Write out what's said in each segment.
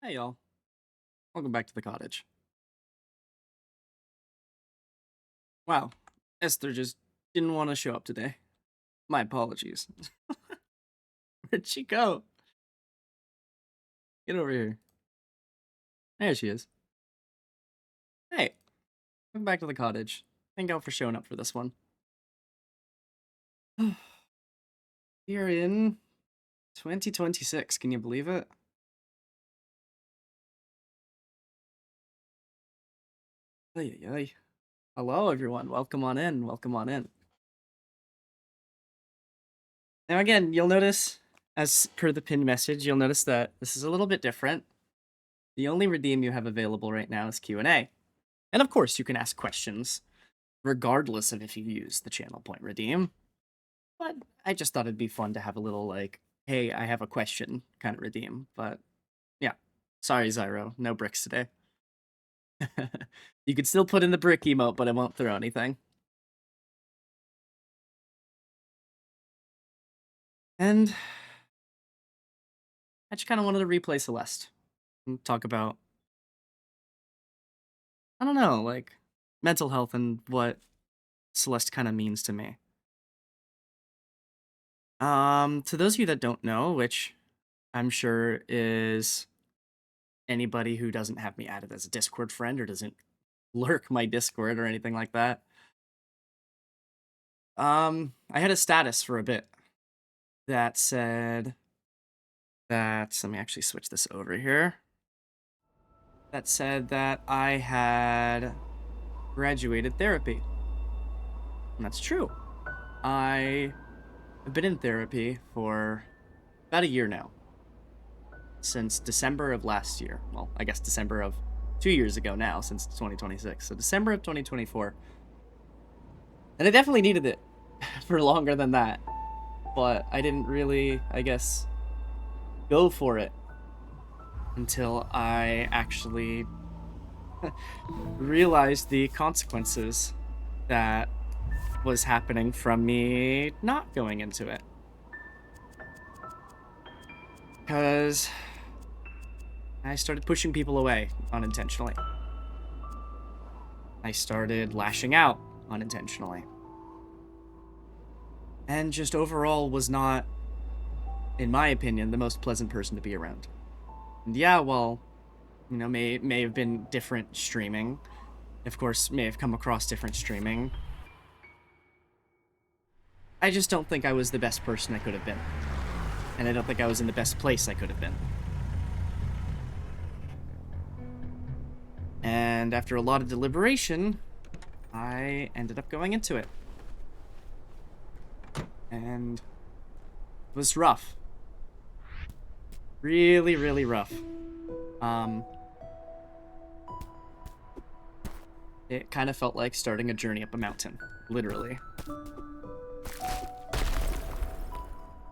Hey y'all, welcome back to the cottage. Wow, Esther just didn't want to show up today. My apologies. Where'd she go? Get over here. There she is. Hey, welcome back to the cottage. Thank y'all for showing up for this one. We're in 2026, can you believe it? Ay, ay, ay. Hello everyone, welcome on in, welcome on in. Now again, you'll notice, as per the pinned message, you'll notice that this is a little bit different. The only redeem you have available right now is Q&A. And of course, you can ask questions, regardless of if you use the channel point redeem. But I just thought it'd be fun to have a little, like, hey, I have a question kind of redeem. But yeah, sorry, Zyro, no bricks today. You could still put in the brick emote, but I won't throw anything. And I just kind of wanted to replay Celeste and talk about, I don't know, like, mental health and what Celeste kind of means to me. To those of you that don't know, which I'm sure is anybody who doesn't have me added as a Discord friend or doesn't lurk my Discord or anything like that. I had a status for a bit that said that, let me actually switch this over here. That said that I had graduated therapy. And that's true. I have been in therapy for about a year now. Since December of last year. Well, I guess December of 2 years ago now, since 2026. So December of 2024. And I definitely needed it for longer than that. But I didn't really, I guess, go for it until I actually realized the consequences that was happening from me not going into it. Because I started pushing people away unintentionally. I started lashing out unintentionally. And just overall was not, in my opinion, the most pleasant person to be around. And yeah, well, you know, may have been different streaming. Of course, may have come across different streaming. I just don't think I was the best person I could have been. And I don't think I was in the best place I could have been. And after a lot of deliberation, I ended up going into it. And it was rough. Really, really rough. It kind of felt like starting a journey up a mountain, literally.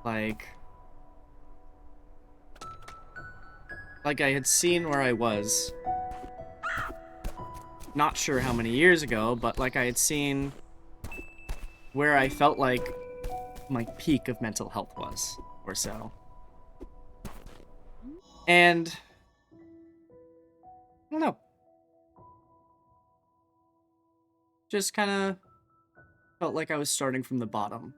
Like I had seen where I was, not sure how many years ago, but like I had seen where I felt like my peak of mental health was, or so. And I don't know. Just kind of felt like I was starting from the bottom.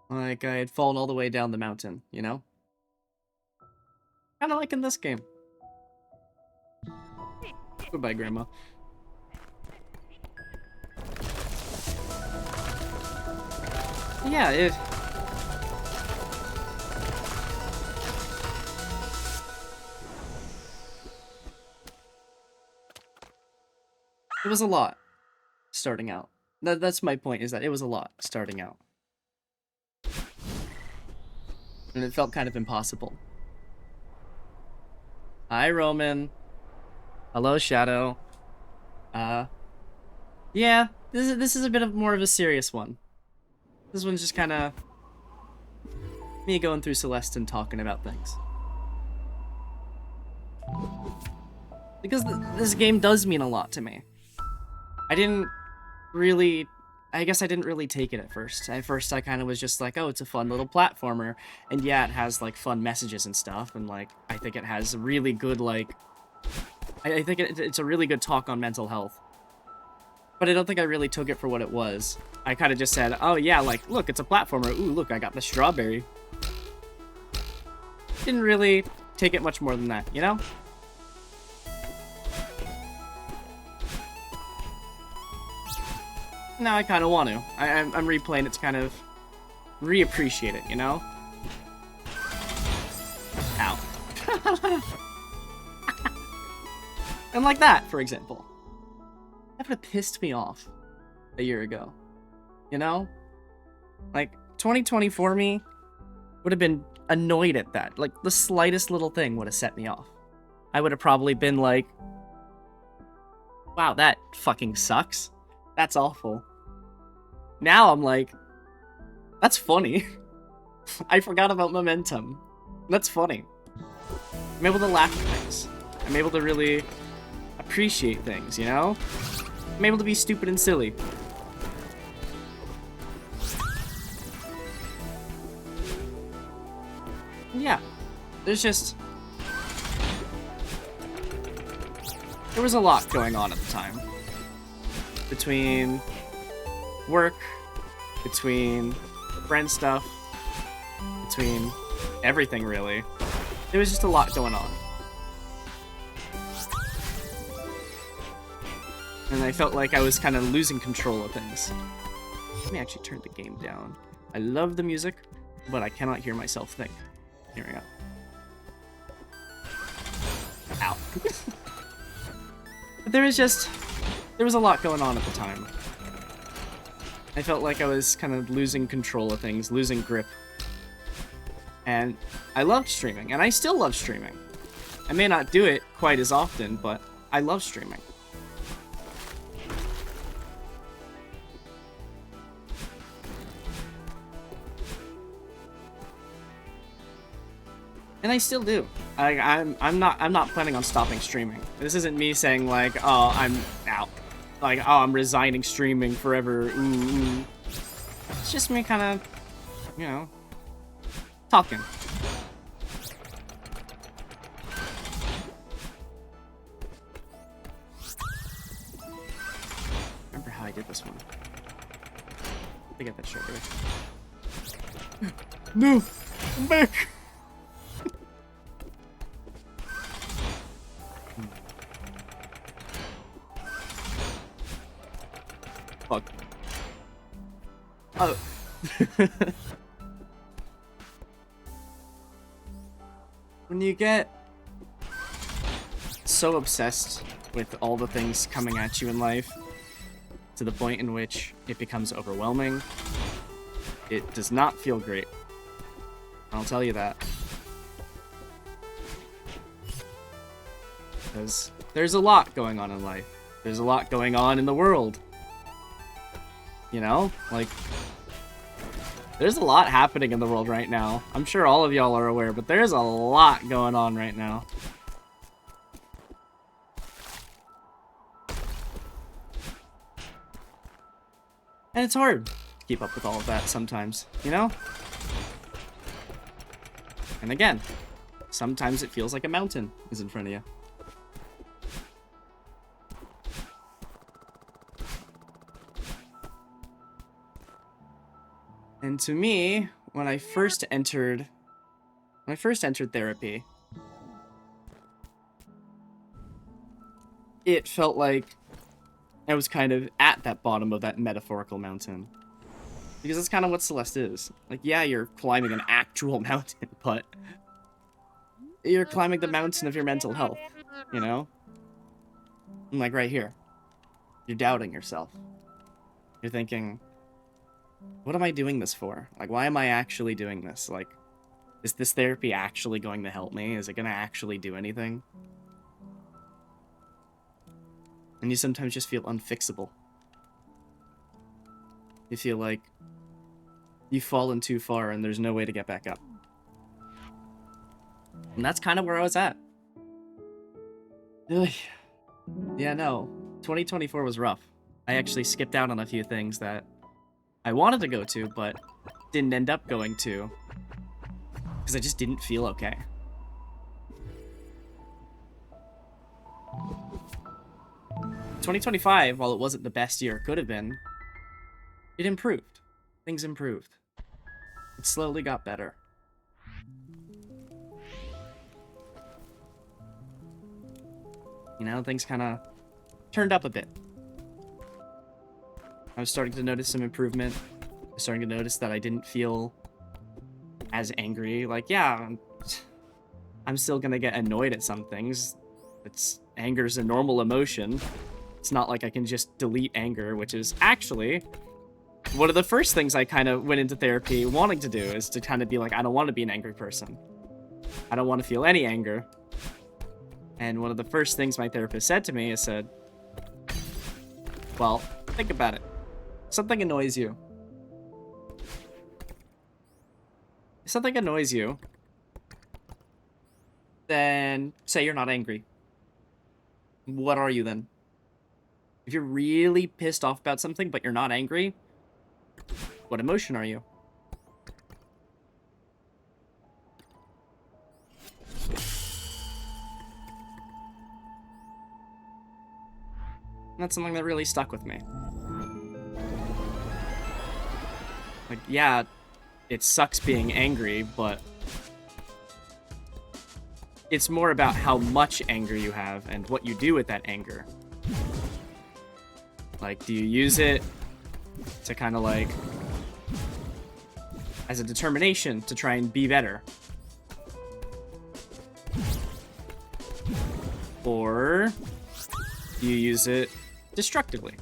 Like I had fallen all the way down the mountain, you know? Kind of like in this game. Goodbye, Grandma. Yeah, it was a lot starting out. That's my point, is that it was a lot starting out. And it felt kind of impossible. Hi, Roman. Hello, Shadow. Yeah, this is a bit of more of a serious one. This one's just kind of me going through Celeste and talking about things. Because this game does mean a lot to me. I didn't really I guess I didn't really take it at first. At first, I kind of was just like, oh, it's a fun little platformer. And yeah, it has, like, fun messages and stuff. And, like, I think it has really good, like... I think it's a really good talk on mental health. But I don't think I really took it for what it was. I kind of just said, oh, yeah, like, look, it's a platformer. Ooh, look, I got the strawberry. Didn't really take it much more than that, you know? Now I kind of want to. I'm replaying it to kind of reappreciate it, you know? Ow. And like that, for example. That would have pissed me off a year ago. You know? Like, 2024 me would have been annoyed at that. Like, the slightest little thing would have set me off. I would have probably been like, wow, that fucking sucks. That's awful. Now I'm like, that's funny. I forgot about momentum. That's funny. I'm able to laugh at things. I'm able to really appreciate things, you know? I'm able to be stupid and silly. Yeah, there's just... There was a lot going on at the time. Between work, between friend stuff, between everything, really. There was just a lot going on. And I felt like I was kind of losing control of things. Let me actually turn the game down. I love the music, but I cannot hear myself think. Here we go. Ow. But there was a lot going on at the time. I felt like I was kind of losing control of things, losing grip. And I loved streaming, and I still love streaming. I may not do it quite as often, but I love streaming. And I still do. I'm not planning on stopping streaming. This isn't me saying like, oh, I'm out. Like, oh, I'm resigning streaming forever. Ooh. It's just me kind of, you know, talking. Remember how I did this one? I get that straight away. No! I'm back! Fuck. Oh. When you get so obsessed with all the things coming at you in life, to the point in which it becomes overwhelming, it does not feel great. I'll tell you that. Because there's a lot going on in life. There's a lot going on in the world. You know? Like, there's a lot happening in the world right now. I'm sure all of y'all are aware, but there's a lot going on right now. And it's hard to keep up with all of that sometimes, you know? And again, sometimes it feels like a mountain is in front of you. And to me, when I first entered therapy, it felt like I was kind of at that bottom of that metaphorical mountain. Because that's kind of what Celeste is. Like, yeah, you're climbing an actual mountain, but you're climbing the mountain of your mental health, you know? And like right here, you're doubting yourself. You're thinking, what am I doing this for? Like, why am I actually doing this? Like, is this therapy actually going to help me? Is it going to actually do anything? And you sometimes just feel unfixable. You feel like you've fallen too far and there's no way to get back up. And that's kind of where I was at. Ugh. Yeah, no. 2024 was rough. I actually skipped out on a few things that I wanted to go to, but didn't end up going to. Because I just didn't feel okay. "2025, while it wasn't the best year it could have been, it improved. Things improved. It slowly got better. You know, things kind of turned up a bit. I was starting to notice some improvement. I was starting to notice that I didn't feel as angry. Like, yeah, I'm still gonna get annoyed at some things. Anger's a normal emotion. It's not like I can just delete anger, which is actually one of the first things I kind of went into therapy wanting to do, is to kind of be like, I don't want to be an angry person. I don't want to feel any anger. And one of the first things my therapist said to me is well, think about it. Something annoys you. If something annoys you, then say you're not angry. What are you then? If you're really pissed off about something, but you're not angry, what emotion are you? And that's something that really stuck with me. Like, yeah, it sucks being angry, but it's more about how much anger you have and what you do with that anger. Like, do you use it to kind of like, as a determination to try and be better? Or do you use it destructively?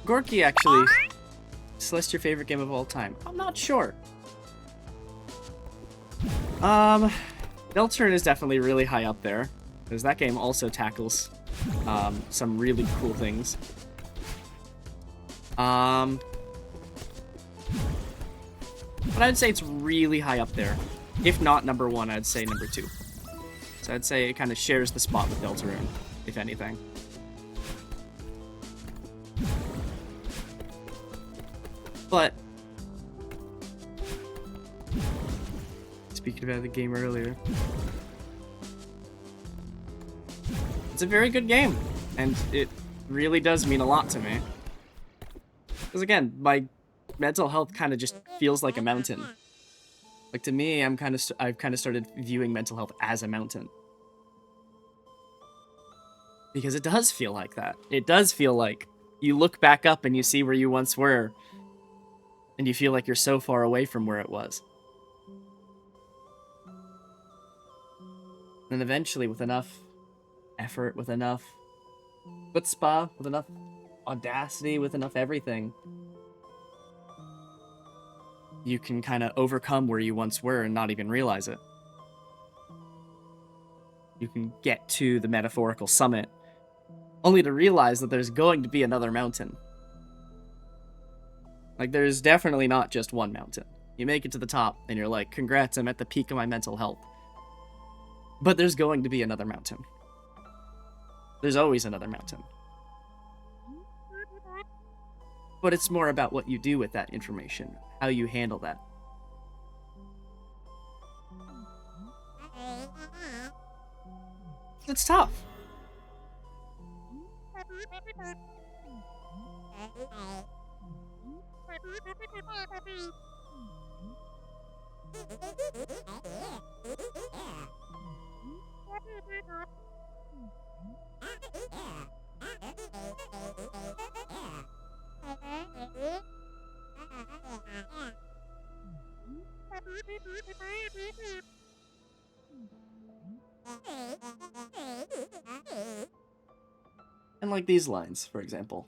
Gorky, actually. Celeste, your favorite game of all time? I'm not sure. Deltarune is definitely really high up there, because that game also tackles some really cool things. But I'd say it's really high up there. If not number one, I'd say number two. So I'd say it kind of shares the spot with Deltarune, if anything. But speaking about the game earlier, it's a very good game, and it really does mean a lot to me. Because again, my mental health kind of just feels like a mountain. Like, to me, I've kind of started viewing mental health as a mountain. Because it does feel like that. It does feel like you look back up and you see where you once were, and you feel like you're so far away from where it was. And eventually, with enough effort, with enough chutzpah, with enough audacity, with enough everything, you can kind of overcome where you once were and not even realize it. You can get to the metaphorical summit, only to realize that there's going to be another mountain. Like, there's definitely not just one mountain. You make it to the top, and you're like, congrats, I'm at the peak of my mental health. But there's going to be another mountain. There's always another mountain. But it's more about what you do with that information, how you handle that. It's tough. And like these lines, for example.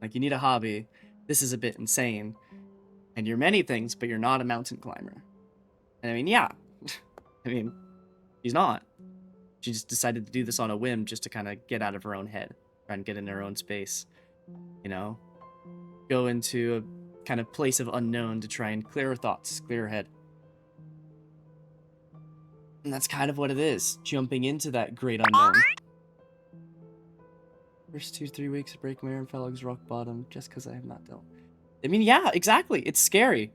Like, you need a hobby. This is a bit insane. And you're many things, but you're not a mountain climber. And I mean, yeah. I mean, she's not. She just decided to do this on a whim just to kind of get out of her own head. Try and get in her own space. You know? Go into a kind of place of unknown to try and clear her thoughts, clear her head. And that's kind of what it is. Jumping into that great unknown. First 2-3 weeks of break my arm felt like rock bottom just because I have not dealt. I mean, yeah, exactly. It's scary.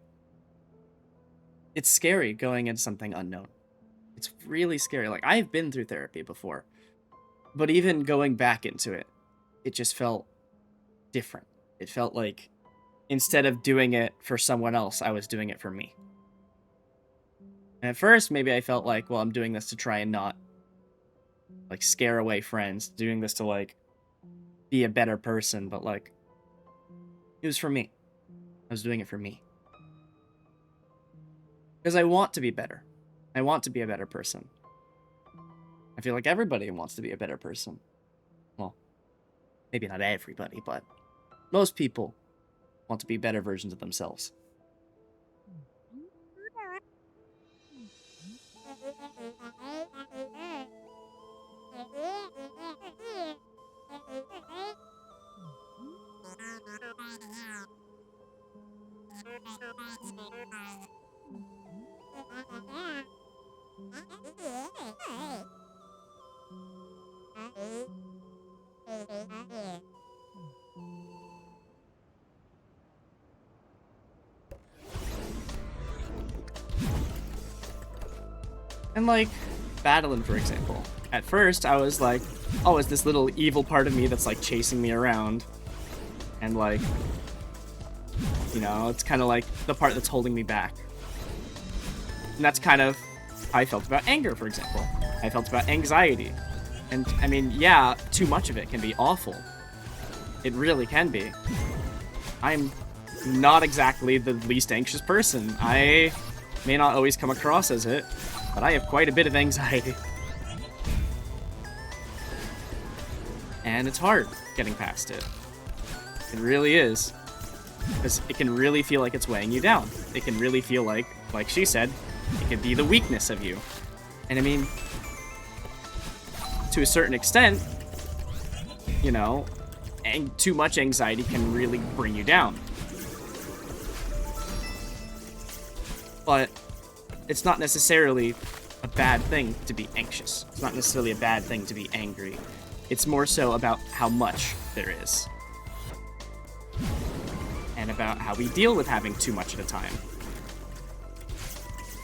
It's scary going into something unknown. It's really scary. Like, I've been through therapy before, but even going back into it, it just felt different. It felt like instead of doing it for someone else, I was doing it for me. And at first, maybe I felt like, well, I'm doing this to try and not, like, scare away friends, doing this to, like, be a better person, but, like, it was for me. I was doing it for me. Because I want to be better. I want to be a better person. I feel like everybody wants to be a better person. Well, maybe not everybody, but most people want to be better versions of themselves. And, like, battling, for example. At first, I was like, oh, it's this little evil part of me that's, like, chasing me around. And, like, you know, it's kind of like the part that's holding me back. And that's kind of how I felt about anger, for example. I felt about anxiety. And, I mean, yeah, too much of it can be awful. It really can be. I'm not exactly the least anxious person. I may not always come across as it, but I have quite a bit of anxiety. And it's hard getting past it. It really is. Because it can really feel like it's weighing you down. It can really feel like she said, it can be the weakness of you. And I mean, to a certain extent, you know, and too much anxiety can really bring you down. But it's not necessarily a bad thing to be anxious. It's not necessarily a bad thing to be angry. It's more so about how much there is. And about how we deal with having too much at a time.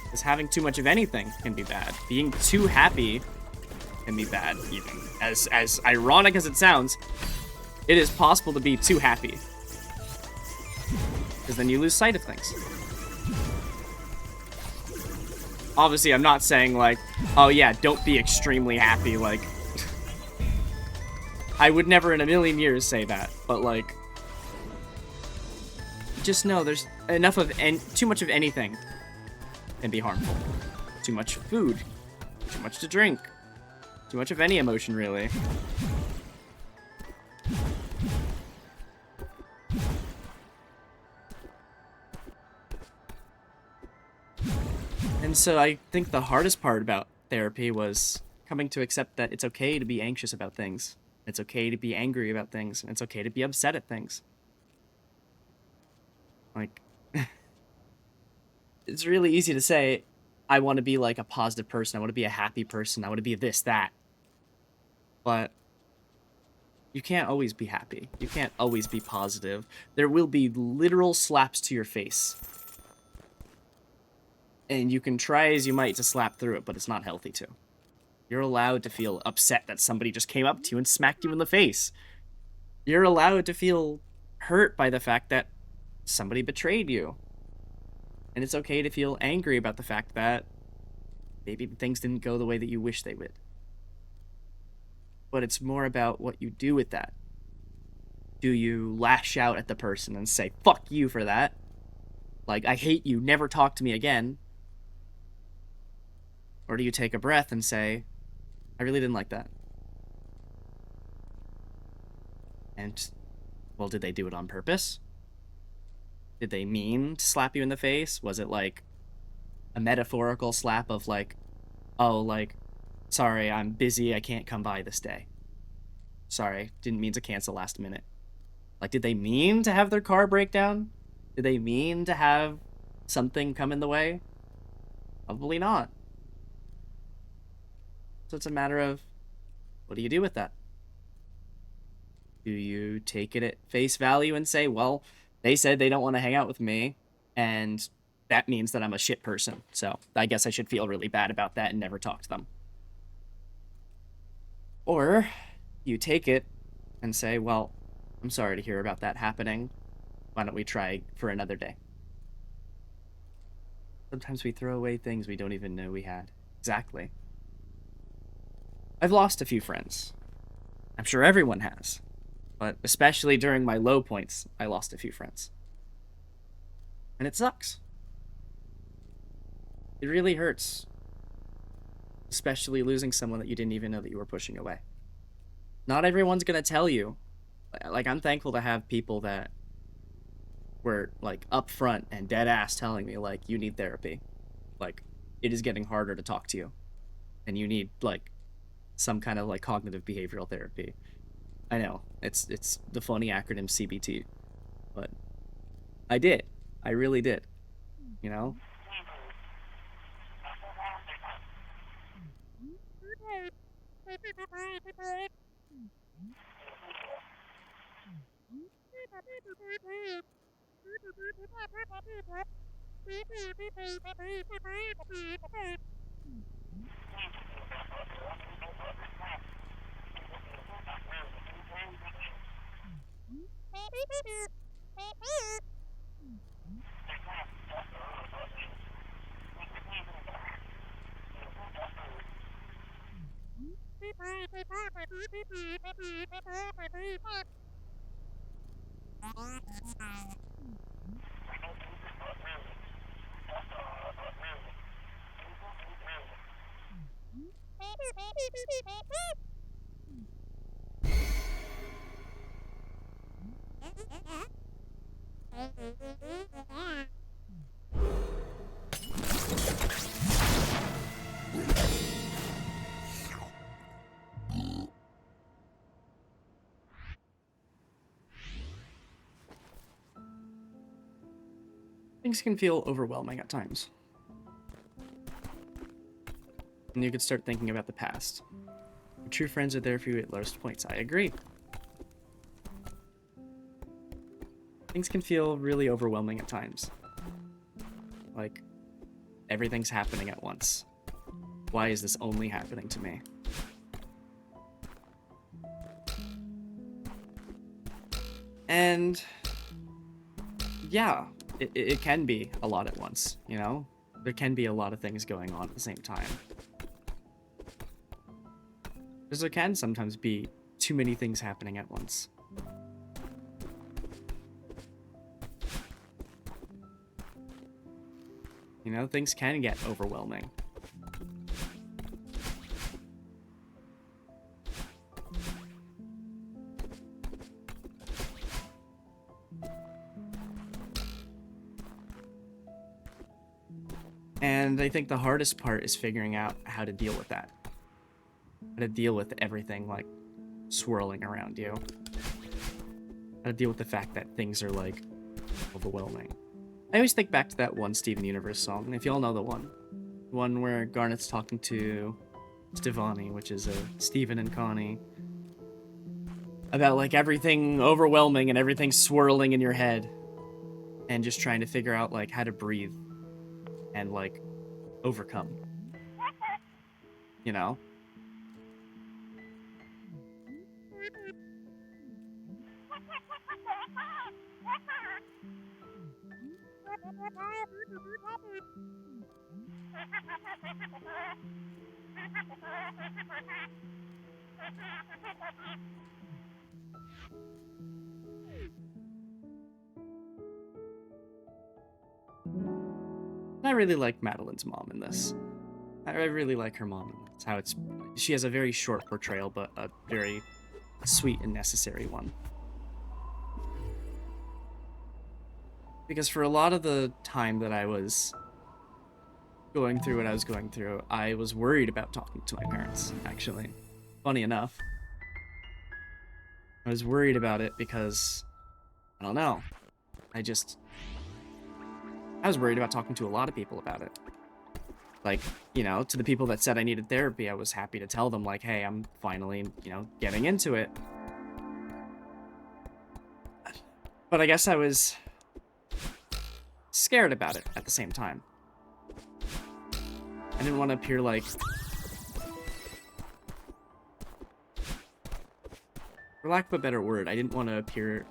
Because having too much of anything can be bad. Being too happy can be bad, even. As ironic as it sounds, it is possible to be too happy. Because then you lose sight of things. Obviously, I'm not saying, like, oh yeah, don't be extremely happy, like... I would never in a million years say that, but, like... Just know there's enough of too much of anything can be harmful. Too much food, too much to drink, too much of any emotion, really. And so I think the hardest part about therapy was coming to accept that it's okay to be anxious about things. It's okay to be angry about things. And it's okay to be upset at things. Like, it's really easy to say, I want to be like a positive person. I want to be a happy person. I want to be this, that. But you can't always be happy. You can't always be positive. There will be literal slaps to your face. And you can try as you might to slap through it, but it's not healthy to. You're allowed to feel upset that somebody just came up to you and smacked you in the face. You're allowed to feel hurt by the fact that somebody betrayed you. And it's okay to feel angry about the fact that maybe things didn't go the way that you wish they would. But it's more about what you do with that. Do you lash out at the person and say, fuck you for that? Like, I hate you, never talk to me again? Or do you take a breath and say, I really didn't like that? And, well, did they do it on purpose? Did they mean to slap you in the face? Was it like a metaphorical slap of like, oh, like, sorry, I'm busy, I can't come by this day. Sorry, didn't mean to cancel last minute. Like, did they mean to have their car break down? Did they mean to have something come in the way? Probably not. So it's a matter of, what do you do with that? Do you take it at face value and say, well, they said they don't want to hang out with me, and that means that I'm a shit person, so I guess I should feel really bad about that and never talk to them? Or you take it and say, well, I'm sorry to hear about that happening. Why don't we try for another day? Sometimes we throw away things we don't even know we had. Exactly. I've lost a few friends. I'm sure everyone has. But especially during my low points, I lost a few friends. And it sucks. It really hurts. Especially losing someone that you didn't even know that you were pushing away. Not everyone's gonna tell you. Like, I'm thankful to have people that were, like, upfront and dead ass telling me, like, you need therapy. Like, it is getting harder to talk to you. And you need, like, some kind of, like, cognitive behavioral therapy. I know, it's the funny acronym CBT. But I did. I really did. You know? Things can feel overwhelming at times. And you could start thinking about the past. Your true friends are there for you at lowest points. I agree. Things can feel really overwhelming at times. Like, everything's happening at once. Why is this only happening to me? And yeah, it can be a lot at once, you know? There can be a lot of things going on at the same time. Because there can sometimes be too many things happening at once. You know, things can get overwhelming. And I think the hardest part is figuring out how to deal with that. How to deal with everything, like, swirling around you. How to deal with the fact that things are, like, overwhelming. I always think back to that one Steven Universe song, if y'all know the one. The one where Garnet's talking to Stevani, which is Steven and Connie. About, like, everything overwhelming and everything swirling in your head. And just trying to figure out, like, how to breathe. And, like, overcome. You know? I really like Madeline's mom in this. I really like her mom. It's how she has a very short portrayal, but a very sweet and necessary one. Because for a lot of the time that I was going through what I was going through, I was worried about talking to my parents, actually. Funny enough. I was worried about it because, I don't know, I was worried about talking to a lot of people about it. Like, you know, to the people that said I needed therapy, I was happy to tell them, like, hey, I'm finally, you know, getting into it. But I guess I was scared about it at the same time. I didn't want to appear like... For lack of a better word, I didn't want to appear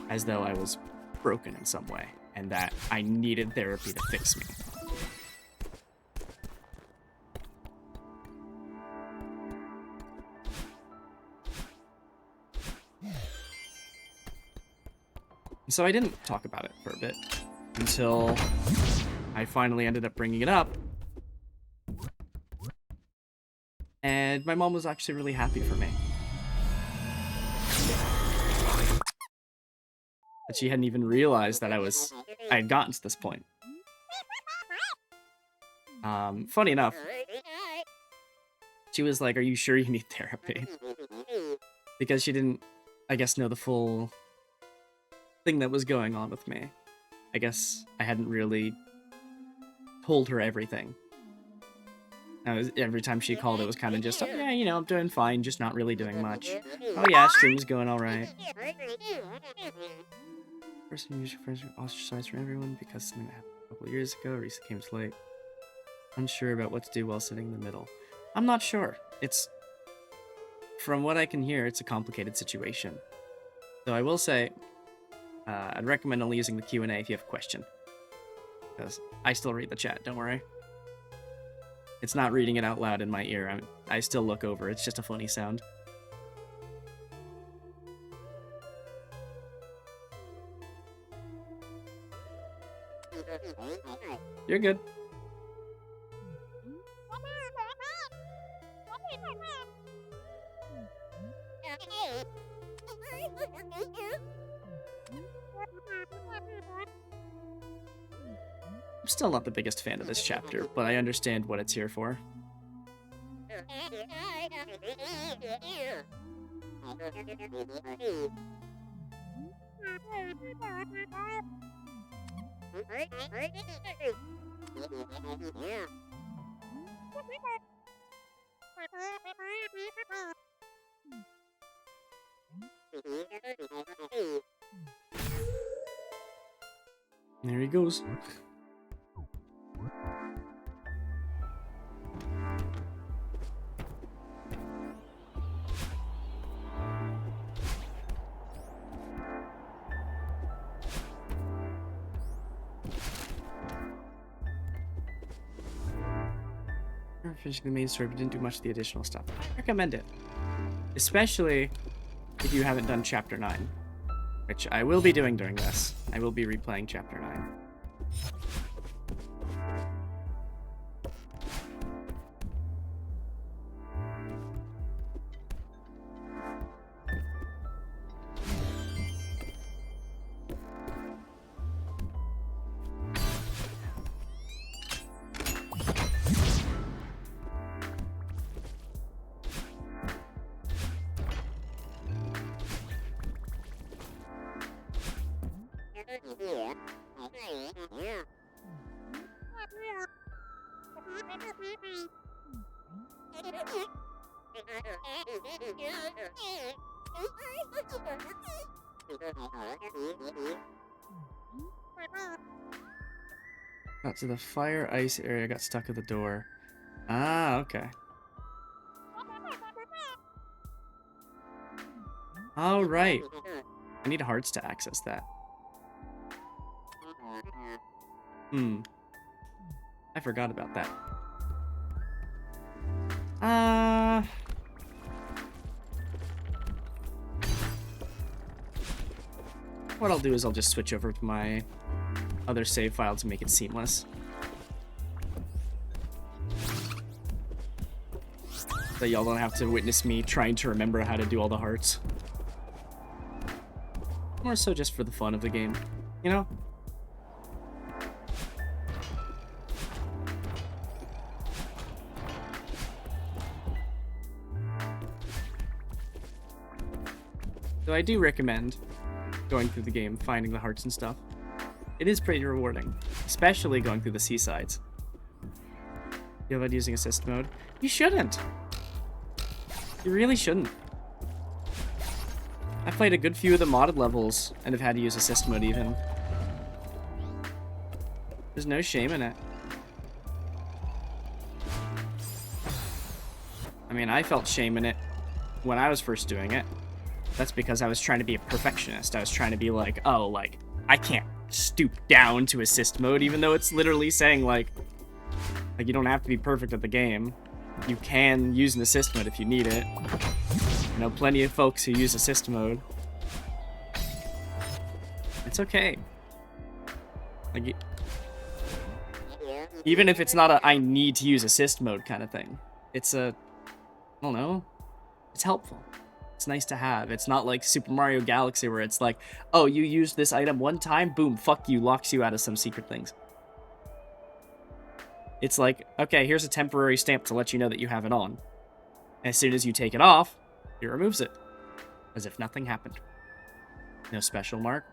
as though I was broken in some way, and that I needed therapy to fix me. So I didn't talk about it for a bit, until I finally ended up bringing it up. And my mom was actually really happy for me. That she hadn't even realized that I had gotten to this point. Funny enough, she was like, "Are you sure you need therapy?" Because she didn't, I guess, know the full thing that was going on with me. I guess I hadn't really told her everything. Every time she called, it was kind of just, oh, yeah, you know, I'm doing fine, just not really doing much. Oh yeah, stream's going all right. Person usually ostracized from everyone because something that happened a couple of years ago. Risa came late. Unsure about what to do while sitting in the middle. I'm not sure. It's, from what I can hear, it's a complicated situation. So I will say, I'd recommend only using the Q&A if you have a question. Because I still read the chat, don't worry. It's not reading it out loud in my ear. I still look over. It's just a funny sound. You're good. I'm still not the biggest fan of this chapter, but I understand what it's here for. There he goes. Finishing the main story, but didn't do much of the additional stuff. I recommend it. Especially if you haven't done Chapter 9. Which I will be doing during this. I will be replaying Chapter 9. Got to the fire ice area, got stuck at the door. Ah, okay. All right. I need hearts to access that. I forgot about that. What I'll do is I'll just switch over to my other save file to make it seamless. So y'all don't have to witness me trying to remember how to do all the hearts. More so just for the fun of the game, you know? So I do recommend going through the game, finding the hearts and stuff. It is pretty rewarding, especially going through the seasides. You avoid using assist mode? You shouldn't. You really shouldn't. I've played a good few of the modded levels and have had to use assist mode even. There's no shame in it. I mean, I felt shame in it when I was first doing it. That's because I was trying to be a perfectionist. I was trying to be like, oh, like, I can't stoop down to assist mode, even though it's literally saying, like you don't have to be perfect at the game. You can use an assist mode if you need it. I know plenty of folks who use assist mode. It's okay. Like, even if it's not a I need to use assist mode kind of thing, it's a, I don't know, it's helpful. It's nice to have. It's not like Super Mario Galaxy where it's like, oh, you used this item one time, boom, fuck you, locks you out of some secret things. It's like, okay, here's a temporary stamp to let you know that you have it on. As soon as you take it off, it removes it. As if nothing happened. No special mark.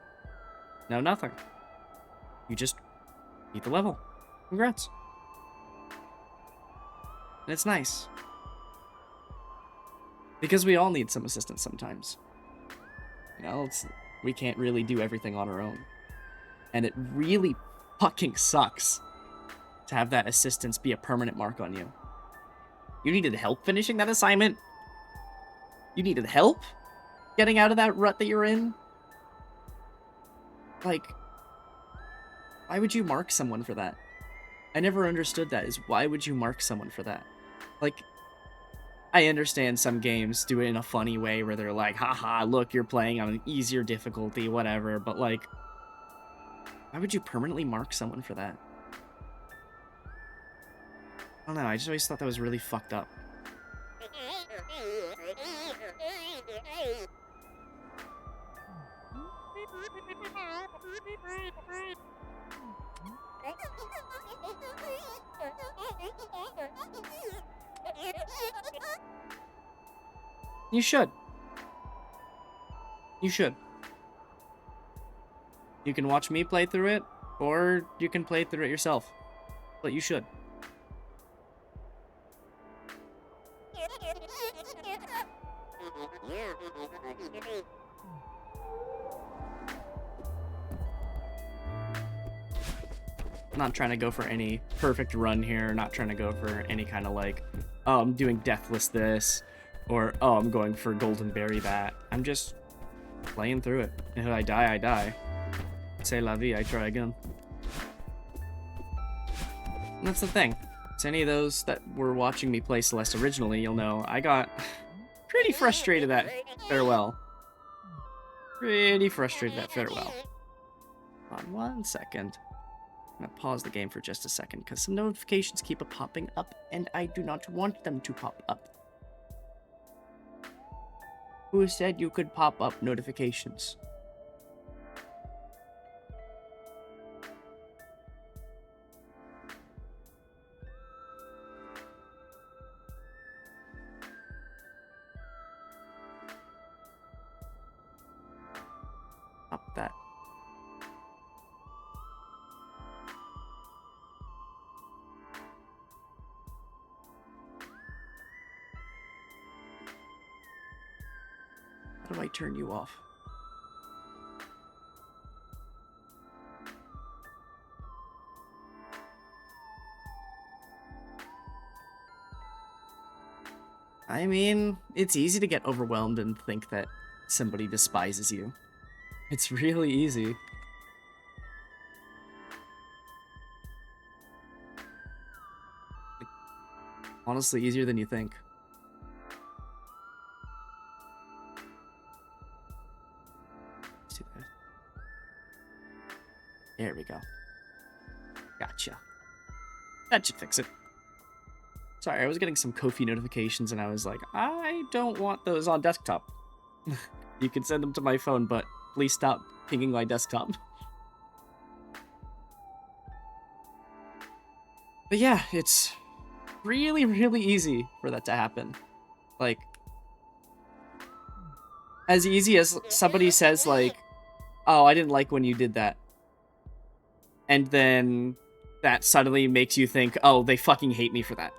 No nothing. You just beat the level. Congrats. And it's nice. Because we all need some assistance sometimes. You know, we can't really do everything on our own. And it really fucking sucks to have that assistance be a permanent mark on you. You needed help finishing that assignment? You needed help getting out of that rut that you're in? Like, why would you mark someone for that? I never understood that, is why would you mark someone for that? Like, I understand some games do it in a funny way where they're like, haha, look, you're playing on an easier difficulty, whatever, but like, why would you permanently mark someone for that? I don't know, I just always thought that was really fucked up. You should. You should. You can watch me play through it, or you can play through it yourself. But you should. I'm not trying to go for any perfect run here, not trying to go for any kind of like, oh, I'm doing Deathless this, or oh, I'm going for Golden Berry that. I'm just playing through it. And if I die, I die. C'est la vie, I try again. And that's the thing. To any of those that were watching me play Celeste originally, you'll know I got pretty frustrated at Farewell. Pretty frustrated at Farewell. Hold on one second. I'm gonna pause the game for just a second because some notifications keep popping up and I do not want them to pop up. Who said you could pop up notifications? Stop that. How do I turn you off? I mean, it's easy to get overwhelmed and think that somebody despises you. It's really easy. Like, honestly, easier than you think. Let's do that. There we go. Gotcha. That should fix it. Sorry, I was getting some Ko-fi notifications and I was like, I don't want those on desktop. You can send them to my phone, but please stop pinging my desktop. But yeah, it's really, really easy for that to happen. Like, as easy as somebody says, like, oh, I didn't like when you did that. And then that suddenly makes you think, oh, they fucking hate me for that.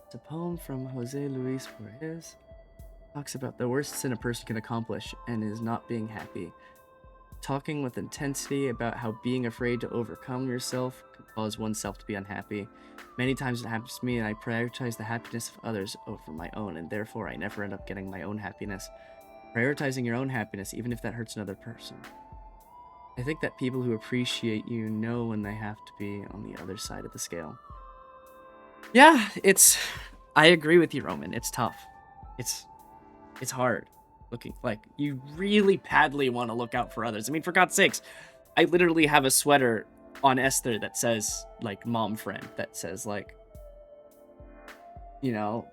It's a poem from Jose Luis Borges. Talks about the worst sin a person can accomplish and is not being happy. Talking with intensity about how being afraid to overcome yourself can cause oneself to be unhappy. Many times it happens to me, and I prioritize the happiness of others over my own, and therefore I never end up getting my own happiness. Prioritizing your own happiness, even if that hurts another person. I think that people who appreciate you know when they have to be on the other side of the scale. Yeah, I agree with you, Roman. It's tough. It's hard. Looking like you really badly want to look out for others. I mean, for God's sakes, I literally have a sweater on Esther that says, like, mom friend, that says, like, you know,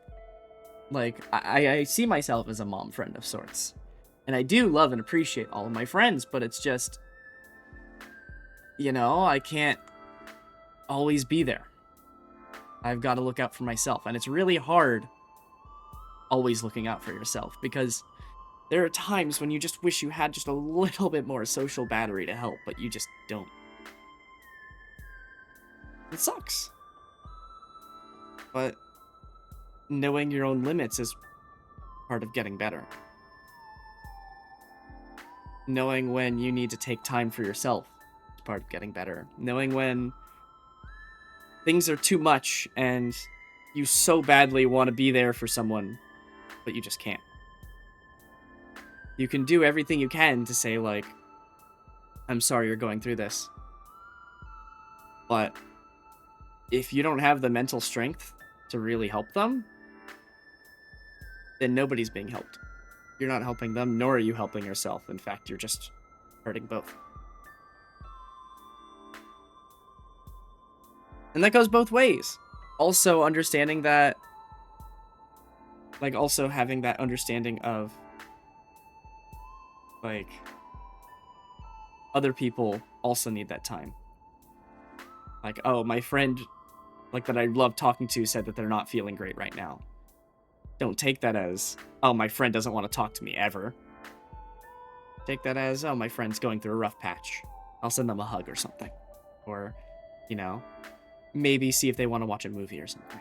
like, I see myself as a mom friend of sorts. And I do love and appreciate all of my friends, but it's just, you know, I can't always be there. I've got to look out for myself. And it's really hard always looking out for yourself, because there are times when you just wish you had just a little bit more social battery to help, but you just don't. It sucks. But knowing your own limits is part of getting better. Knowing when you need to take time for yourself is part of getting better. Knowing when things are too much and you so badly want to be there for someone, but you just can't. You can do everything you can to say, like, I'm sorry you're going through this. But if you don't have the mental strength to really help them, then nobody's being helped. You're not helping them, nor are you helping yourself. In fact, you're just hurting both. And that goes both ways. Also understanding that, like, also having that understanding of, like, other people also need that time. Like, oh, my friend, like, that I love talking to said that they're not feeling great right now. Don't take that as, oh, my friend doesn't want to talk to me ever. Take that as, oh, my friend's going through a rough patch. I'll send them a hug or something. Or, you know, maybe see if they want to watch a movie or something.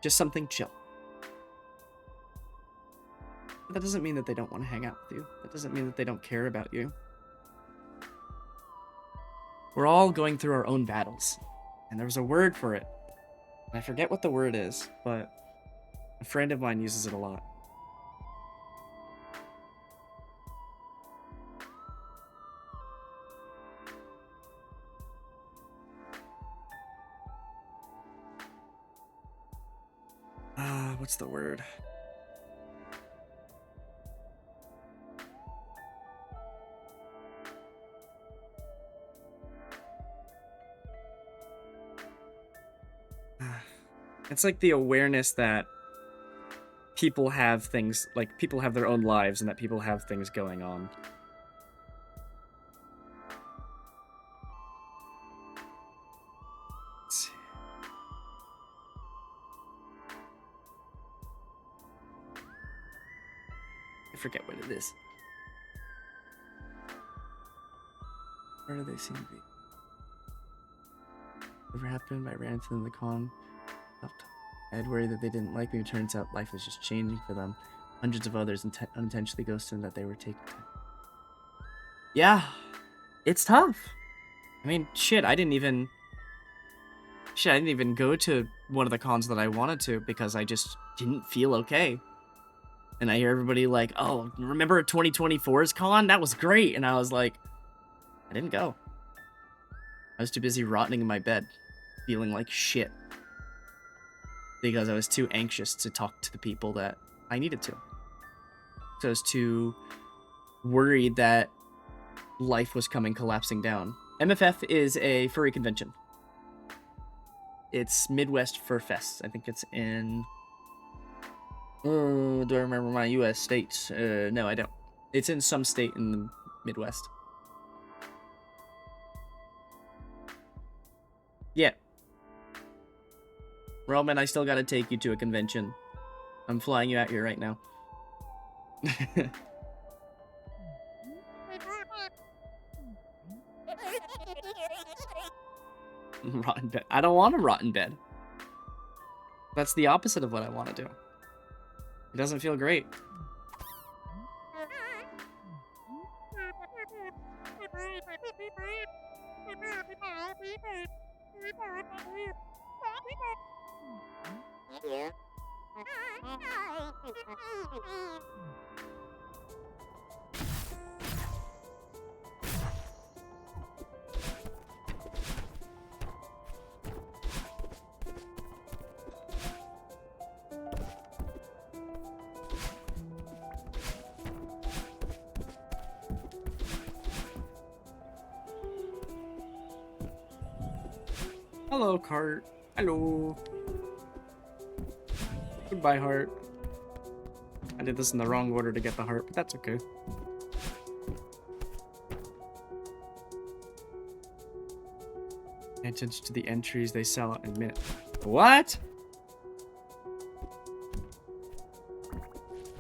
Just something chill. But that doesn't mean that they don't want to hang out with you. That doesn't mean that they don't care about you. We're all going through our own battles. And there's a word for it. And I forget what the word is, but a friend of mine uses it a lot. What's the word? It's like the awareness that people have things, like, people have their own lives and that people have things going on. Let's see. I forget what it is. Where do they seem to be? Whatever happened, I ran into them in the con. I had worried that they didn't like me. It turns out life was just changing for them. Hundreds of others unintentionally ghosted that they were taking time. Yeah, it's tough. I mean, shit, I didn't even go to one of the cons that I wanted to because I just didn't feel okay. And I hear everybody like, oh, remember 2024's con? That was great. And I was like, I didn't go. I was too busy rotting in my bed, feeling like shit. Because I was too anxious to talk to the people that I needed to. So I was too worried that life was coming collapsing down. MFF is a furry convention. It's Midwest Fur Fest. I think it's in... do I remember my U.S. states? No, I don't. It's in some state in the Midwest. Yeah. Roman, I still gotta take you to a convention. I'm flying you out here right now. Rotten bed. I don't want a rotten bed. That's the opposite of what I want to do. It doesn't feel great. Hello, cart. Hello. Goodbye, heart. I did this in the wrong order to get the heart, but that's okay. Pay attention to the entries they sell out in a minute. What?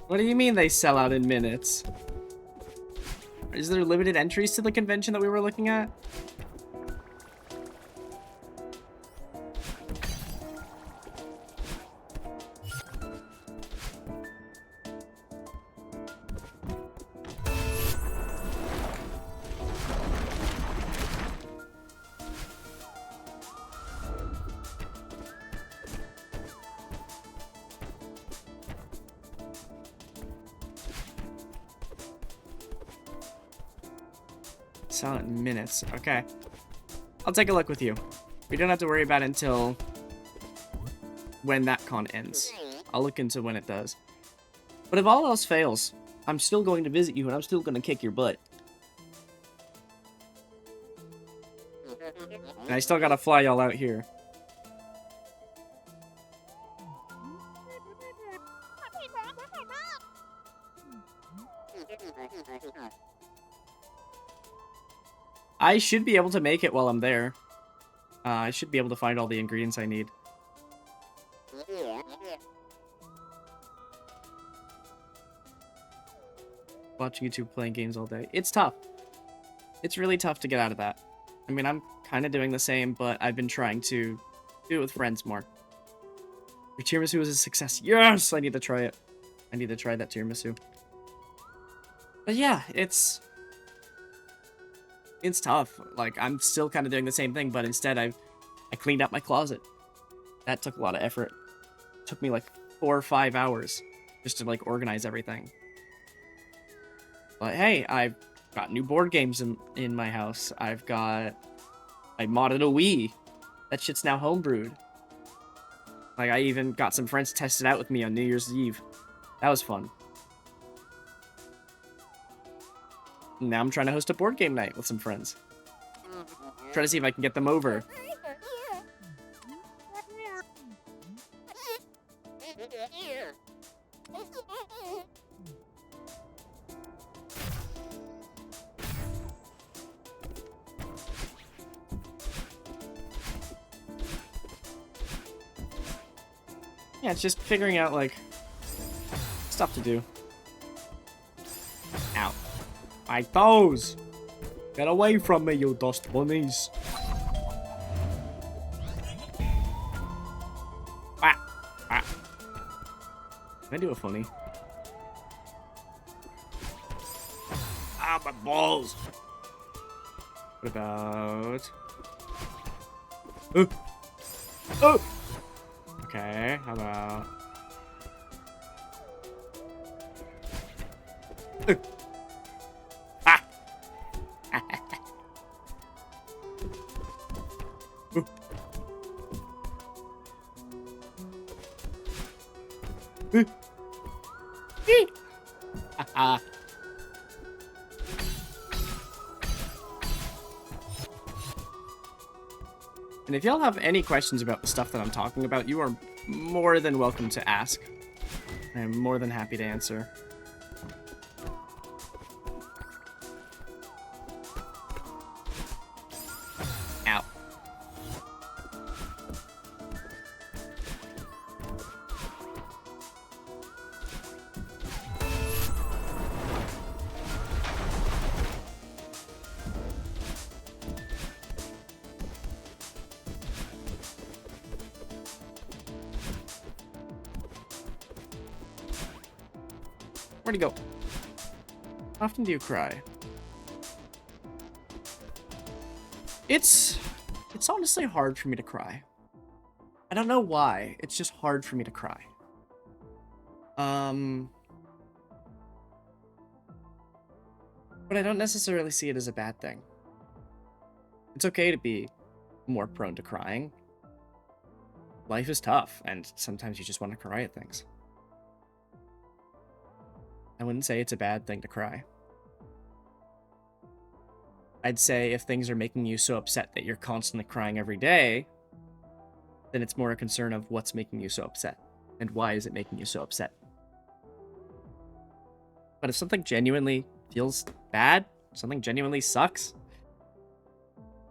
What do you mean they sell out in minutes? Is there limited entries to the convention that we were looking at? Sell it in minutes. Okay. I'll take a look with you. We don't have to worry about it until when that con ends. I'll look into when it does. But if all else fails, I'm still going to visit you and I'm still going to kick your butt. And I still gotta fly y'all out here. I should be able to make it while I'm there. I should be able to find all the ingredients I need. Watching YouTube playing games all day. It's tough. It's really tough to get out of that. I mean, I'm kind of doing the same, but I've been trying to do it with friends more. Your tiramisu is a success. Yes! I need to try it. I need to try that tiramisu. But yeah, it's tough. Like, I'm still kind of doing the same thing, but instead I cleaned out my closet. That took a lot of effort. It took me like 4 or 5 hours just to like organize everything. But hey, I've got new board games in my house. I modded a Wii. That shit's now homebrewed. Like, I even got some friends to test it out with me on New Year's Eve. That was fun. Now I'm trying to host a board game night with some friends. Try to see if I can get them over. Yeah, it's just figuring out, like, stuff to do. Ow. My toes! Get away from me, you dust bunnies! Ah! Ah! Can I do a funny? Ah, my balls! What about... Oh! Oh! Okay, how about... Ah! And if y'all have any questions about the stuff that I'm talking about, you are more than welcome to ask. I am more than happy to answer. Ow. Where'd he go? How often do you cry? It's honestly hard for me to cry. I don't know why. It's just hard for me to cry. But I don't necessarily see it as a bad thing. It's okay to be more prone to crying. Life is tough, and sometimes you just want to cry at things. I wouldn't say it's a bad thing to cry. I'd say if things are making you so upset that you're constantly crying every day, then it's more a concern of what's making you so upset, and why is it making you so upset. But if something genuinely feels bad, something genuinely sucks,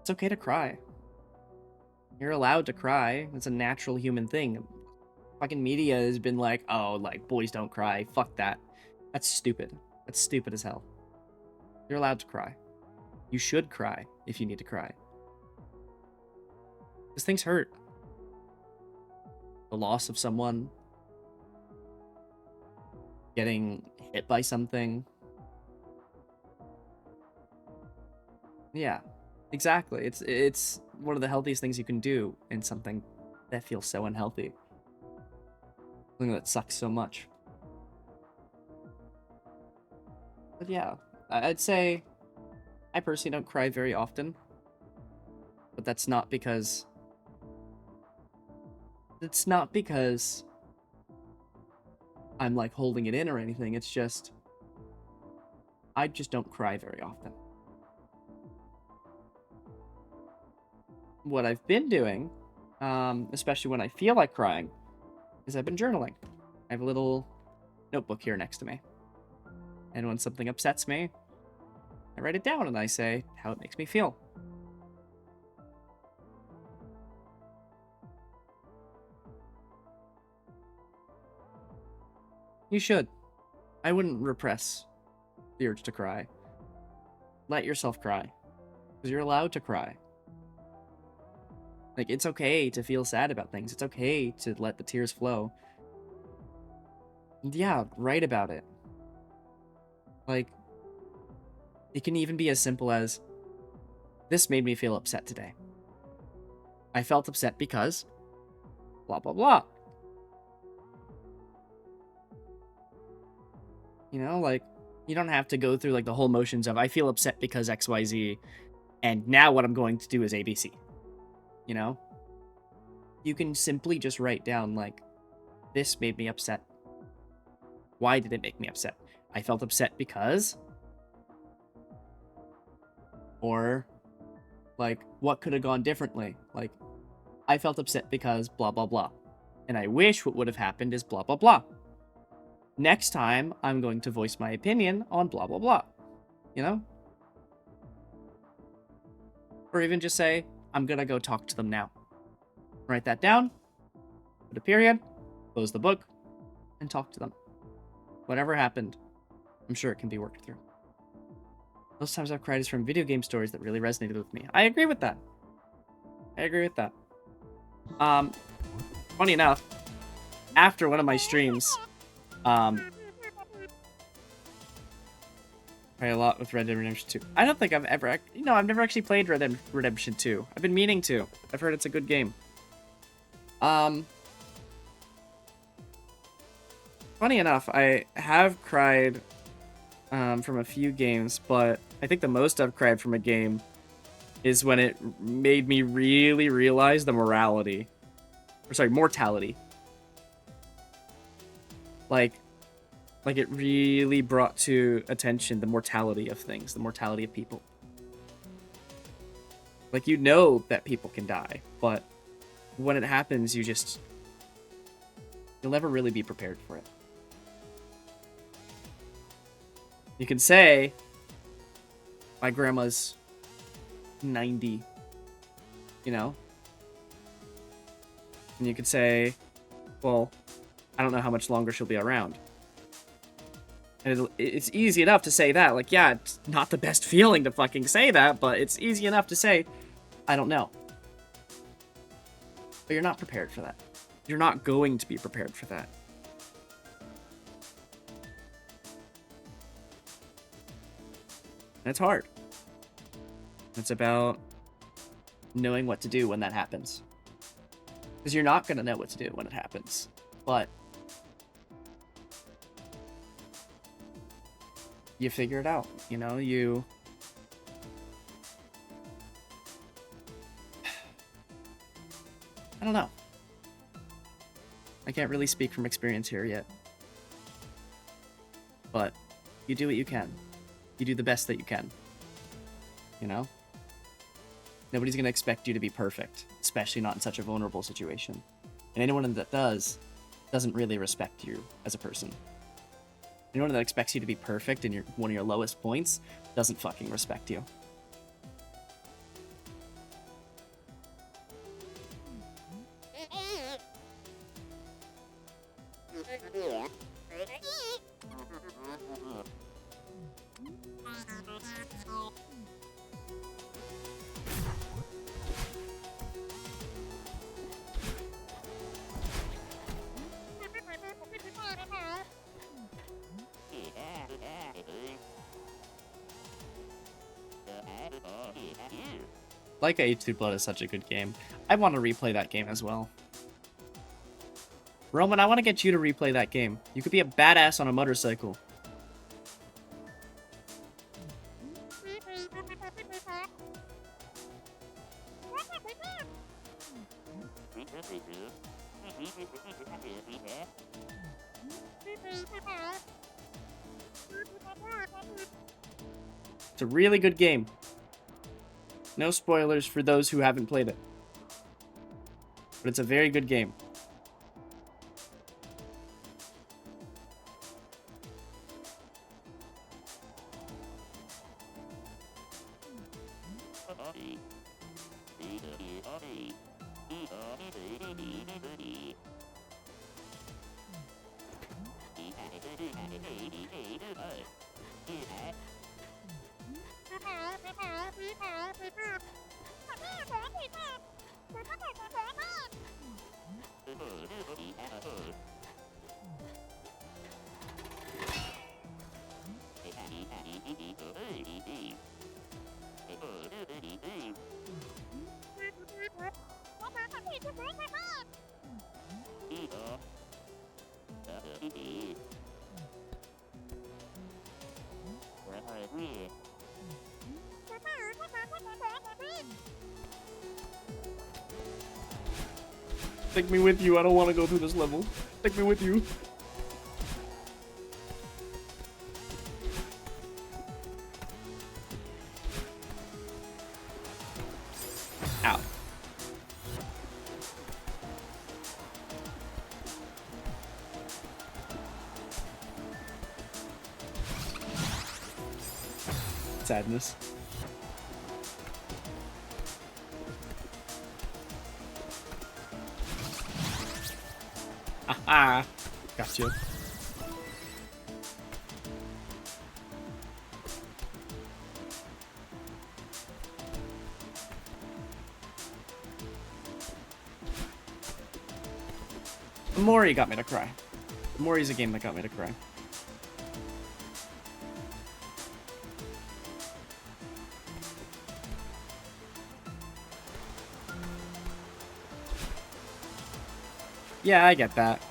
it's okay to cry. You're allowed to cry. It's a natural human thing. Fucking media has been like, oh, like, boys don't cry. Fuck that. That's stupid. That's stupid as hell. You're allowed to cry. You should cry if you need to cry. Because things hurt. The loss of someone. Getting hit by something. Yeah, exactly. It's one of the healthiest things you can do in something that feels so unhealthy. Something that sucks so much. But yeah, I'd say I personally don't cry very often. But that's not because... It's not because I'm like holding it in or anything. It's just... I just don't cry very often. What I've been doing, especially when I feel like crying, is I've been journaling. I have a little notebook here next to me. And when something upsets me, I write it down and I say how it makes me feel. You should. I wouldn't repress the urge to cry. Let yourself cry. Because you're allowed to cry. Like, it's okay to feel sad about things. It's okay to let the tears flow. And yeah, write about it. Like, it can even be as simple as, this made me feel upset today. I felt upset because blah, blah, blah. You know, like, you don't have to go through, like, the whole motions of, I feel upset because XYZ, and now what I'm going to do is ABC. You know? You can simply just write down, like, this made me upset. Why did it make me upset? I felt upset because... Or, like, what could have gone differently? Like, I felt upset because blah, blah, blah. And I wish what would have happened is blah, blah, blah. Next time, I'm going to voice my opinion on blah, blah, blah. You know? Or even just say, I'm gonna go talk to them now. Write that down, put a period, close the book, and talk to them. Whatever happened, I'm sure it can be worked through. Most times I've cried is from video game stories that really resonated with me. I agree with that. I agree with that. Funny enough, after one of my streams, I play a lot with Red Dead Redemption 2. I don't think I've ever... I've never actually played Red Dead Redemption 2. I've been meaning to. I've heard it's a good game. Funny enough, I have cried from a few games, but I think the most I've cried from a game is when it made me really realize the mortality. Like it really brought to attention the mortality of things, the mortality of people. Like, you know that people can die, but when it happens, you'll never really be prepared for it. You can say, my grandma's 90, you know? And you could say, well, I don't know how much longer she'll be around. And it's easy enough to say that. Like, yeah, it's not the best feeling to fucking say that, but it's easy enough to say, I don't know. But you're not prepared for that. You're not going to be prepared for that. And it's hard. It's about knowing what to do when that happens. Because you're not going to know what to do when it happens. But you figure it out, you know, I don't know. I can't really speak from experience here yet. But you do what you can. You do the best that you can. You know? Nobody's going to expect you to be perfect, especially not in such a vulnerable situation. And anyone that does, doesn't really respect you as a person. Anyone that expects you to be perfect in one of your lowest points doesn't fucking respect you. Like H2 Blood is such a good game. I want to replay that game as well. Roman, I want to get you to replay that game. You could be a badass on a motorcycle. It's a really good game. No spoilers for those who haven't played it. But it's a very good game. Take me with you, I don't want to go through this level. Take me with you. Ow. Sadness. Aha! Gotcha. Mori got me to cry. Mori's a game that got me to cry. Yeah, I get that.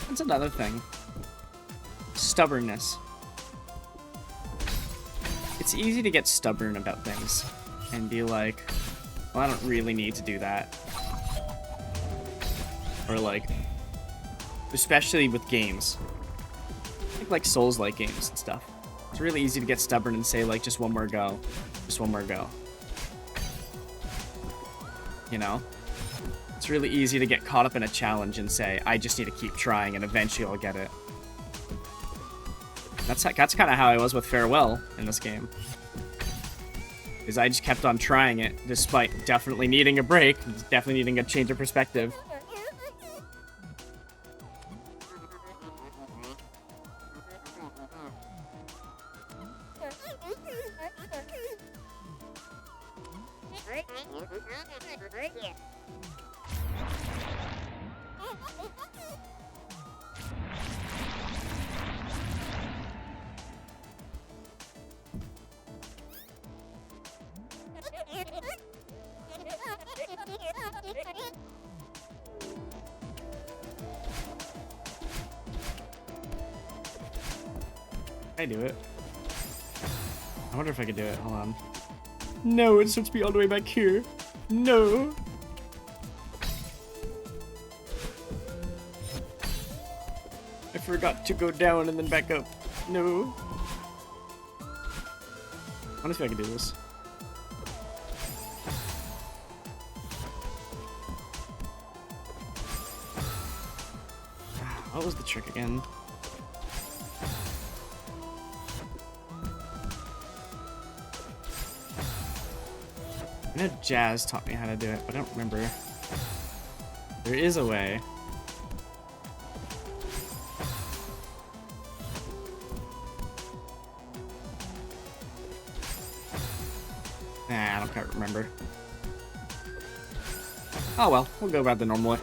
That's another thing. Stubbornness. It's easy to get stubborn about things and be like, well, I don't really need to do that. Or like, especially with games. I think like Souls-like games and stuff. It's really easy to get stubborn and say like, just one more go. Just one more go. You know? It's really easy to get caught up in a challenge and say, I just need to keep trying and eventually I'll get it. That's kind of how I was with Farewell in this game. Because I just kept on trying it, despite definitely needing a break, definitely needing a change of perspective. I do it. I wonder if I could do it. Hold on. No, it's supposed to be all the way back here. No. I forgot to go down and then back up. No. I wonder if I can do this. What was the trick again? I know Jazz taught me how to do it, but I don't remember. There is a way. Nah, I don't quite remember. Oh well, we'll go about the normal way.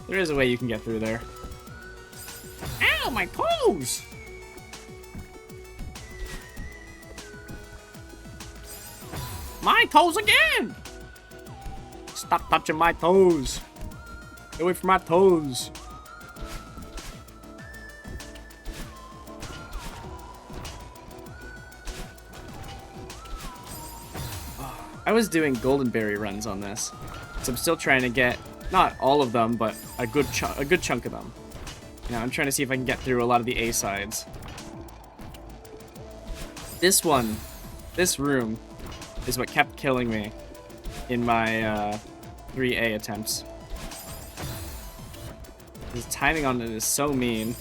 There is a way you can get through there. Ow, my toes! My toes again! Stop touching my toes. Get away from my toes. I was doing golden berry runs on this, so I'm still trying to get not all of them, but a good chunk of them. You know, I'm trying to see if I can get through a lot of the A sides. This room, is what kept killing me in my 3A attempts. His timing on it is so mean.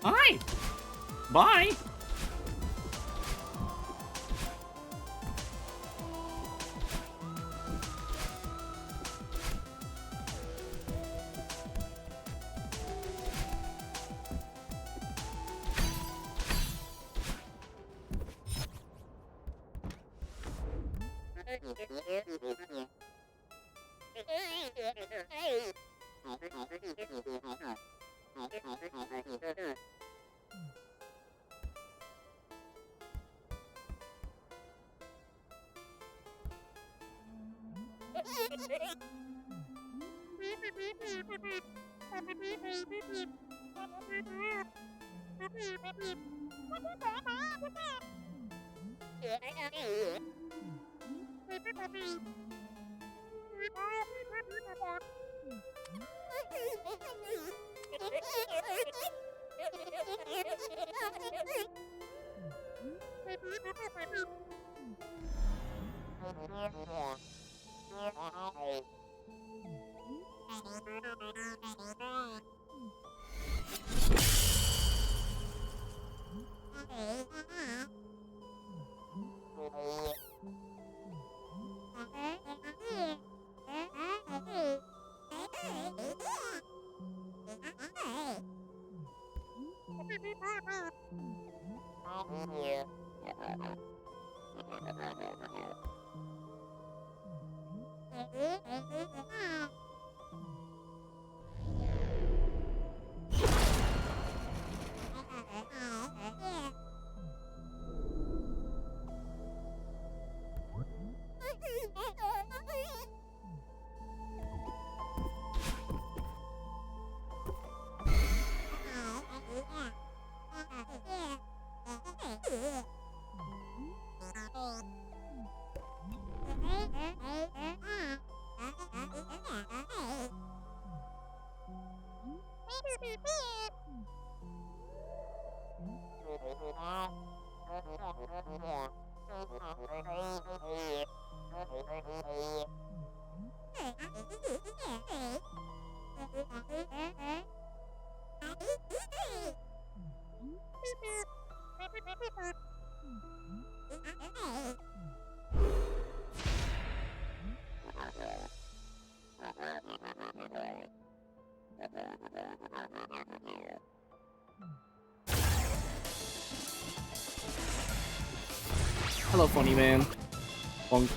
Hi! Bye! Hello, funny man. Bonk.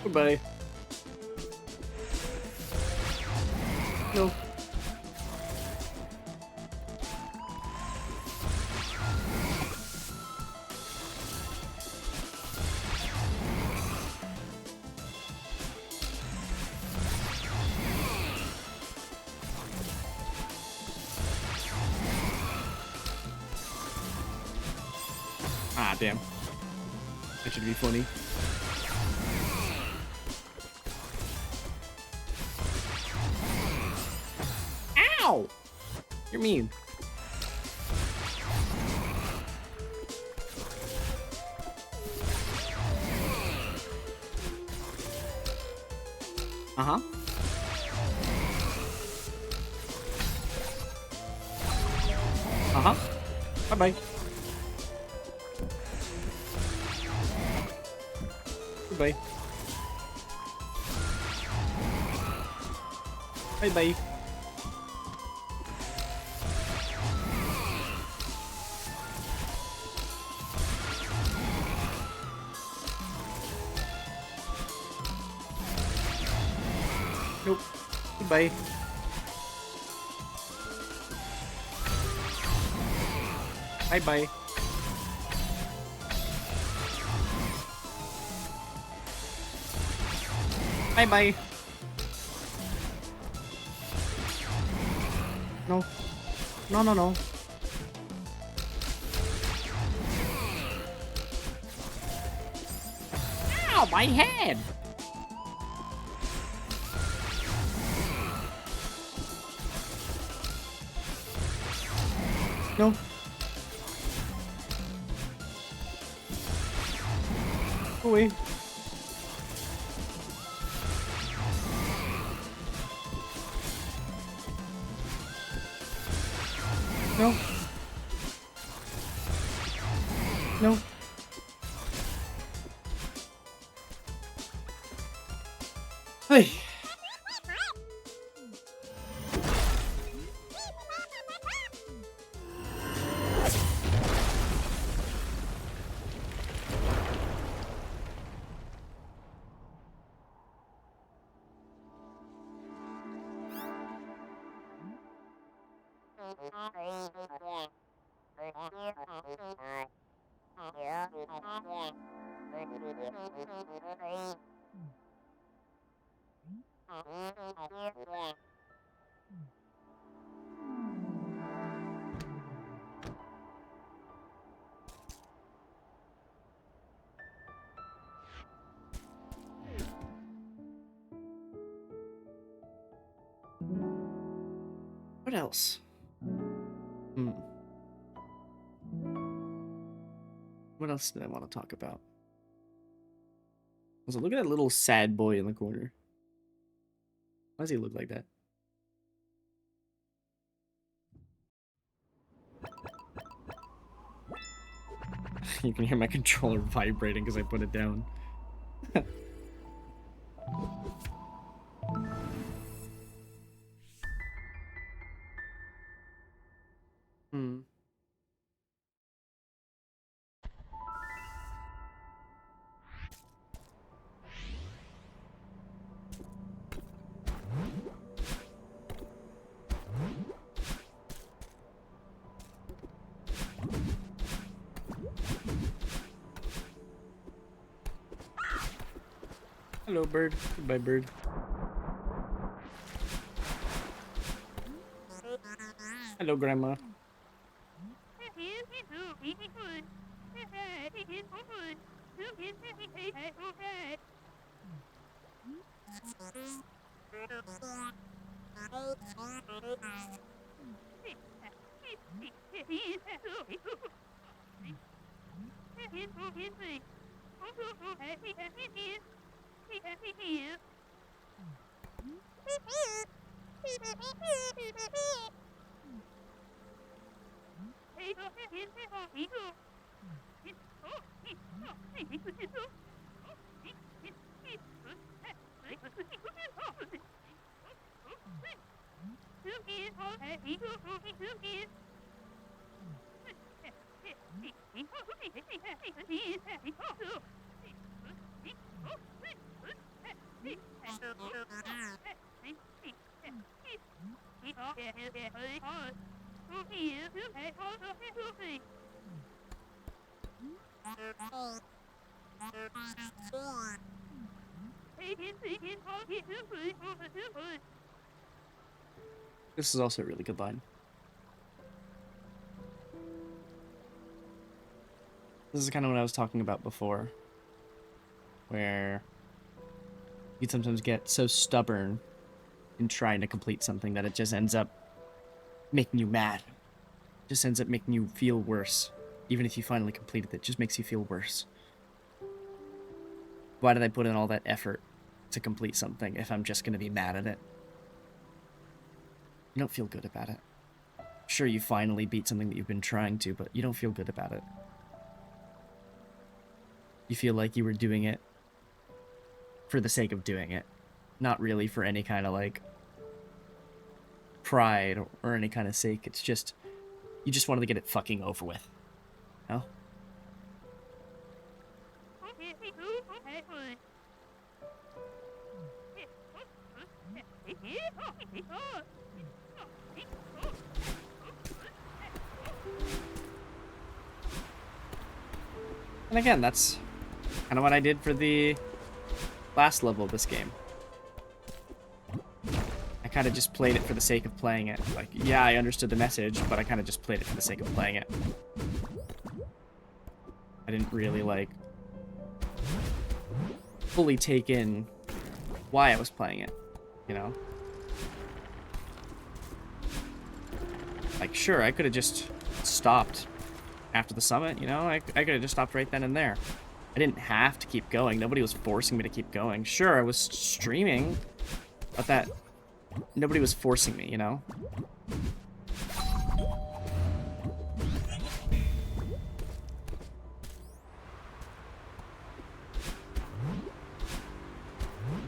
Goodbye. No. Ah, damn. That should be funny. Ow! You're mean. Uh-huh. Uh-huh. Bye-bye. Goodbye. Bye-bye. Nope. Goodbye. Bye-bye. Bye-bye. No. No, no, no. Ow, my head! No. Go away. No. No. Hey. What else? What else did I want to talk about? Also, look at that little sad boy in the corner. Why does he look like that? You can hear my controller vibrating because I put it down. Hmm. Hello, bird. Goodbye, bird. Hello, grandma. This is also a really good line. This is kind of what I was talking about before, where you'd sometimes get so stubborn in trying to complete something that it just ends up making you mad. It just ends up making you feel worse. Even if you finally completed it, it just makes you feel worse. Why did I put in all that effort to complete something if I'm just going to be mad at it? You don't feel good about it. Sure, you finally beat something that you've been trying to, but you don't feel good about it. You feel like you were doing it for the sake of doing it. Not really for any kind of, like, pride or any kind of sake. It's just, you just wanted to get it fucking over with. You know? And again, that's kind of what I did for the last level of this game. I kind of just played it for the sake of playing it. Like, yeah, I understood the message, but I kind of just played it for the sake of playing it. I didn't really, like, fully take in why I was playing it, you know? Like, sure, I could have just stopped after the summit, you know? I could have just stopped right then and there. I didn't have to keep going. Nobody was forcing me to keep going. Sure, I was streaming, but that... nobody was forcing me, you know?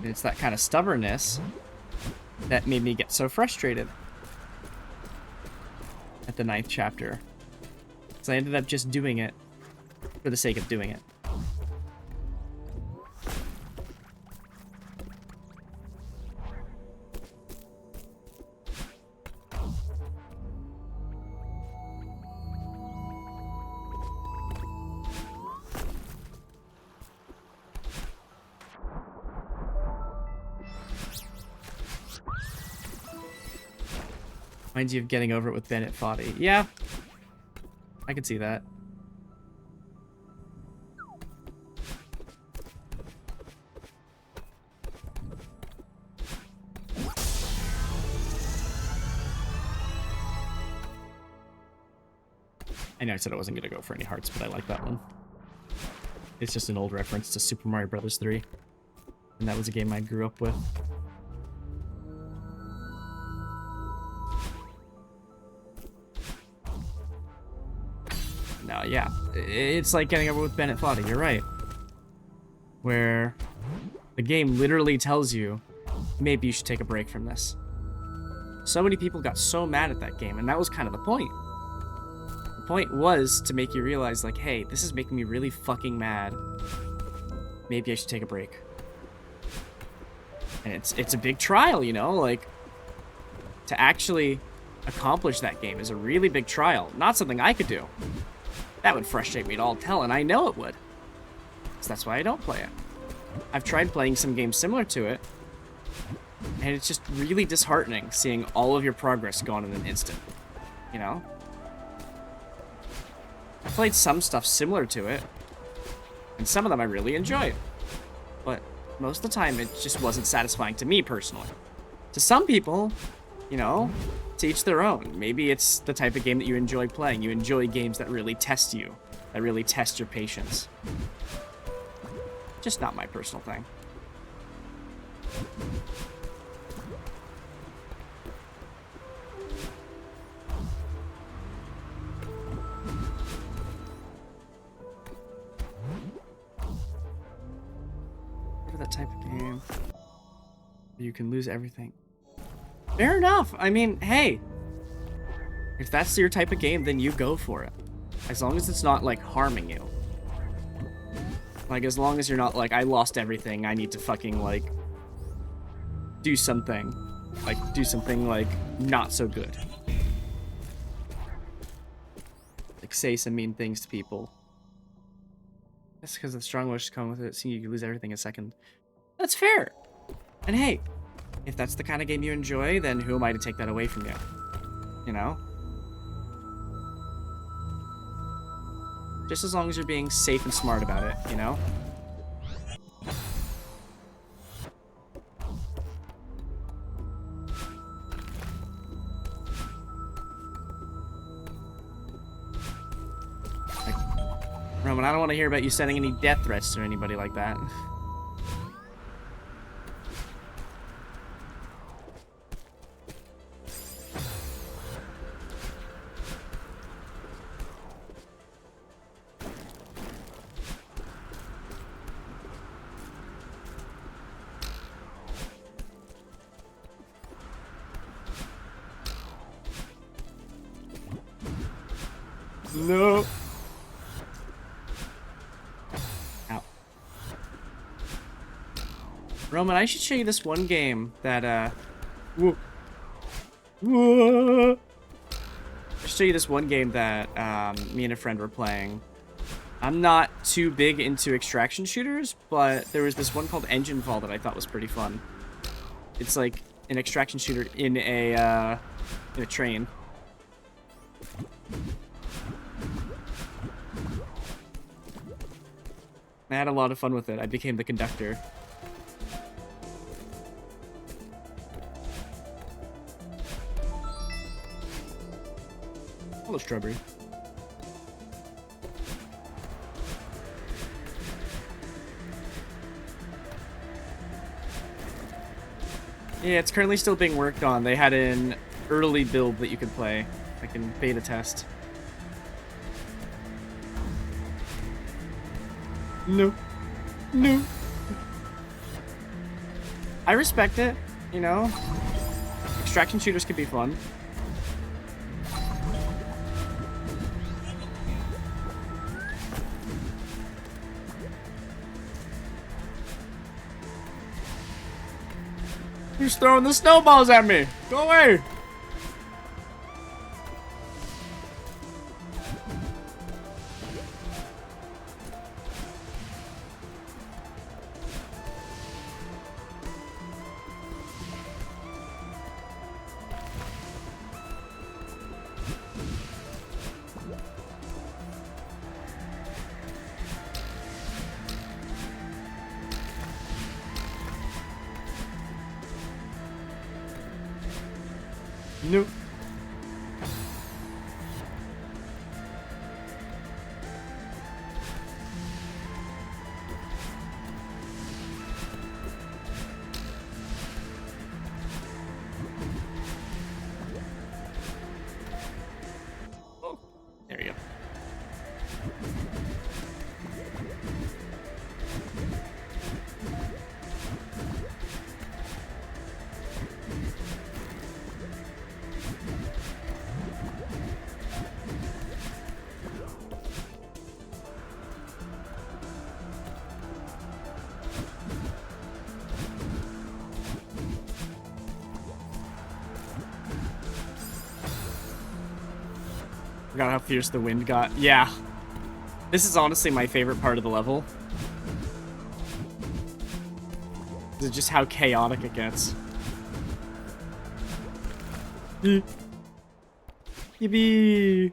And it's that kind of stubbornness that made me get so frustrated at the 9th chapter. So I ended up just doing it for the sake of doing it. Reminds you of getting over it with Bennett Foddy. Yeah, I can see that. I know I said I wasn't going to go for any hearts, but I like that one. It's just an old reference to Super Mario Bros. 3. And that was a game I grew up with. No, yeah. It's like getting over with Bennett Foddy, you're right. Where the game literally tells you, maybe you should take a break from this. So many people got so mad at that game, and that was kind of the point. The point was to make you realize, like, hey, this is making me really fucking mad. Maybe I should take a break. And it's a big trial, you know? Like, to actually accomplish that game is a really big trial. Not something I could do. That would frustrate me to all hell, and I know it would. So that's why I don't play it. I've tried playing some games similar to it, and it's just really disheartening seeing all of your progress gone in an instant. You know? I played some stuff similar to it, and some of them I really enjoyed. But most of the time, it just wasn't satisfying to me personally. To some people, you know, to each their own. Maybe it's the type of game that you enjoy playing. You enjoy games that really test you, that really test your patience. Just not my personal thing. For that type of game, you can lose everything. Fair enough. I mean, hey, if that's your type of game, then you go for it. As long as it's not, like, harming you. Like, as long as you're not like, I lost everything, I need to fucking, like, do something. Like, do something, like, not so good. Like, say some mean things to people. That's because the strong wish come with it, seeing you can lose everything in a second. That's fair. And hey, if that's the kind of game you enjoy, then who am I to take that away from you? You know? Just as long as you're being safe and smart about it, you know? Like, Roman, I don't want to hear about you sending any death threats to anybody like that. No. Ow. Roman, I should show you this one game that, whoa. Whoa. I should show you this one game that, me and a friend were playing. I'm not too big into extraction shooters, but there was this one called Engine Fall that I thought was pretty fun. It's like an extraction shooter in a train. I had a lot of fun with it. I became the conductor. Hello, Strawberry. Yeah, it's currently still being worked on. They had an early build that you could play, like in beta test. No. No. I respect it, you know? Extraction shooters can be fun. He's throwing the snowballs at me! Go away! Nope. Forgot how fierce the wind got. Yeah. This is honestly my favorite part of the level. This is just how chaotic it gets. Yippee!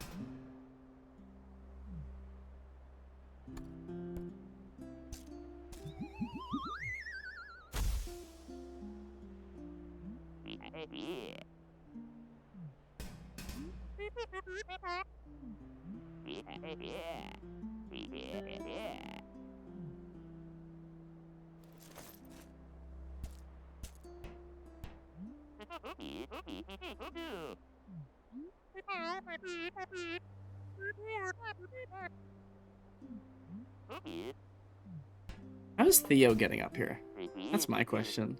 How is Theo getting up here? That's my question.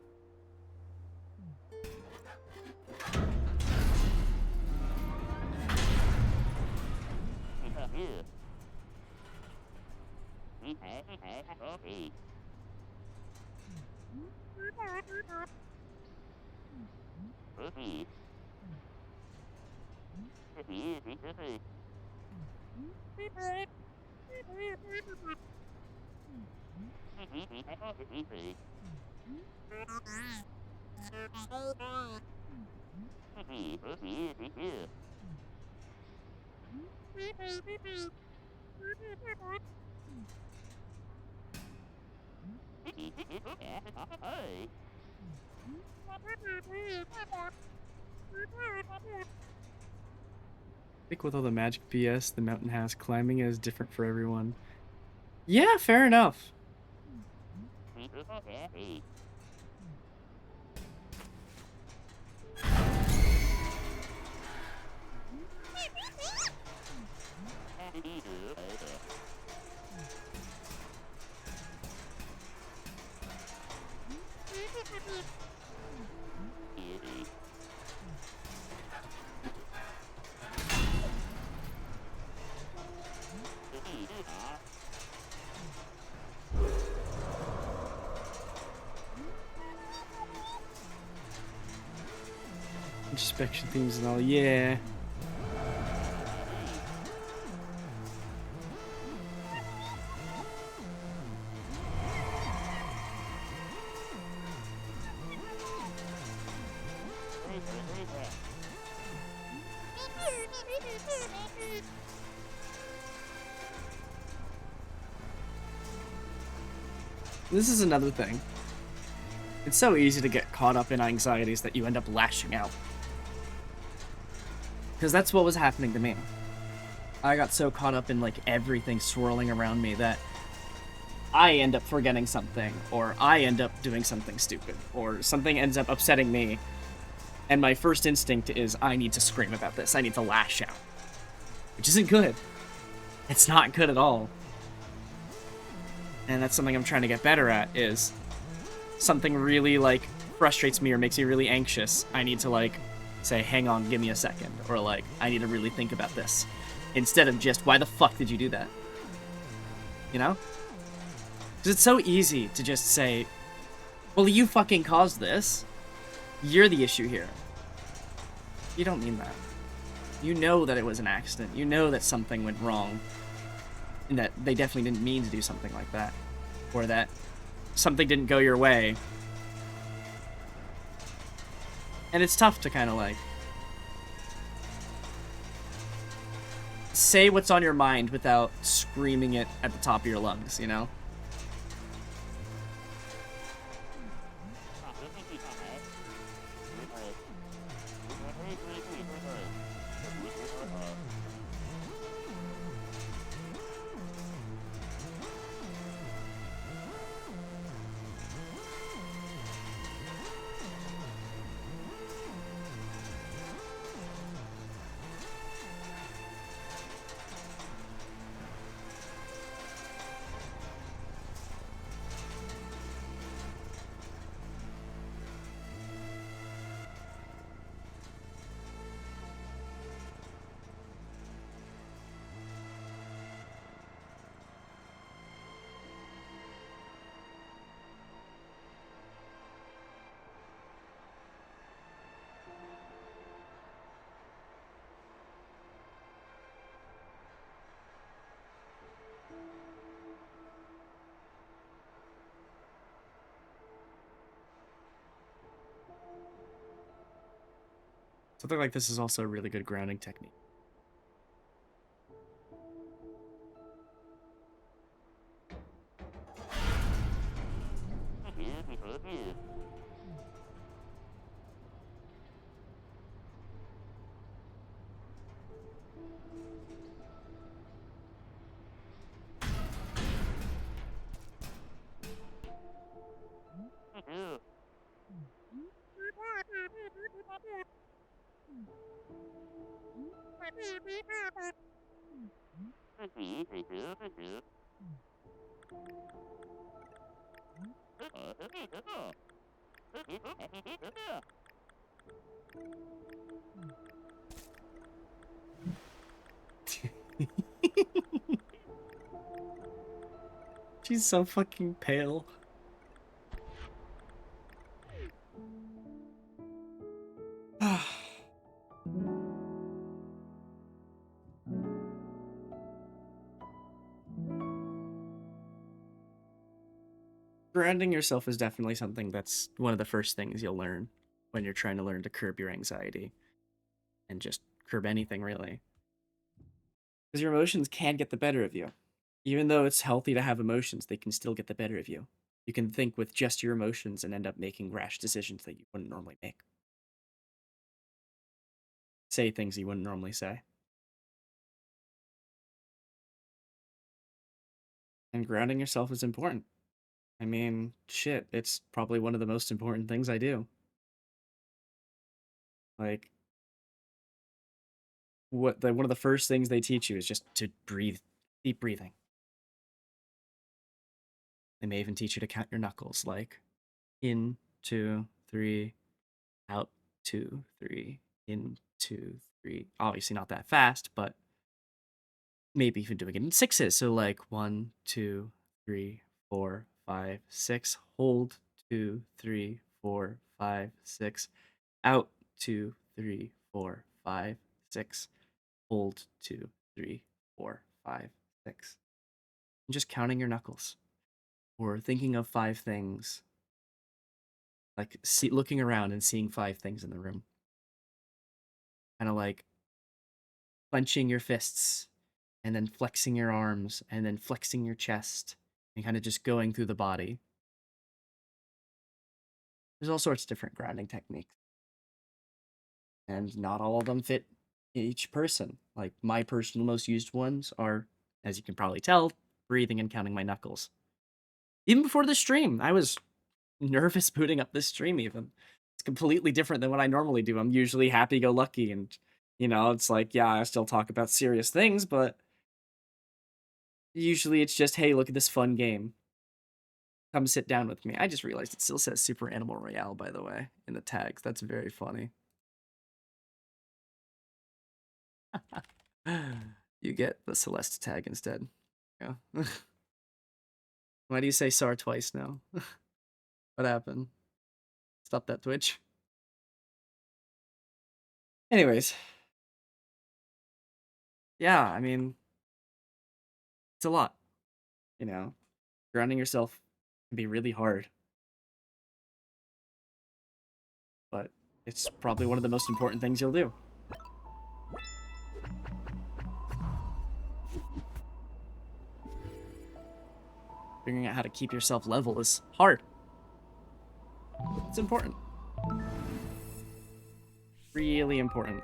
I think with all the magic BS the mountain has, climbing is different for everyone. Yeah, fair enough. Inspection things and all, yeah. This is another thing. It's so easy to get caught up in anxieties that you end up lashing out. Because that's what was happening to me. I got so caught up in like everything swirling around me that I end up forgetting something, or I end up doing something stupid, or something ends up upsetting me, and my first instinct is I need to scream about this, I need to lash out. Which isn't good. It's not good at all. And that's something I'm trying to get better at, is something really like frustrates me or makes me really anxious, I need to like say, hang on, give me a second, or like, I need to really think about this, instead of just, why the fuck did you do that? You know? Because it's so easy to just say, well, you fucking caused this. You're the issue here. You don't mean that. You know that it was an accident. You know that something went wrong. And that they definitely didn't mean to do something like that. Or that something didn't go your way. And it's tough to kind of like say what's on your mind without screaming it at the top of your lungs, you know? Something like this is also a really good grounding technique. She's so fucking pale. Grounding yourself is definitely something that's one of the first things you'll learn when you're trying to learn to curb your anxiety and just curb anything, really. Because your emotions can get the better of you. Even though it's healthy to have emotions, they can still get the better of you. You can think with just your emotions and end up making rash decisions that you wouldn't normally make. Say things you wouldn't normally say. And grounding yourself is important. I mean, shit, it's probably one of the most important things I do. Like, one of the first things they teach you is just to breathe, deep breathing. They may even teach you to count your knuckles, like in, 2, 3, out, 2, 3, in, 2, 3. Obviously not that fast, but maybe even doing it in sixes. So like 1, 2, 3, 4, 5, 6. Hold 2, 3, 4, 5, 6. Out 2, 3, 4, 5, 6. Hold 2, 3, 4, 5, 6. And just counting your knuckles, or thinking of 5 things, like looking around and seeing 5 things in the room. Kind of like clenching your fists and then flexing your arms and then flexing your chest and kind of just going through the body. There's all sorts of different grounding techniques, and not all of them fit each person. Like my personal most used ones are, as you can probably tell, breathing and counting my knuckles. Even before the stream, I was nervous booting up this stream even. It's completely different than what I normally do. I'm usually happy-go-lucky and, it's like, yeah, I still talk about serious things, but usually it's just, hey, look at this fun game. Come sit down with me. I just realized it still says Super Animal Royale, by the way, in the tags. That's very funny. You get the Celeste tag instead. Yeah. Why do you say SAR twice now? What happened? Stop that Twitch. Anyways. Yeah, I mean, it's a lot. Grounding yourself can be really hard. But it's probably one of the most important things you'll do. Figuring out how to keep yourself level is hard. It's important. Really important.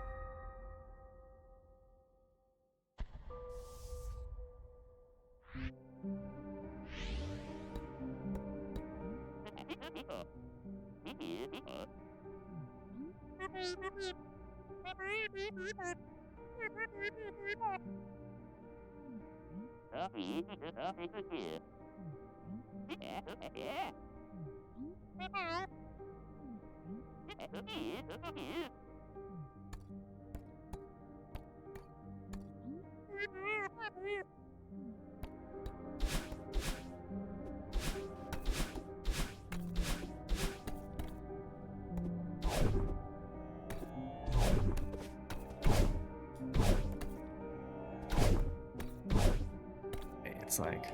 It's like,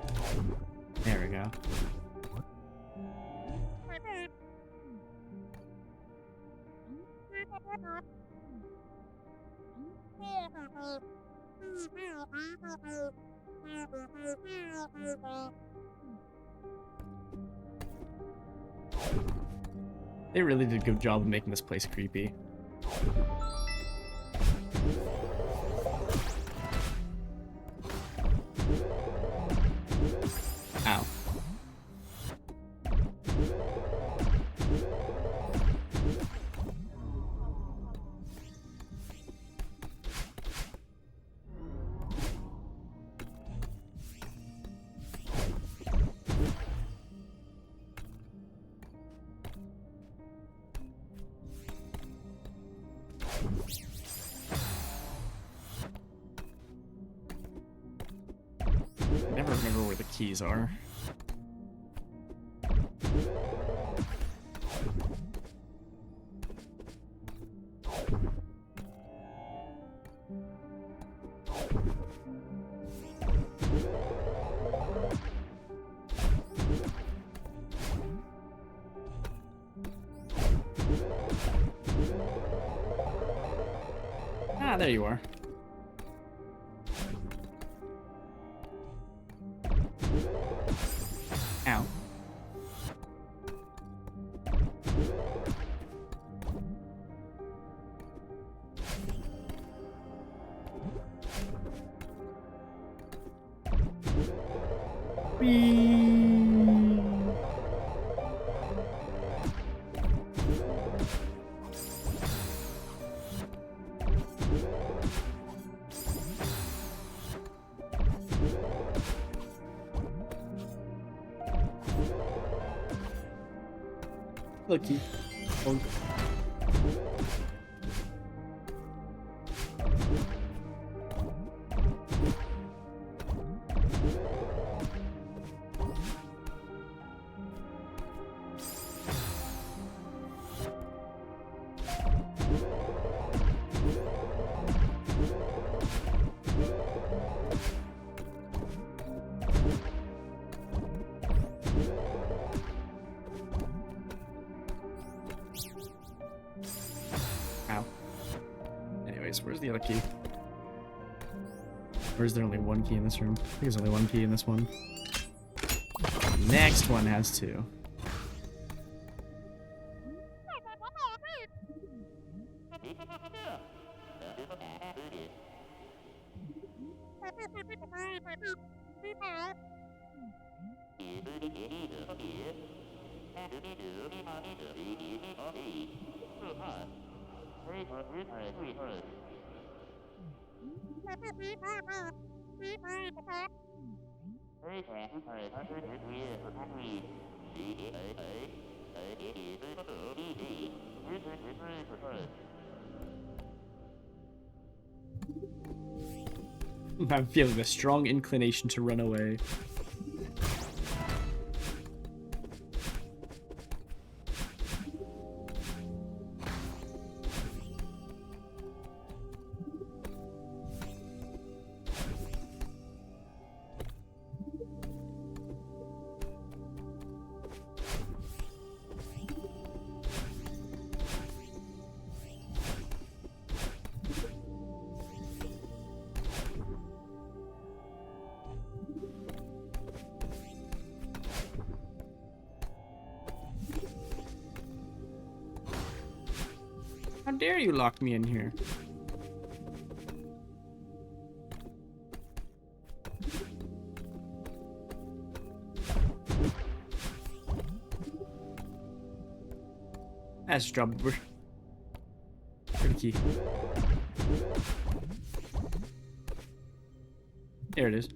there we go. They really did a good job of making this place creepy. Ow. I never remember where the keys are. Ah, there you are. Ow. Whee! Lucky. Oh. Ow. Anyways, where's the other key? Or is there only one key in this room? I think there's only one key in this one. Next one has two. I'm feeling a strong inclination to run away. How dare you lock me in here? That's drop. Where the key? There it is.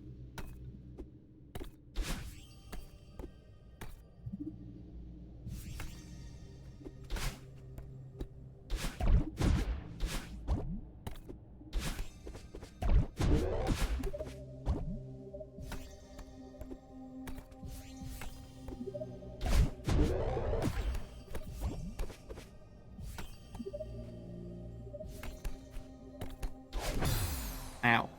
Ow.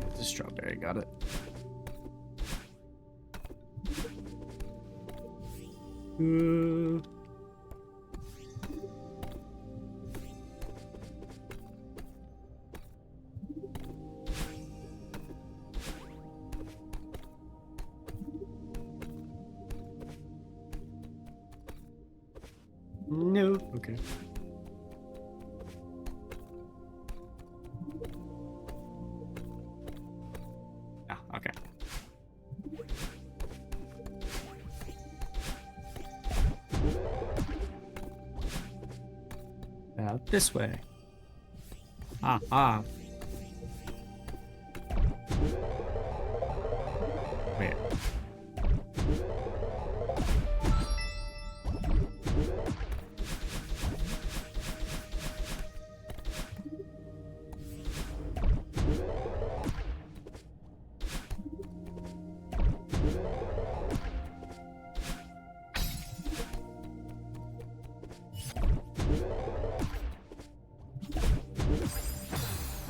It's a strawberry, got it. No. Okay. Ah, okay. Out this way. Ah. Wait.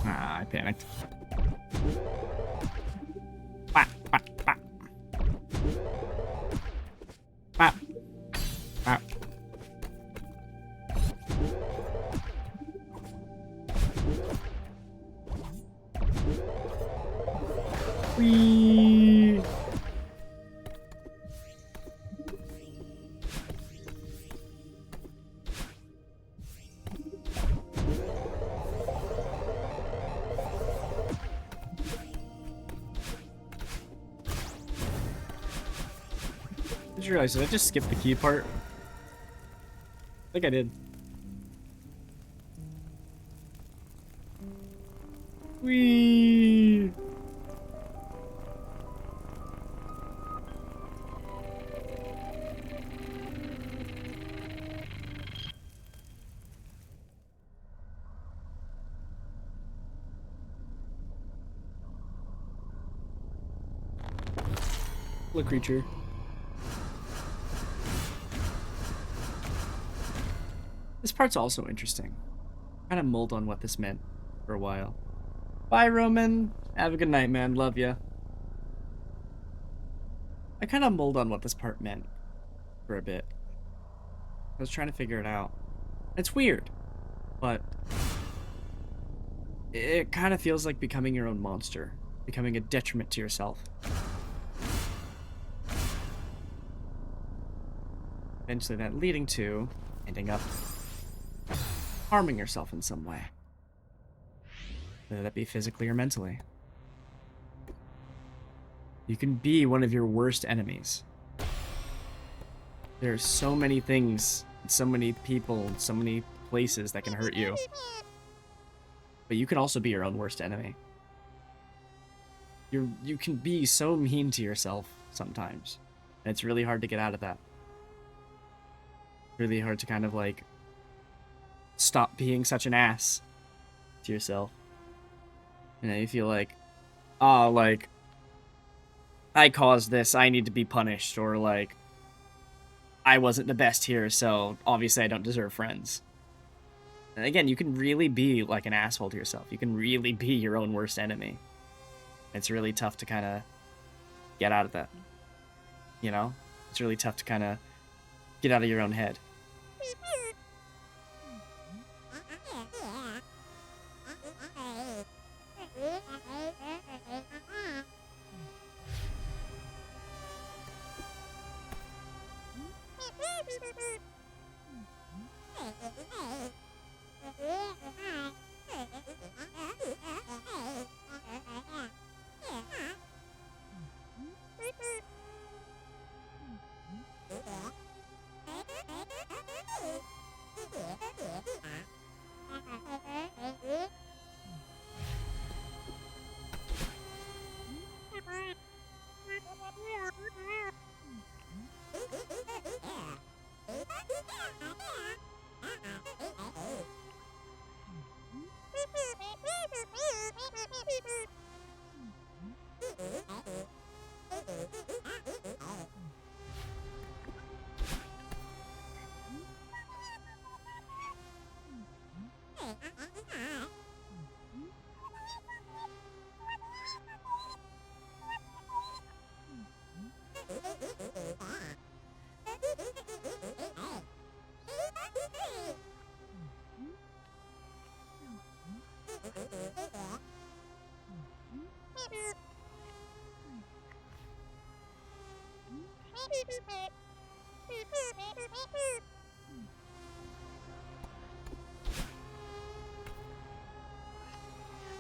Ah, I panicked. Bap, bap, bap. Bap. Bap. Whee! I just realized, did I just skip the key part? I think I did. Whee! Look, creature. This part's also interesting. Kind of mulled on what this meant for a while. Bye, Roman. Have a good night, man. Love ya. I kind of mulled on what this part meant for a bit. I was trying to figure it out. It's weird, but it kind of feels like becoming your own monster, becoming a detriment to yourself. Eventually that leading to ending up harming yourself in some way. Whether that be physically or mentally. You can be one of your worst enemies. There are so many things, so many people, so many places that can hurt you. But you can also be your own worst enemy. You can be so mean to yourself sometimes. And it's really hard to get out of that. Really hard to kind of like stop being such an ass to yourself. You know, you feel like, oh, like, I caused this, I need to be punished, or like, I wasn't the best here, so obviously I don't deserve friends. And again, you can really be like an asshole to yourself. You can really be your own worst enemy. It's really tough to kind of get out of that. You know? It's really tough to kind of get out of your own head.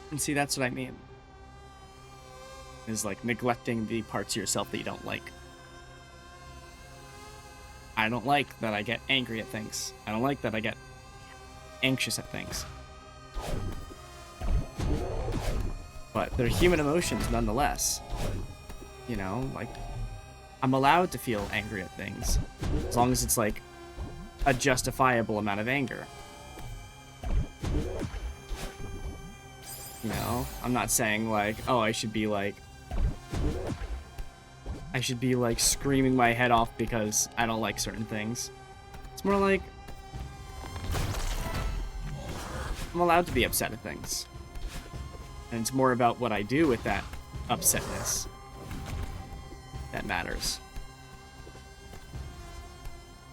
And see, that's what I mean. Is like neglecting the parts of yourself that you don't like. I don't like that I get angry at things. I don't like that I get anxious at things. But they're human emotions nonetheless. You know, like, I'm allowed to feel angry at things. As long as it's like a justifiable amount of anger. You know, I'm not saying like, oh, I should be like screaming my head off because I don't like certain things. It's more like I'm allowed to be upset at things. And it's more about what I do with that upsetness that matters.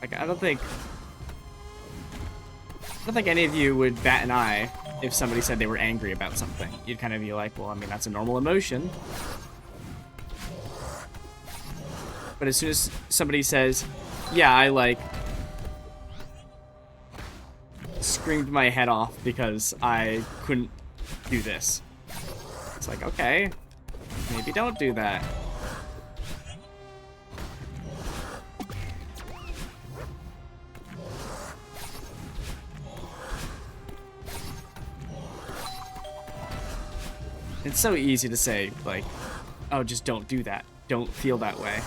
Like, I don't think any of you would bat an eye if somebody said they were angry about something. You'd kind of be like, well, I mean, that's a normal emotion. But as soon as somebody says, yeah, I, like, screamed my head off because I couldn't do this. It's like, okay, maybe don't do that. It's so easy to say, like, oh, just don't do that. Don't feel that way.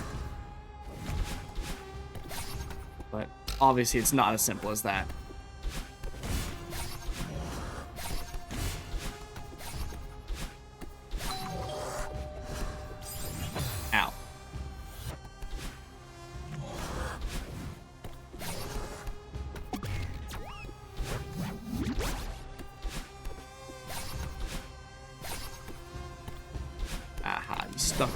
But obviously it's not as simple as that. Ow. Aha, you stuck.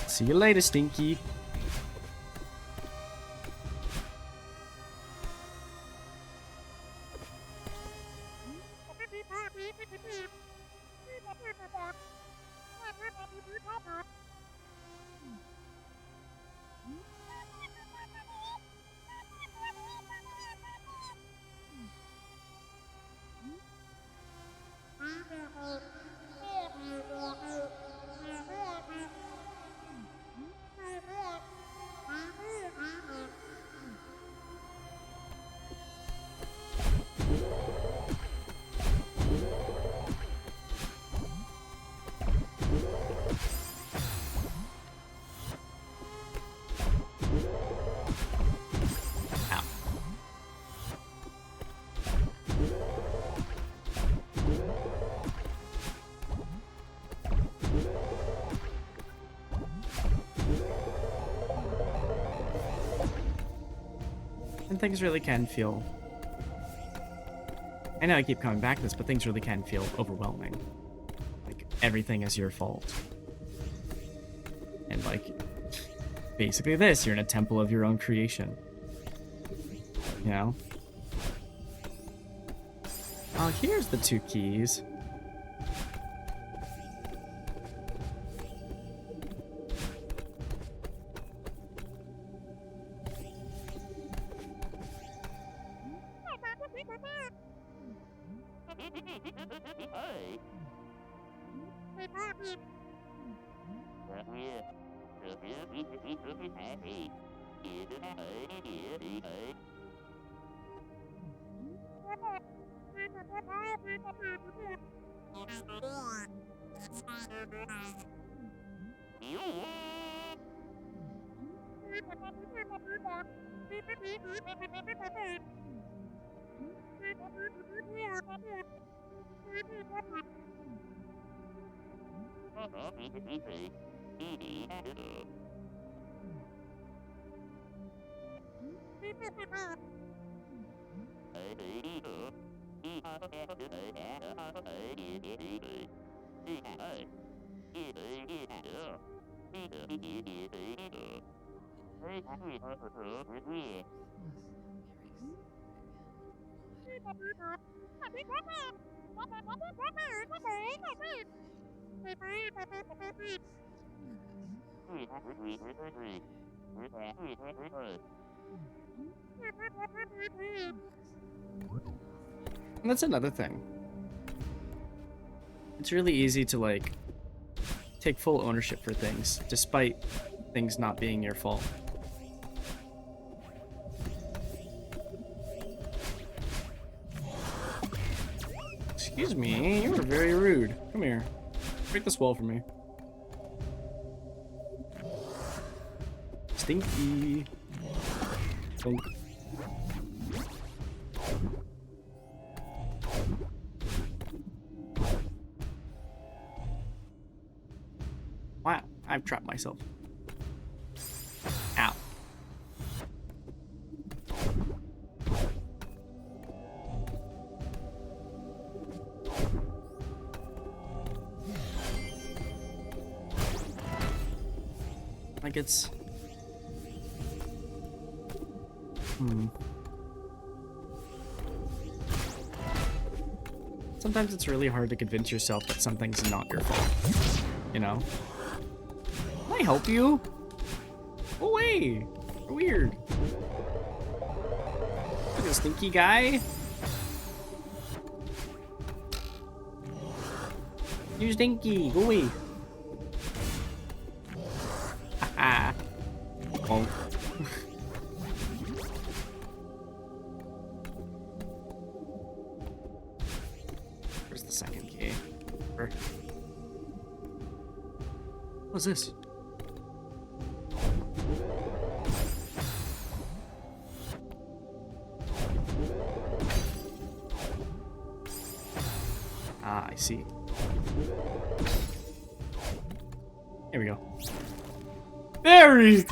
See you later, Stinky. And things really can feel... I know I keep coming back to this, but things really can feel overwhelming. Like, everything is your fault. And, like, basically this, you're in a temple of your own creation. You know? Oh, here's the 2 keys. And that's another thing. It's really easy to, like, take full ownership for things, despite things not being your fault. Excuse me, you were very rude. Come here. Break this wall for me. Stinky. Stink. Wow, I've trapped myself. Ow. Like it's... Sometimes it's really hard to convince yourself that something's not your fault. You know? Can I help you? Go away! You're weird. Look at a stinky guy. You stinky, go away. Haha. Oh. Where's the second key? What's this? Ah, I see. Here we go. Berry!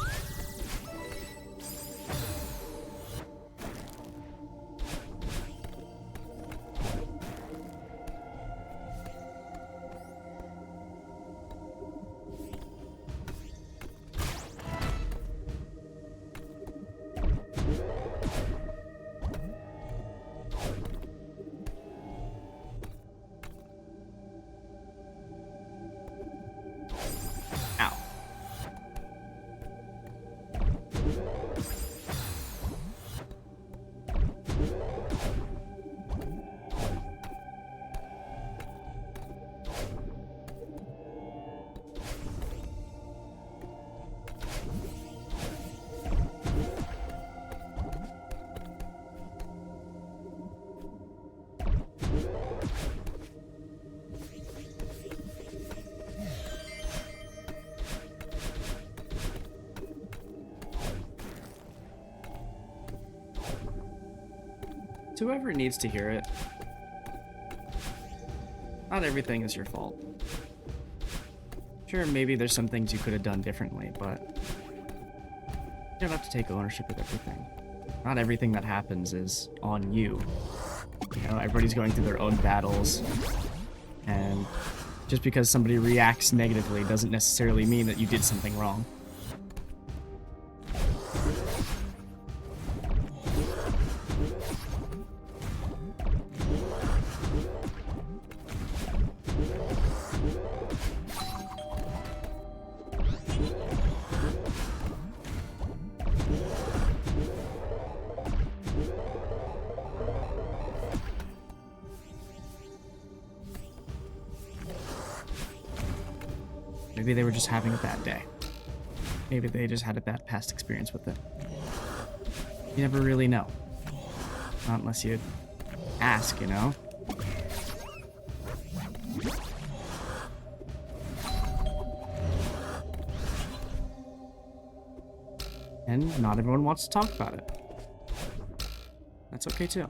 To whoever needs to hear it, not everything is your fault. Sure, maybe there's some things you could have done differently, but you don't have to take ownership of everything. Not everything that happens is on you. You know, everybody's going through their own battles, and just because somebody reacts negatively doesn't necessarily mean that you did something wrong. Maybe they were just having a bad day. Maybe they just had a bad past experience with it. You never really know. Not unless you ask, you know? And not everyone wants to talk about it. That's okay too.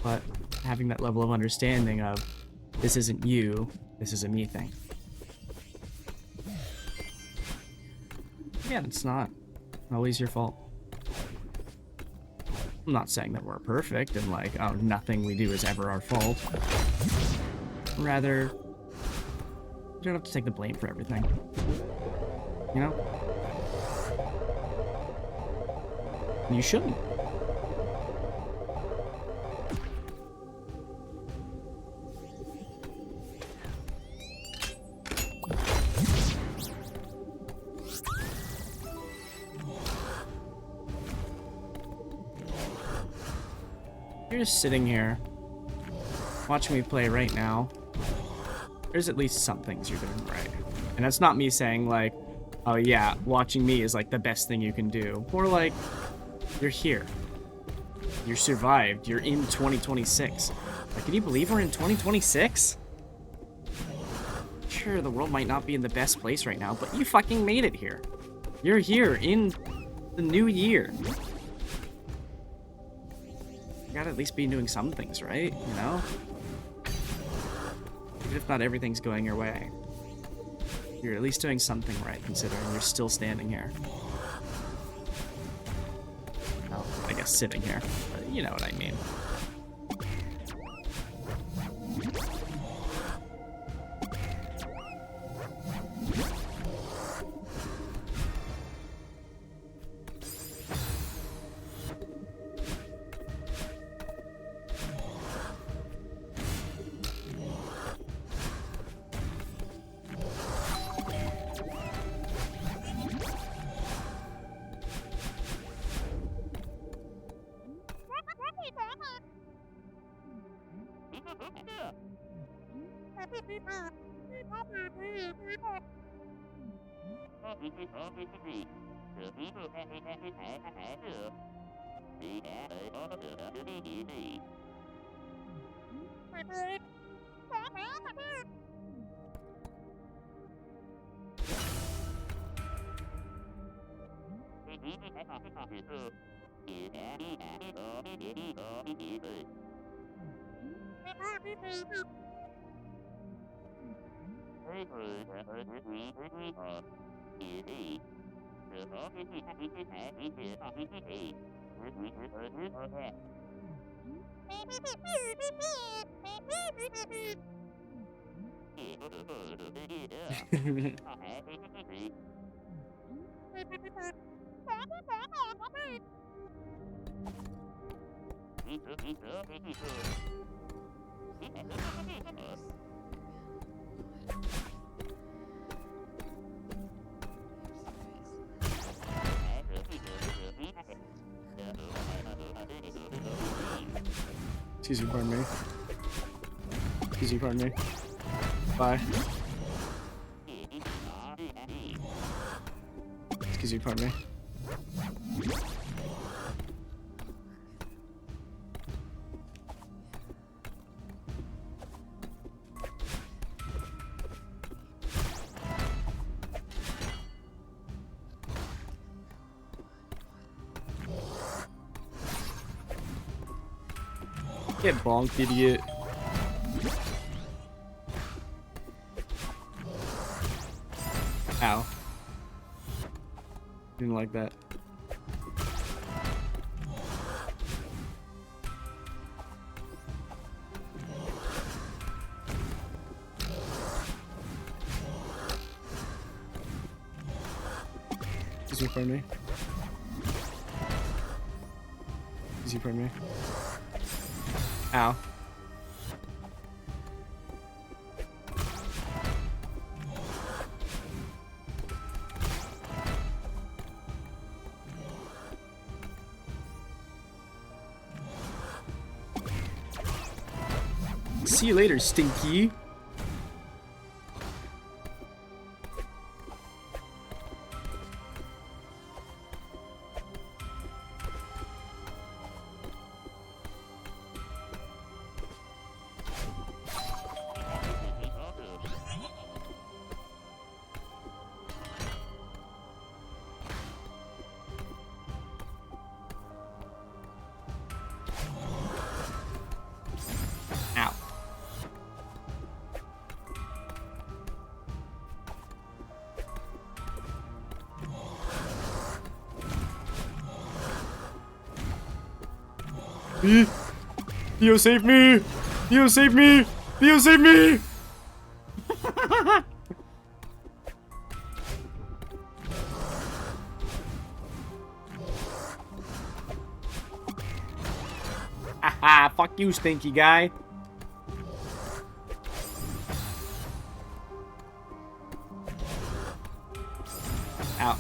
But having that level of understanding of, this isn't you, this is a me thing. Yeah, it's not always your fault. I'm not saying that we're perfect and like, oh, nothing we do is ever our fault. Rather, you don't have to take the blame for everything. You know? You shouldn't. You're just sitting here, watching me play right now. There's at least some things you're doing right. And that's not me saying, like, oh yeah, watching me is, like, the best thing you can do. Or, like, you're here. You survived. You're in 2026. Like, can you believe we're in 2026? Sure, the world might not be in the best place right now, but you fucking made it here. You're here in the new year. You gotta at least be doing some things, right? You know? Even if not everything's going your way. You're at least doing something right, considering you're still standing here. Well, I guess sitting here, but you know what I mean. Excuse me, pardon me. Excuse me, pardon me. Bye. Excuse me, pardon me. Get bonked, idiot. Ow. Didn't like that. Is he from me? Is he from me? Ow. See you later, Stinky. Theo, save me! Theo, save me! Theo, save me! Haha, fuck you, stinky guy. Ow.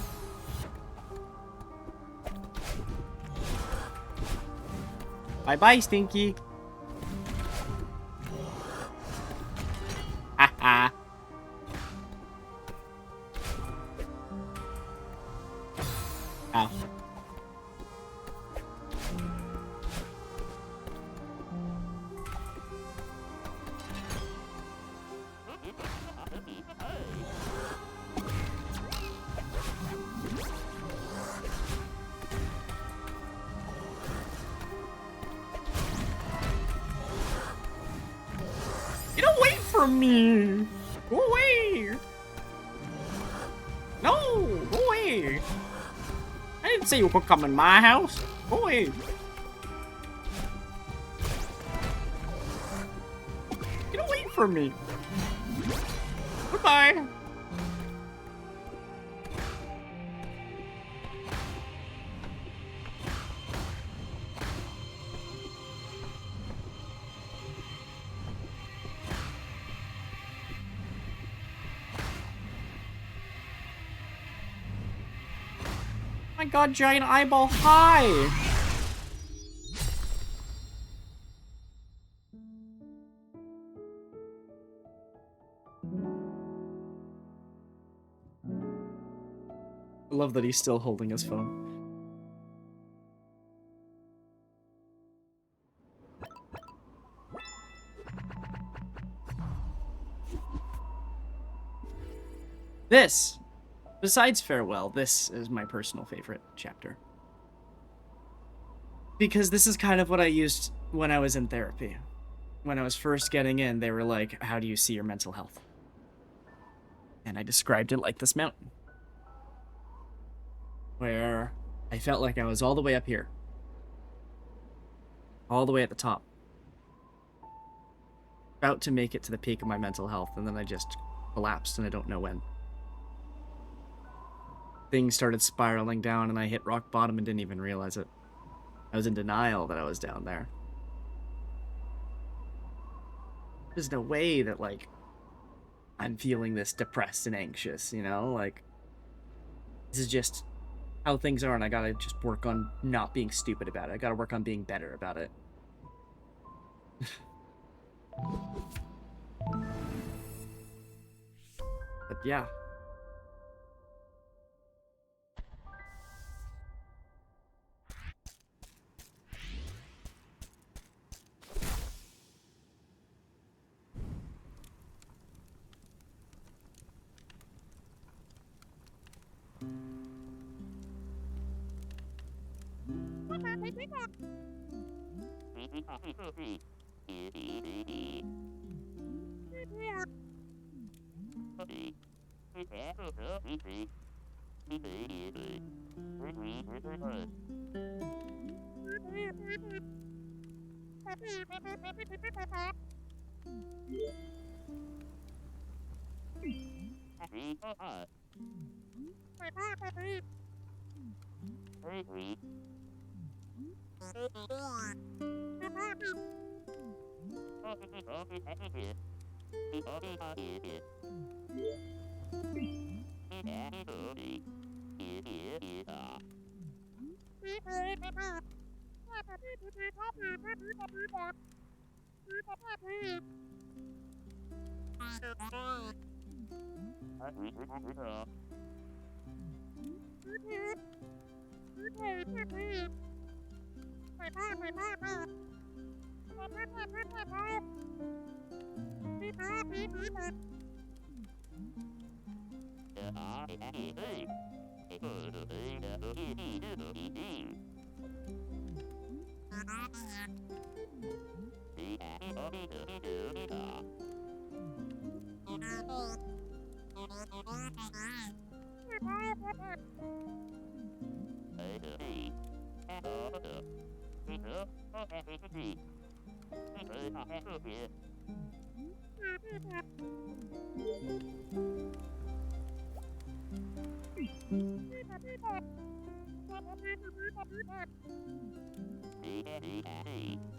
Bye-bye, Stinky. Haha. Ow. Get away from me! Go away! No! Go away! I didn't say you could come in my house. Go away! Get away from me! Goodbye! Oh my god, giant eyeball, hi! I love that he's still holding his phone. This, besides Farewell, this is my personal favorite chapter. Because this is kind of what I used when I was in therapy. When I was first getting in, they were like, how do you see your mental health? And I described it like this mountain. Where I felt like I was all the way up here. All the way at the top. About to make it to the peak of my mental health, and then I just collapsed, and I don't know when. Things started spiraling down, and I hit rock bottom and didn't even realize it. I was in denial that I was down there. There's no way that, like, I'm feeling this depressed and anxious, you know? Like, this is just how things are, and I gotta just work on not being stupid about it. I gotta work on being better about it. But yeah.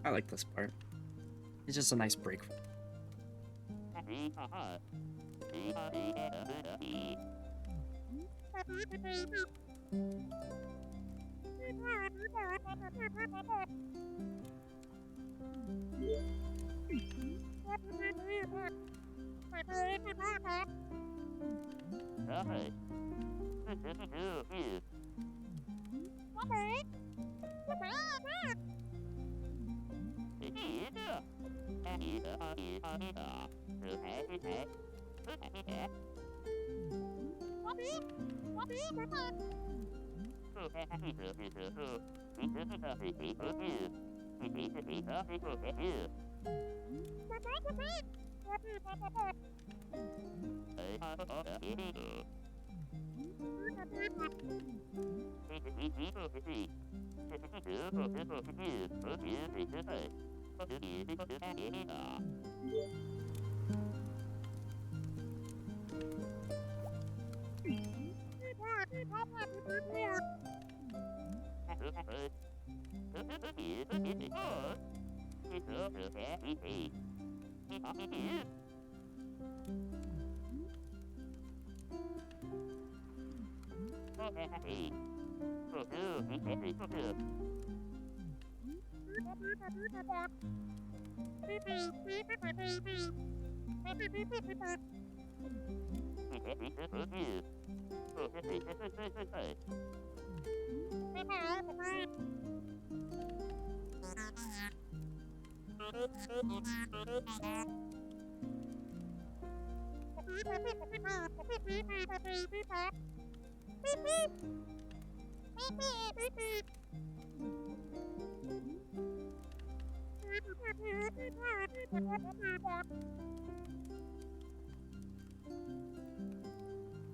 I like this part. It's just a nice break.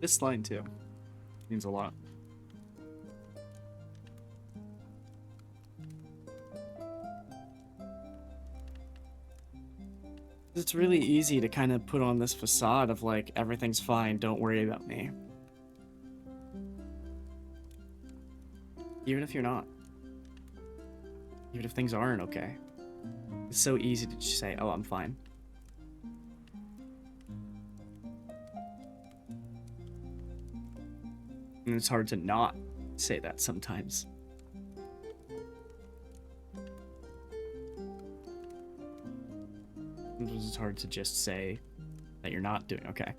This line too means a lot. It's really easy to kind of put on this facade of like, everything's fine, don't worry about me. Even if you're not. Even if things aren't okay. It's so easy to just say, oh, I'm fine. And it's hard to not say that sometimes. It's hard to just say that you're not doing okay.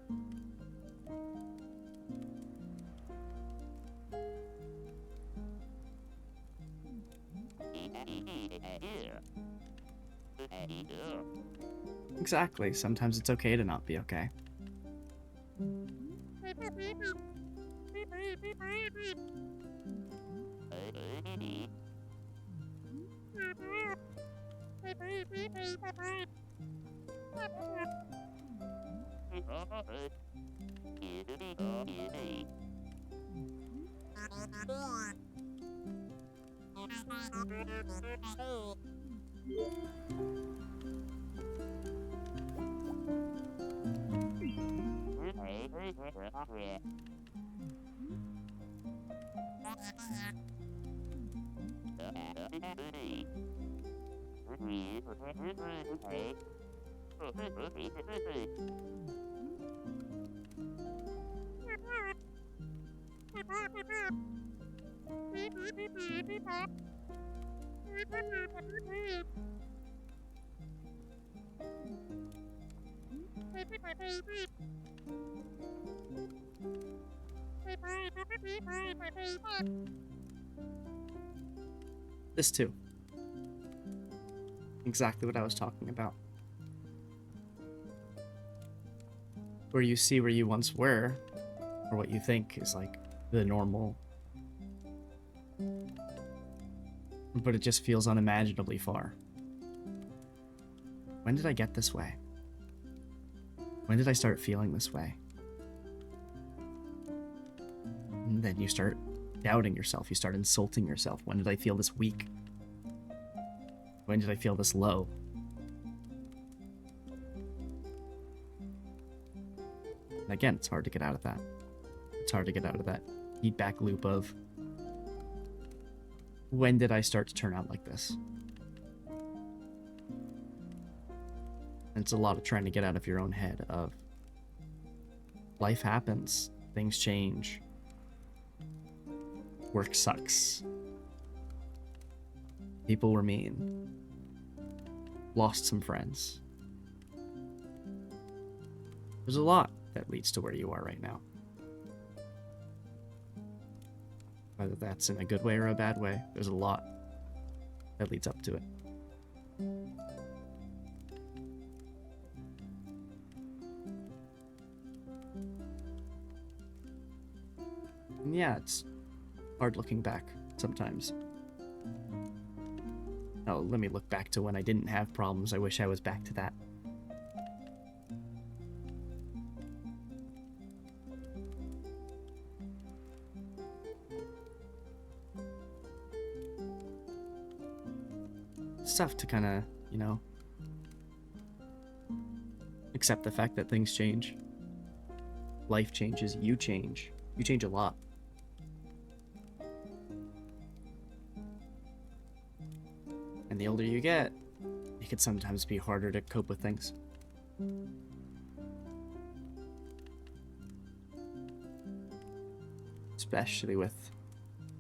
Exactly. Sometimes it's okay to not be okay. This too. Exactly what I was talking about. Where you see where you once were, or what you think is like the normal, but it just feels unimaginably far. When did I get this way? When did I start feeling this way? And then you start doubting yourself. You start insulting yourself. When did I feel this weak? When did I feel this low? And again, it's hard to get out of that. It's hard to get out of that feedback loop of, when did I start to turn out like this? And it's a lot of trying to get out of your own head of, life happens, things change, work sucks, people were mean, lost some friends. There's a lot that leads to where you are right now. Whether that's in a good way or a bad way, there's a lot that leads up to it. And yeah, it's hard looking back sometimes. Oh, let me look back to when I didn't have problems. I wish I was back to that. It's tough to kind of, you know, accept the fact that things change. Life changes, you change. You change a lot. And the older you get, it can sometimes be harder to cope with things. Especially with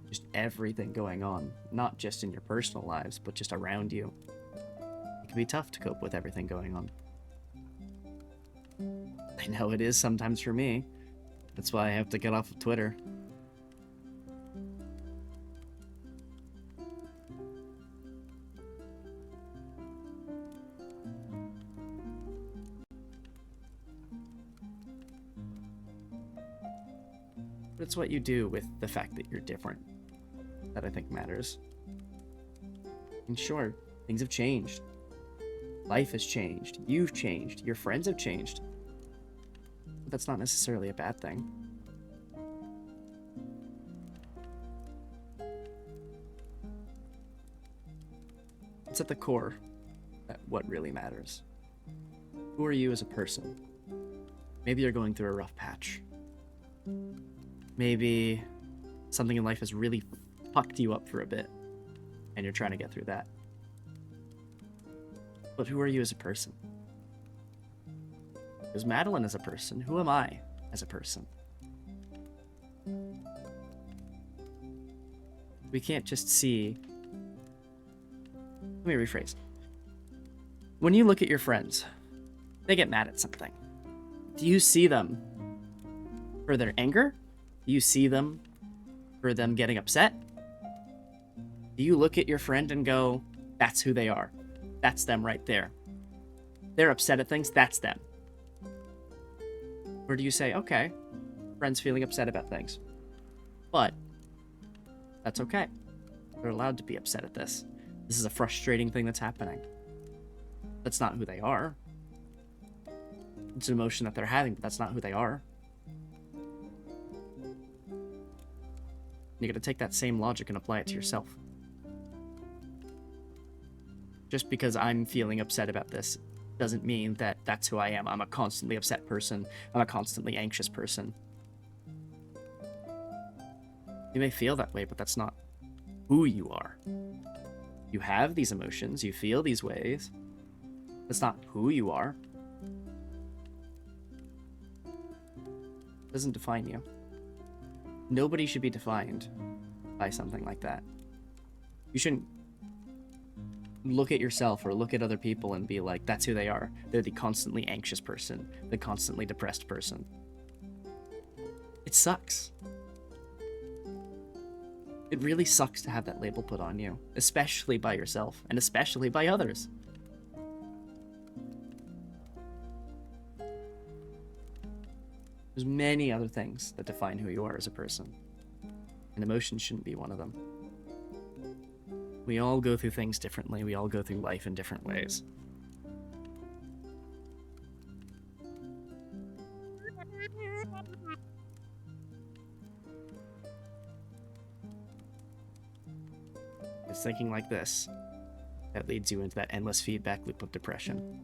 just everything going on, not just in your personal lives, but just around you. It can be tough to cope with everything going on. I know it is sometimes for me. That's why I have to get off of Twitter. But it's what you do with the fact that you're different that I think matters. And sure, things have changed. Life has changed. You've changed. Your friends have changed. But that's not necessarily a bad thing. It's at the core that what really matters. Who are you as a person? Maybe you're going through a rough patch. Maybe something in life has really fucked you up for a bit, and you're trying to get through that. But who are you as a person? Because Madeline is a person. Who am I as a person? We can't just see... Let me rephrase. When you look at your friends, they get mad at something. Do you see them for their anger? Do you see them for them getting upset? Do you look at your friend and go, that's who they are. That's them right there. They're upset at things, that's them. Or do you say, okay, friend's feeling upset about things, but that's okay. They're allowed to be upset at this. This is a frustrating thing that's happening. That's not who they are. It's an emotion that they're having, but that's not who they are. You gotta take that same logic and apply it to yourself. Just because I'm feeling upset about this doesn't mean that that's who I am. I'm a constantly upset person. I'm a constantly anxious person. You may feel that way, but that's not who you are. You have these emotions, you feel these ways. That's not who you are. It doesn't define you. Nobody should be defined by something like that. You shouldn't look at yourself or look at other people and be like, that's who they are. They're the constantly anxious person, the constantly depressed person. It sucks. It really sucks to have that label put on you, especially by yourself and especially by others. There's many other things that define who you are as a person, and emotions shouldn't be one of them. We all go through things differently. We all go through life in different ways. It's thinking like this that leads you into that endless feedback loop of depression.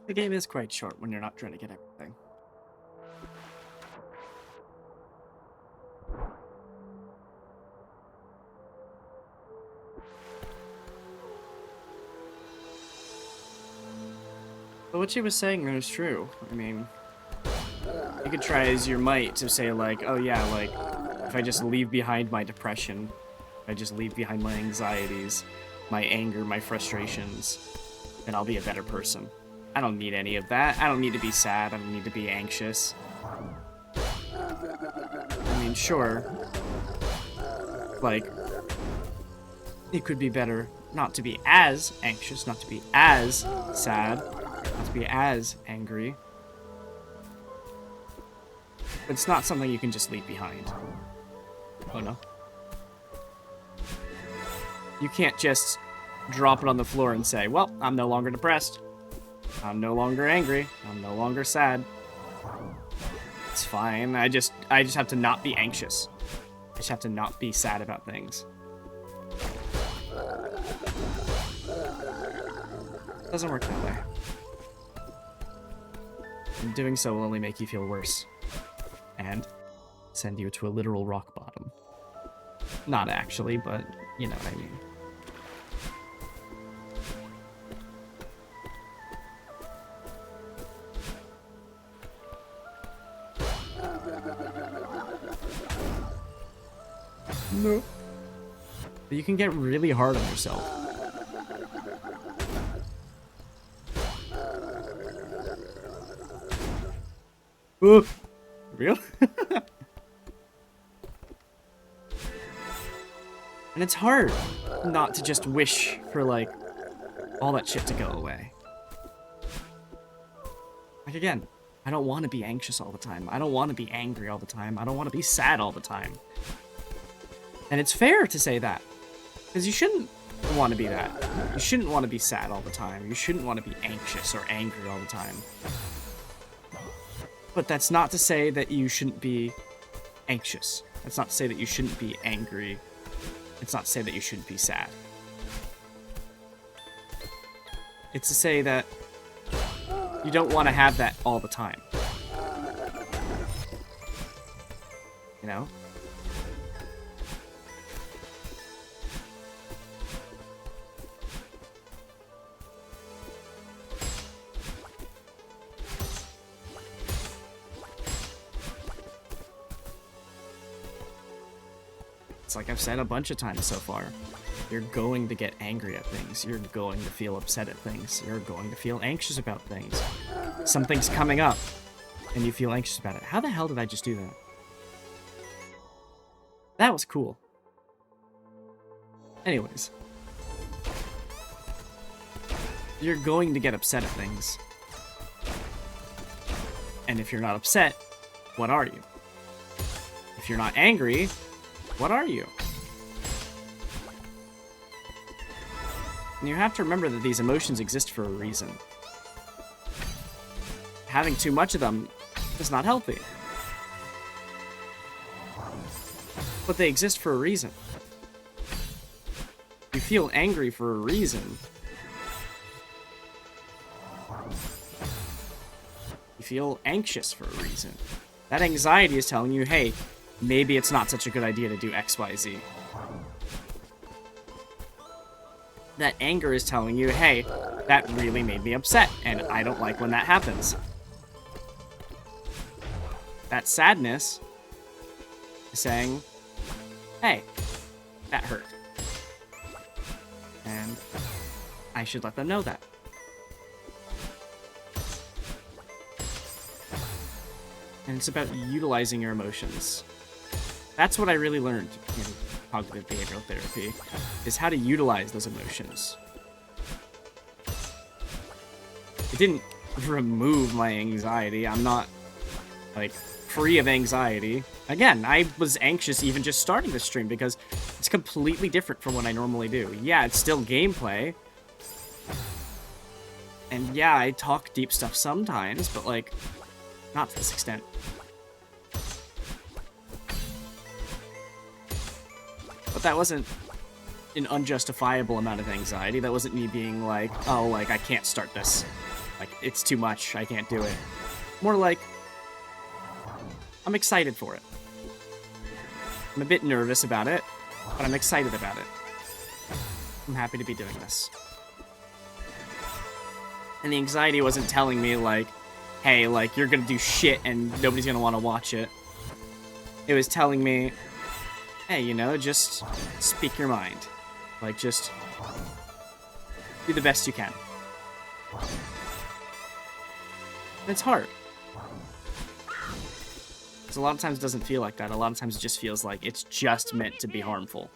The game is quite short when you're not trying to get everything. But what she was saying was true. I mean, you could try as your might to say, like, oh yeah, like, if I just leave behind my depression, if I just leave behind my anxieties, my anger, my frustrations, then I'll be a better person. I don't need any of that. I don't need to be sad. I don't need to be anxious. I mean, sure. Like, it could be better not to be as anxious, not to be as sad, not to be as angry. But it's not something you can just leave behind. Oh no. You can't just drop it on the floor and say, well, I'm no longer depressed. I'm no longer angry. I'm no longer sad. It's fine. I just have to not be anxious. I just have to not be sad about things. It doesn't work that way. And doing so will only make you feel worse. And send you to a literal rock bottom. Not actually, but you know what I mean. No. But you can get really hard on yourself. Ooh, real? And it's hard not to just wish for, like, all that shit to go away. Like, again, I don't want to be anxious all the time. I don't want to be angry all the time. I don't want to be sad all the time. And it's fair to say that. Because you shouldn't want to be that. You shouldn't want to be sad all the time. You shouldn't want to be anxious or angry all the time. But that's not to say that you shouldn't be anxious. That's not to say that you shouldn't be angry. It's not to say that you shouldn't be sad. It's to say that you don't want to have that all the time. You know? It's like I've said a bunch of times so far. You're going to get angry at things. You're going to feel upset at things. You're going to feel anxious about things. Something's coming up, and you feel anxious about it. How the hell did I just do that? That was cool. Anyways. You're going to get upset at things. And if you're not upset, what are you? If you're not angry, what are you? And you have to remember that these emotions exist for a reason. Having too much of them is not healthy. But they exist for a reason. You feel angry for a reason. You feel anxious for a reason. That anxiety is telling you, hey, maybe it's not such a good idea to do X, Y, Z. That anger is telling you, hey, that really made me upset, and I don't like when that happens. That sadness is saying, hey, that hurt. And I should let them know that. And it's about utilizing your emotions. That's what I really learned in cognitive behavioral therapy, is how to utilize those emotions. It didn't remove my anxiety. I'm not, like, free of anxiety. Again, I was anxious even just starting this stream because it's completely different from what I normally do. Yeah, it's still gameplay. And yeah, I talk deep stuff sometimes, but, like, not to this extent. But that wasn't an unjustifiable amount of anxiety. That wasn't me being like, oh, like, I can't start this. Like, it's too much. I can't do it. More like, I'm excited for it. I'm a bit nervous about it, but I'm excited about it. I'm happy to be doing this. And the anxiety wasn't telling me, like, hey, like, you're gonna do shit and nobody's gonna want to watch it. It was telling me, hey, you know, just speak your mind. Like, just do the best you can. And it's hard. Because a lot of times it doesn't feel like that. A lot of times it just feels like it's just meant to be harmful.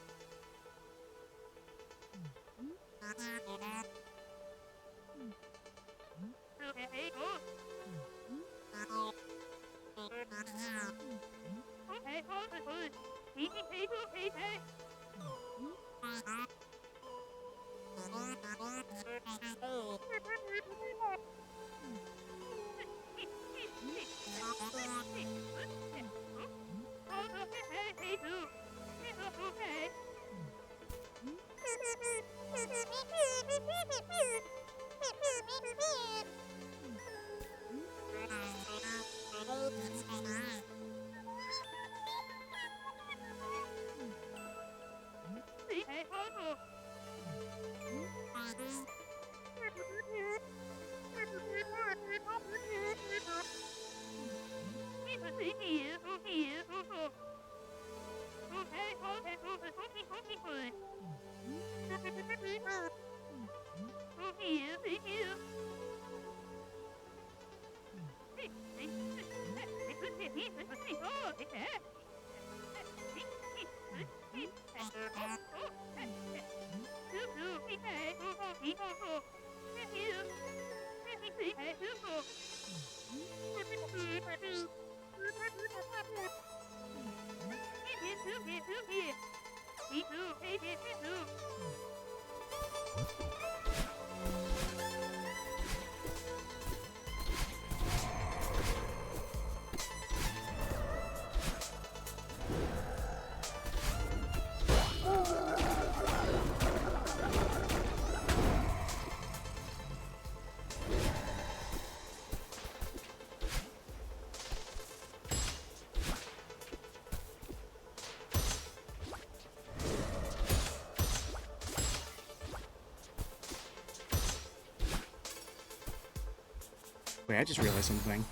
Wait, I just realized something.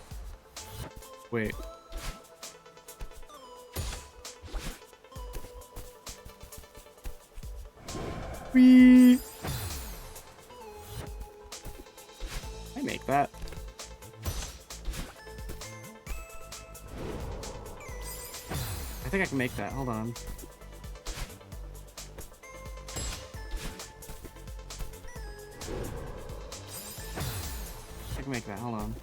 Wait. Whee! I make that. I think I can make that. Hold on. I can make that. Hold on.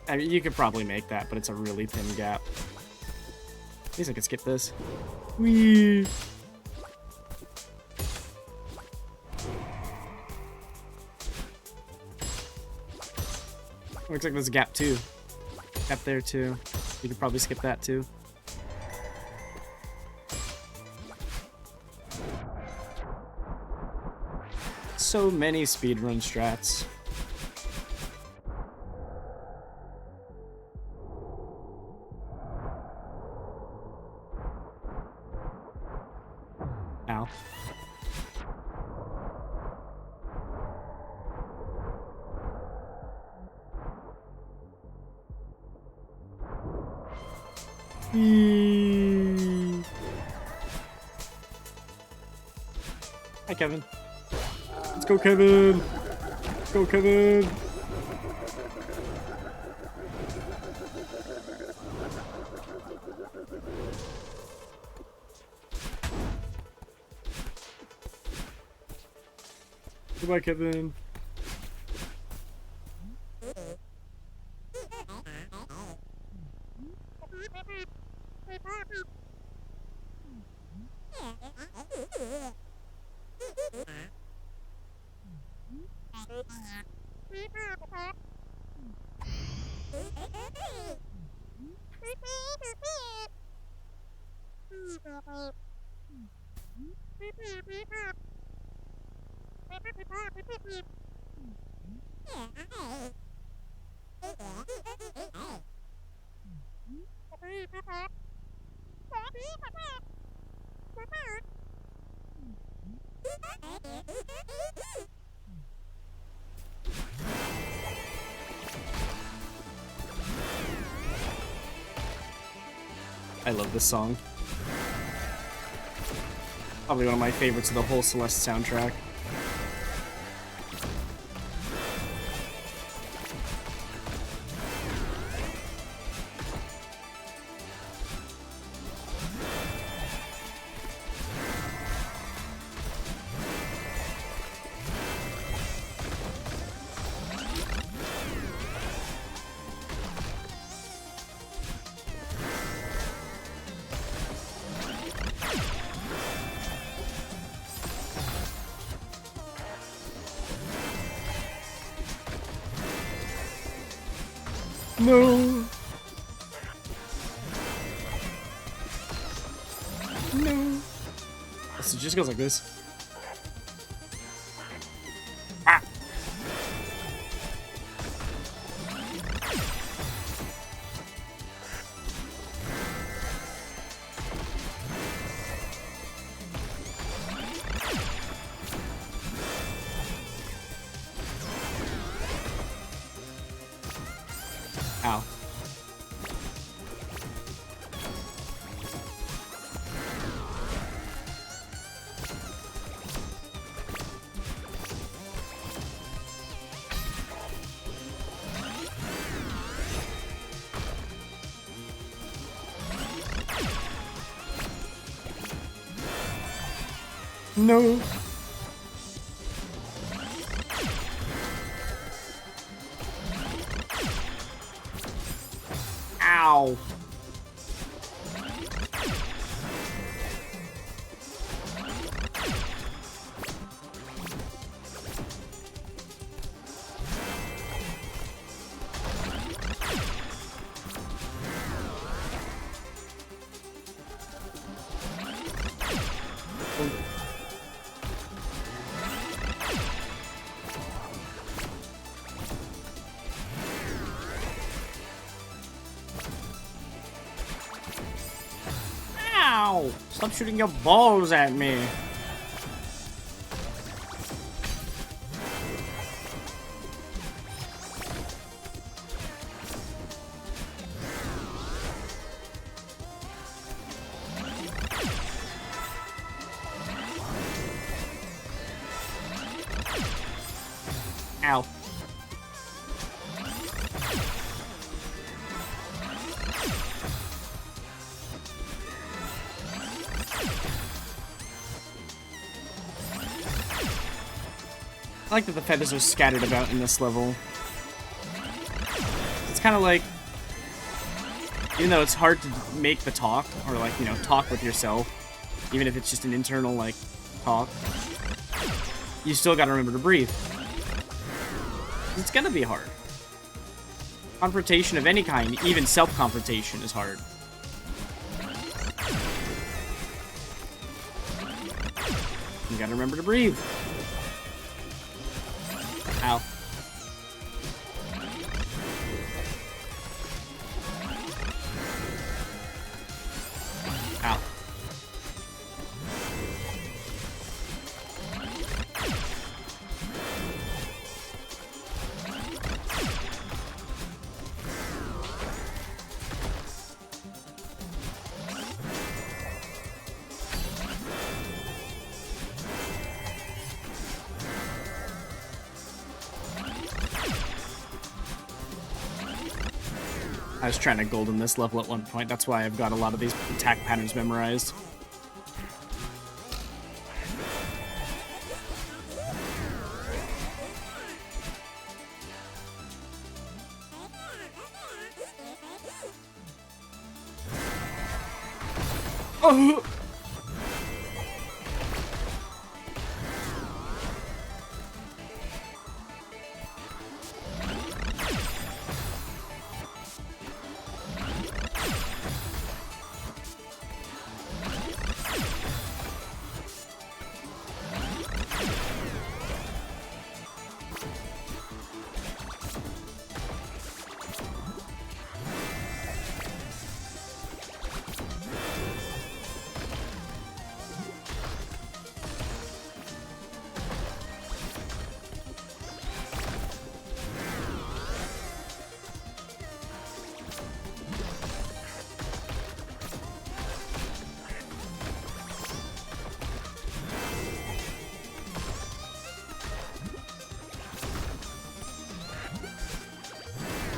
I mean, you could probably make that, but it's a really thin gap. At least I could skip this. Whee! Looks like there's a gap too. Gap there too. You could probably skip that too. So many speedrun strats. Ow. Hi, Kevin. Let's go, Kevin! Let's go, Kevin! Goodbye, Kevin. I love this song. Probably one of my favorites of the whole Celeste soundtrack. No. No. So it just goes like this. Ah. Ow. No. Ow. Ow! Stop shooting your balls at me. Ow. I like that the feathers are scattered about in this level. It's kind of like, even though it's hard to make the talk, or like, you know, talk with yourself, even if it's just an internal, like, talk, you still gotta remember to breathe. It's gonna be hard. Confrontation of any kind, even self-confrontation, is hard. You gotta remember to breathe. Ow. Ow. I was trying to golden this level at one point. That's why I've got a lot of these attack patterns memorized. Oh!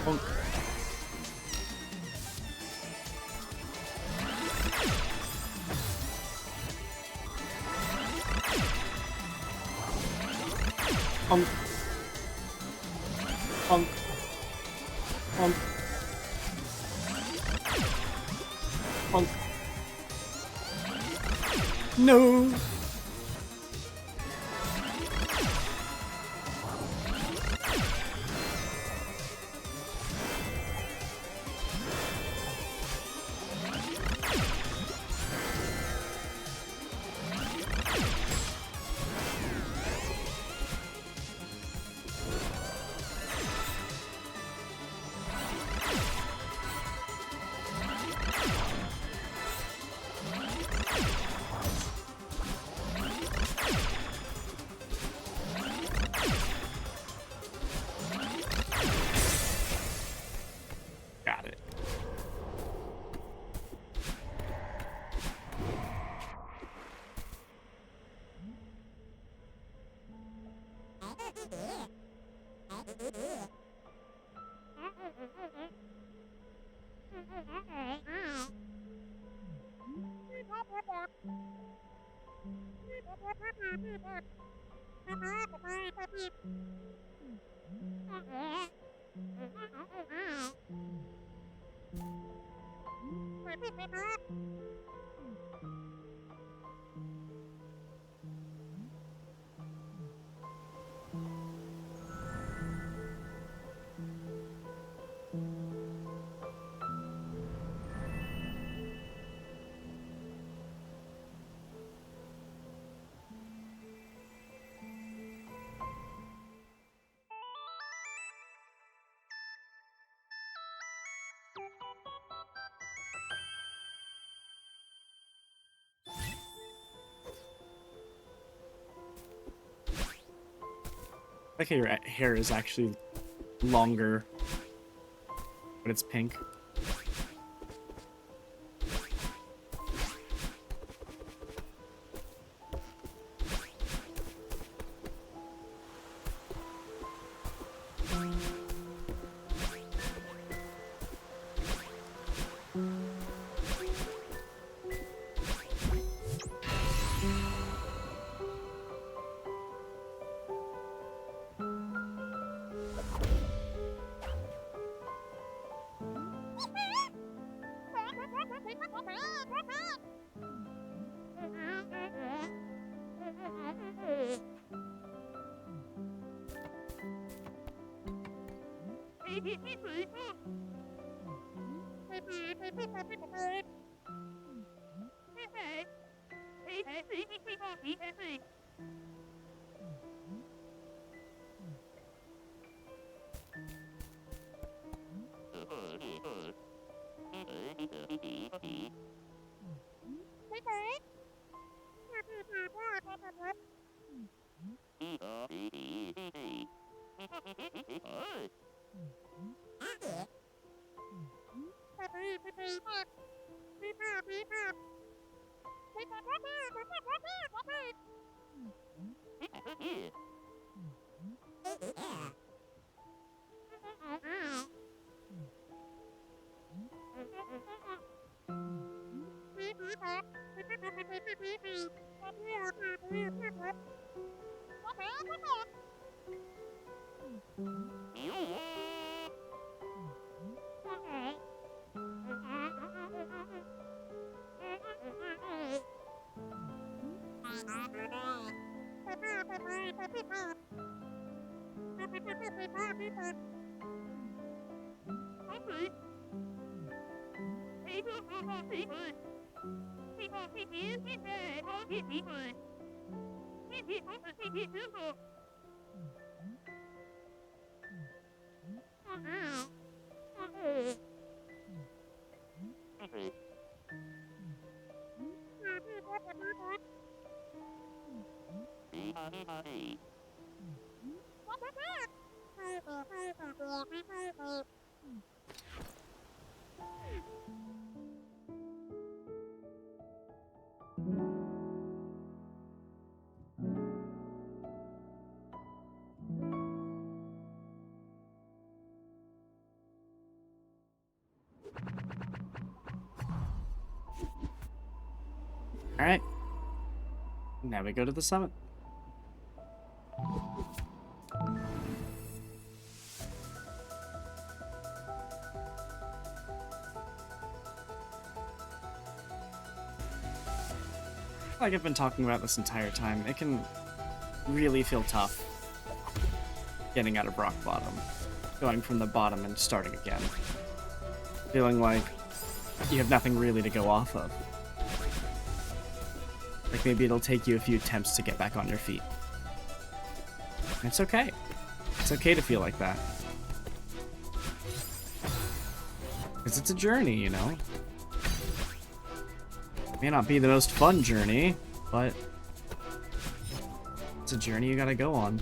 Bonk. Bonk. Bonk. Bonk. Bonk. No. Got it. Like how your hair is actually longer, but it's pink. All right. Now we go to the summit. Like I've been talking about this entire time, it can really feel tough getting out of rock bottom, going from the bottom and starting again. Feeling like you have nothing really to go off of. Like maybe it'll take you a few attempts to get back on your feet. And it's okay. It's okay to feel like that. Because it's a journey, you know? It may not be the most fun journey, but it's a journey you gotta go on.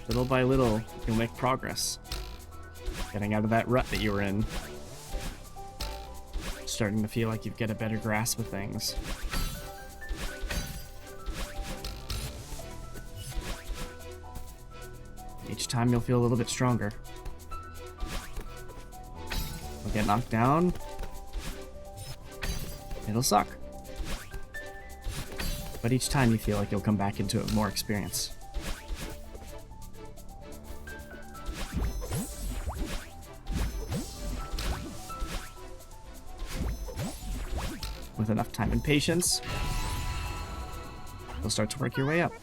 Little by little, you'll make progress. Getting out of that rut that you were in. Starting to feel like you get a better grasp of things. Each time you'll feel a little bit stronger. You'll get knocked down, It'll suck. But each time you feel like you'll come back into it with more experience. With enough time and patience, you'll start to work your way up.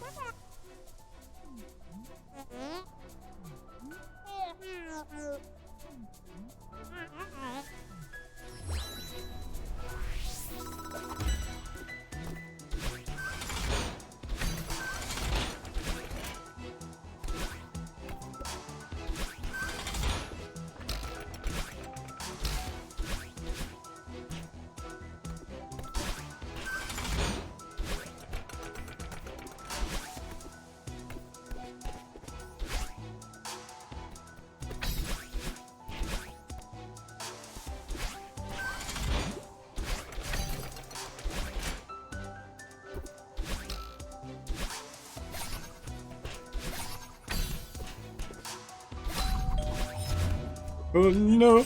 Oh no!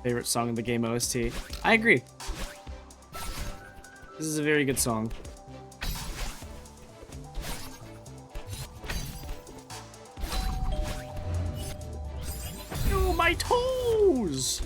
Favorite song in the game OST. I agree. This is a very good song. Oh, my toes!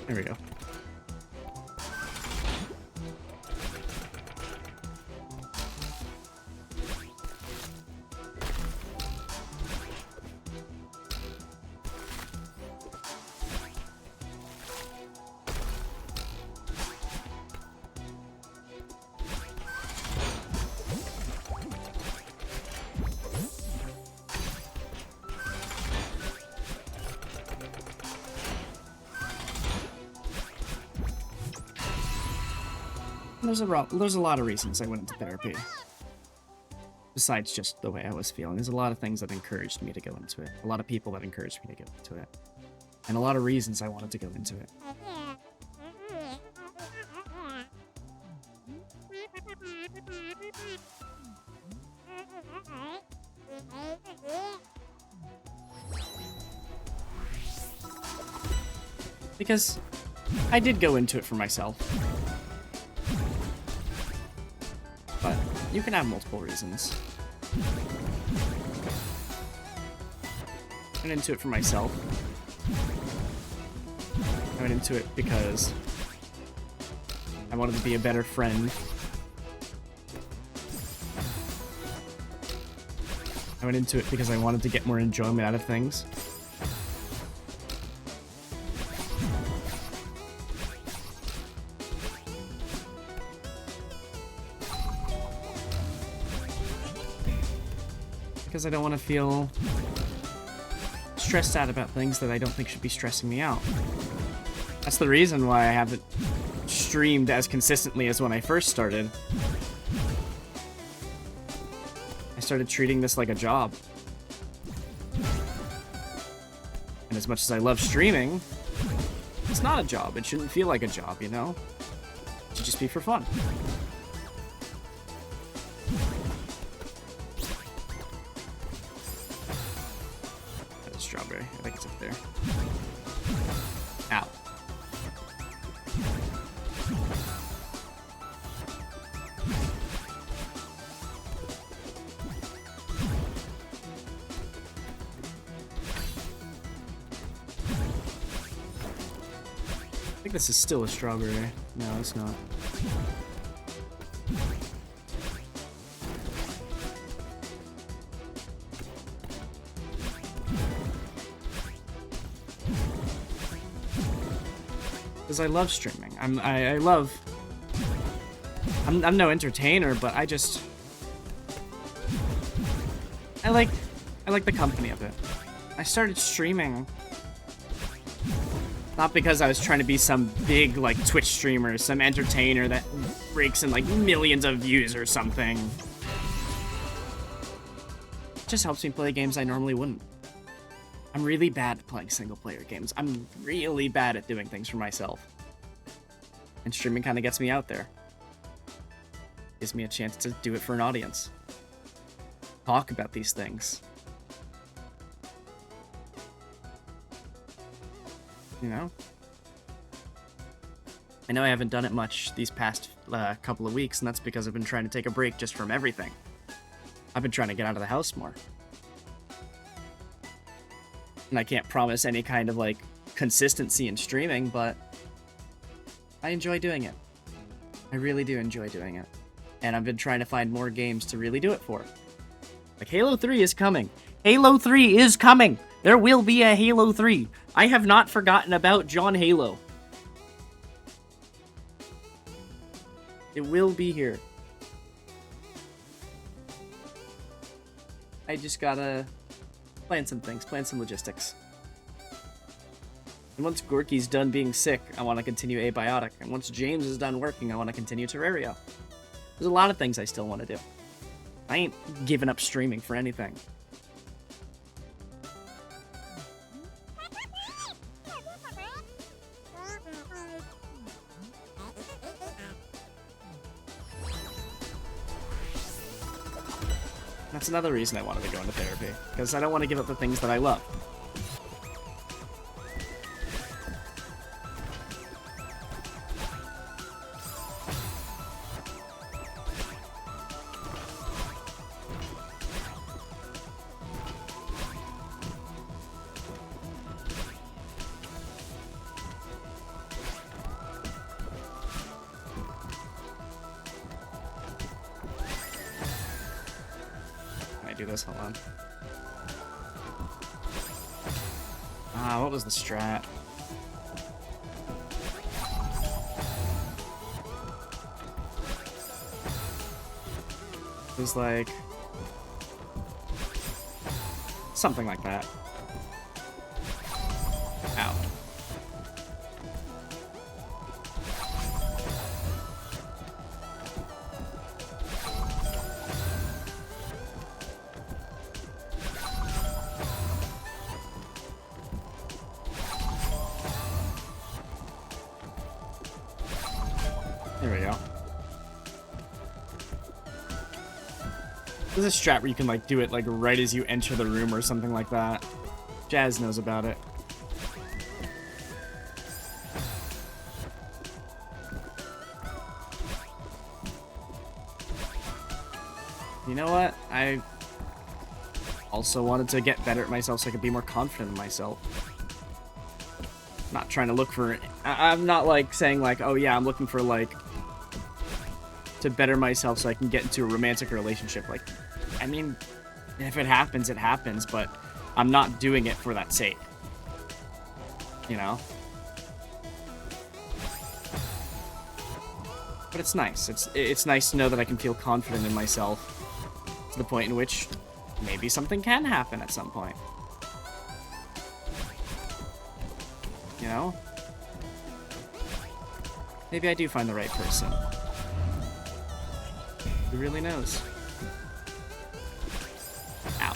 There we go. There's a lot of reasons I went into therapy. Besides just the way I was feeling. There's a lot of things that encouraged me to go into it. A lot of people that encouraged me to go into it. And a lot of reasons I wanted to go into it. Because I did go into it for myself. But you can have multiple reasons. I went into it for myself. I went into it because I wanted to be a better friend. I went into it because I wanted to get more enjoyment out of things. Because I don't want to feel stressed out about things that I don't think should be stressing me out. That's the reason why I haven't streamed as consistently as when I first started. I started treating this like a job. And as much as I love streaming, it's not a job. It shouldn't feel like a job, you know? It should just be for fun. Strawberry. I think it's up there. Ow. I think this is still a strawberry. No, it's not. Because I love streaming. I'm no entertainer, but I like the company of it. I started streaming not because I was trying to be some big like Twitch streamer, some entertainer that breaks in like millions of views or something. just helps me play games I normally wouldn't. I'm really bad at playing single-player games. I'm really bad at doing things for myself. And streaming kind of gets me out there. Gives me a chance to do it for an audience. Talk about these things. You know? I know I haven't done it much these past couple of weeks, and that's because I've been trying to take a break just from everything. I've been trying to get out of the house more. And I can't promise any kind of, like, consistency in streaming, but I enjoy doing it. I really do enjoy doing it. And I've been trying to find more games to really do it for. Like, Halo 3 is coming. Halo 3 is coming! There will be a Halo 3. I have not forgotten about John Halo. It will be here. I just gotta plan some things, plan some logistics. And once Gorky's done being sick, I want to continue Abiotic. And once James is done working, I want to continue Terraria. There's a lot of things I still want to do. I ain't giving up streaming for anything. That's another reason I wanted to go into therapy, because I don't want to give up the things that I love. Hold on. What was the strat? It was like something like that. Ow. There we go. There's a strat where you can, like, do it, like, right as you enter the room or something like that. Jazz knows about it. You know what? I also wanted to get better at myself so I could be more confident in myself. Not trying to look for... I'm not, like, saying, like, oh, yeah, I'm looking for, like... to better myself so I can get into a romantic relationship. Like, I mean, if it happens, it happens, but I'm not doing it for that sake. You know? But it's nice. It's nice to know that I can feel confident in myself to the point in which maybe something can happen at some point. You know? Maybe I do find the right person. Who really knows? Ow.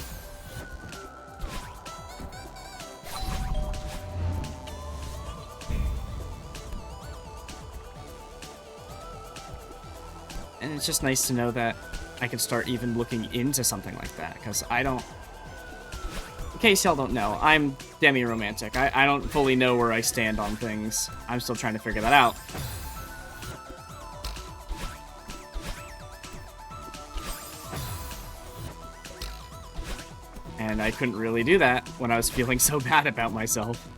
And it's just nice to know that I can start even looking into something like that, because I don't... In case y'all don't know, I'm demi-romantic. I don't fully know where I stand on things. I'm still trying to figure that out. And I couldn't really do that when I was feeling so bad about myself.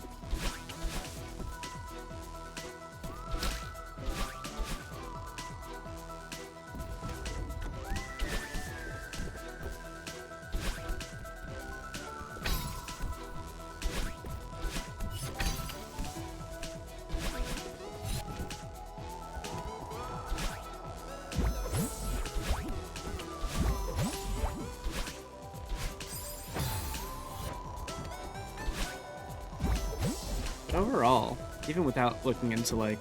Overall, even without looking into, like,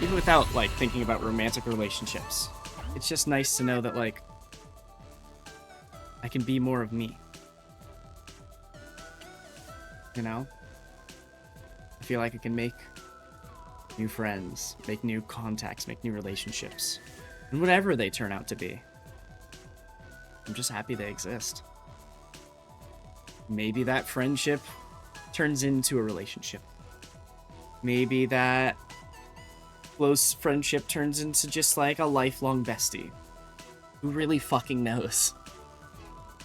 even without, like, thinking about romantic relationships, it's just nice to know that, like, I can be more of me. You know? I feel like I can make new friends, make new contacts, make new relationships. And whatever they turn out to be. I'm just happy they exist. Maybe that friendship turns into a relationship. Maybe that close friendship turns into just like a lifelong bestie. Who really fucking knows?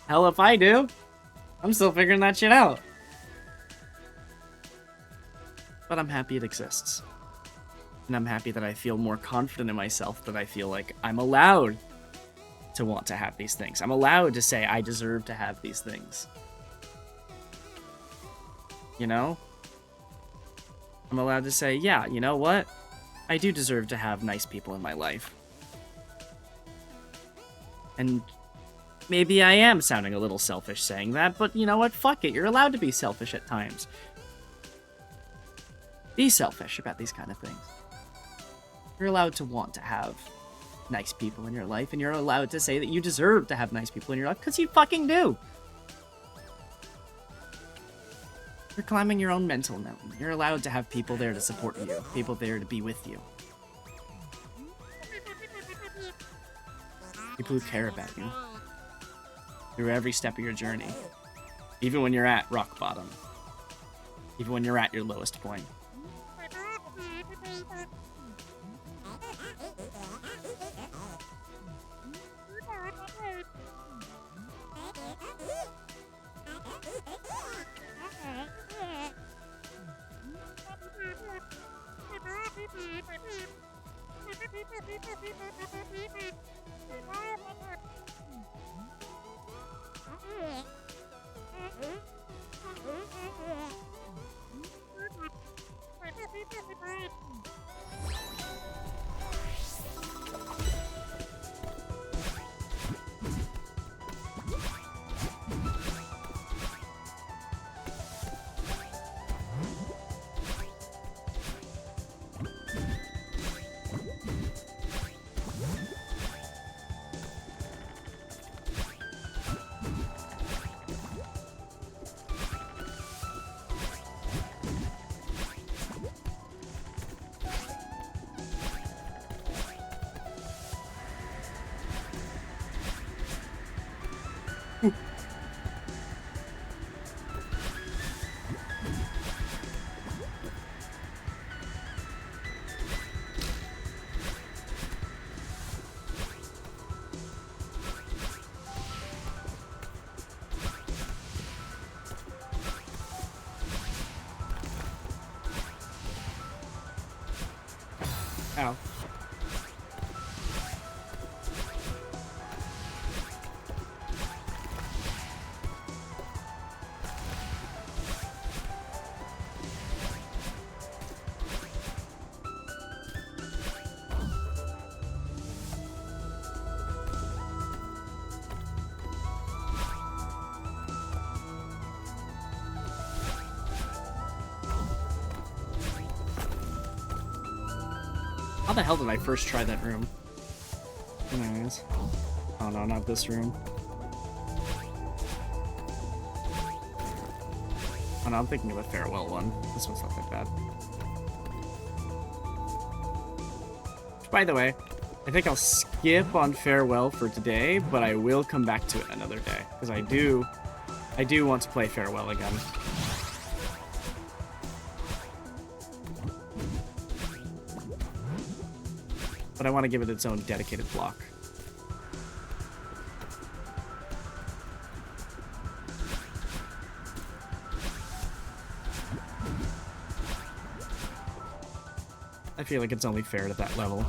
Hell if I do. I'm still figuring that shit out. But I'm happy it exists. And I'm happy that I feel more confident in myself, that I feel like I'm allowed to want to have these things. I'm allowed to say I deserve to have these things. You know? I'm allowed to say, yeah, you know what? I do deserve to have nice people in my life. And maybe I am sounding a little selfish saying that, but you know what? Fuck it. You're allowed to be selfish at times. Be selfish about these kind of things. You're allowed to want to have nice people in your life, and you're allowed to say that you deserve to have nice people in your life, because you fucking do. You're climbing your own mental mountain. You're allowed to have people there to support you, people there to be with you. People who care about you. Through every step of your journey. Even when you're at rock bottom. Even when you're at your lowest point. Ow. How the hell did I first try that room? Anyways. Oh no, not this room. Oh no, I'm thinking of a farewell one. This one's not that bad. By the way, I think I'll skip on farewell for today, but I will come back to it another day. Because I do want to play farewell again. But I want to give it its own dedicated block. I feel like it's only fair at that level.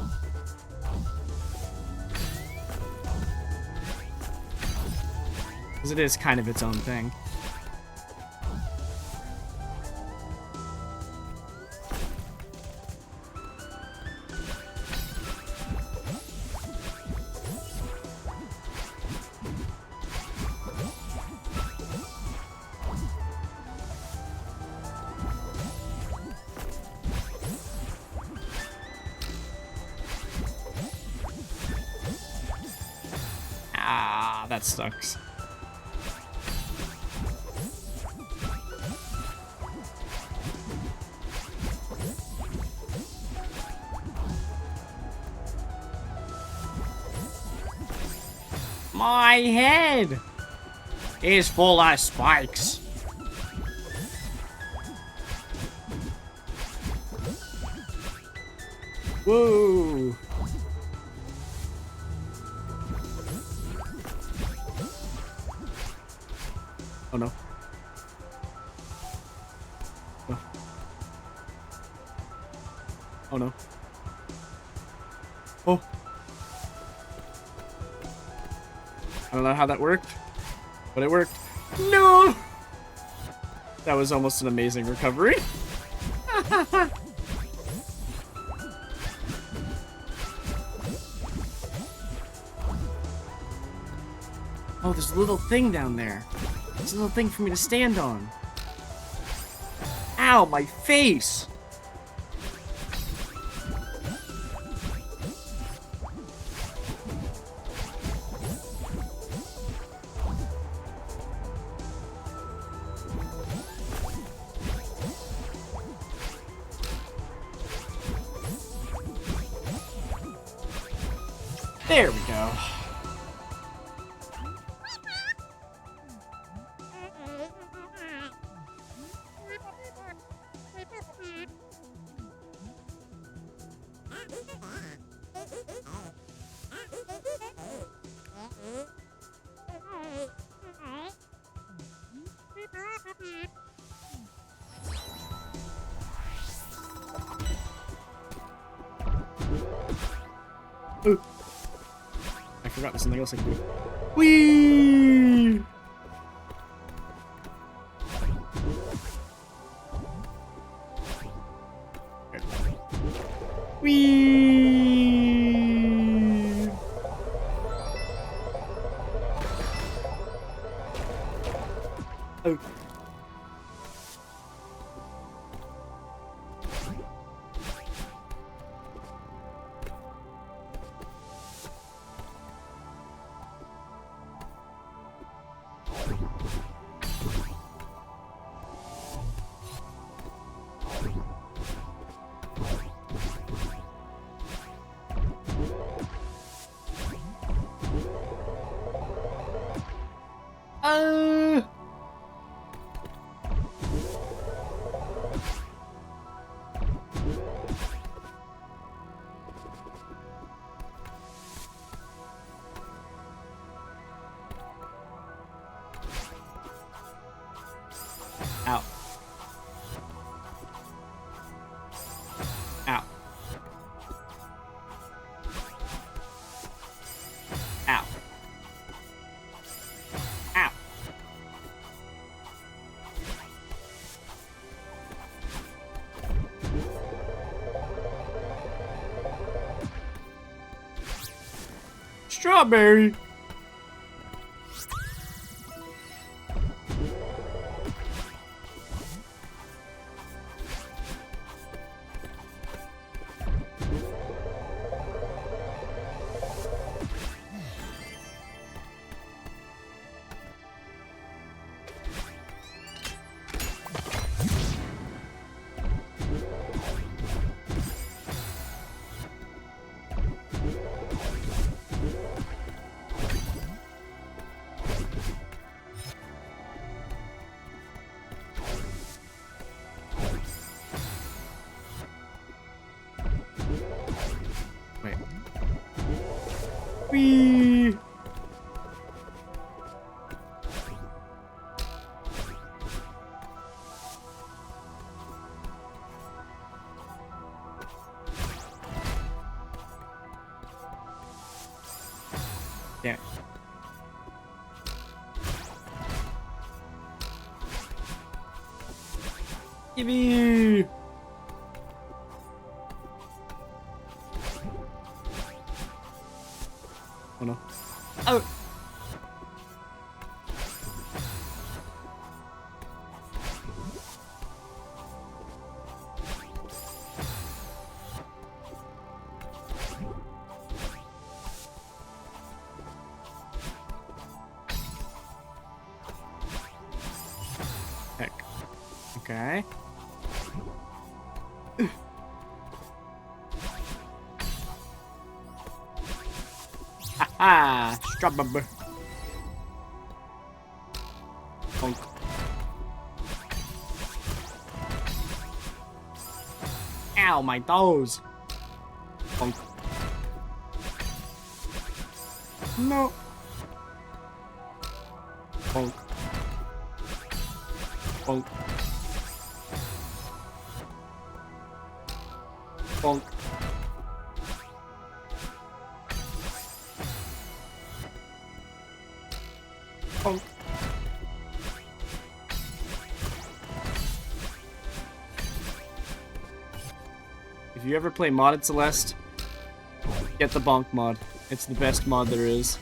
Because it is kind of its own thing. Ah, that sucks. My head is full of spikes. Whoa. Oh no. No. Oh no. Oh. I don't know how that worked, but it worked. No! That was almost an amazing recovery. Oh, there's a little thing down there. There's a little thing for me to stand on. Ow, my face! There we go. Ooh. I forgot there's something else I can do. Whee! Whee! Oh. Ow. Ow. Ow. Ow. Strawberry. Wait. Whee! Damn it. Yippee! Oh no. Oh! Okay. Ha! Strawberry. Bonk. Ow, my toes. Bonk. No. Bonk. Bonk. Bonk. Bonk. If you ever play modded Celeste, get the bonk mod. It's the best mod there is.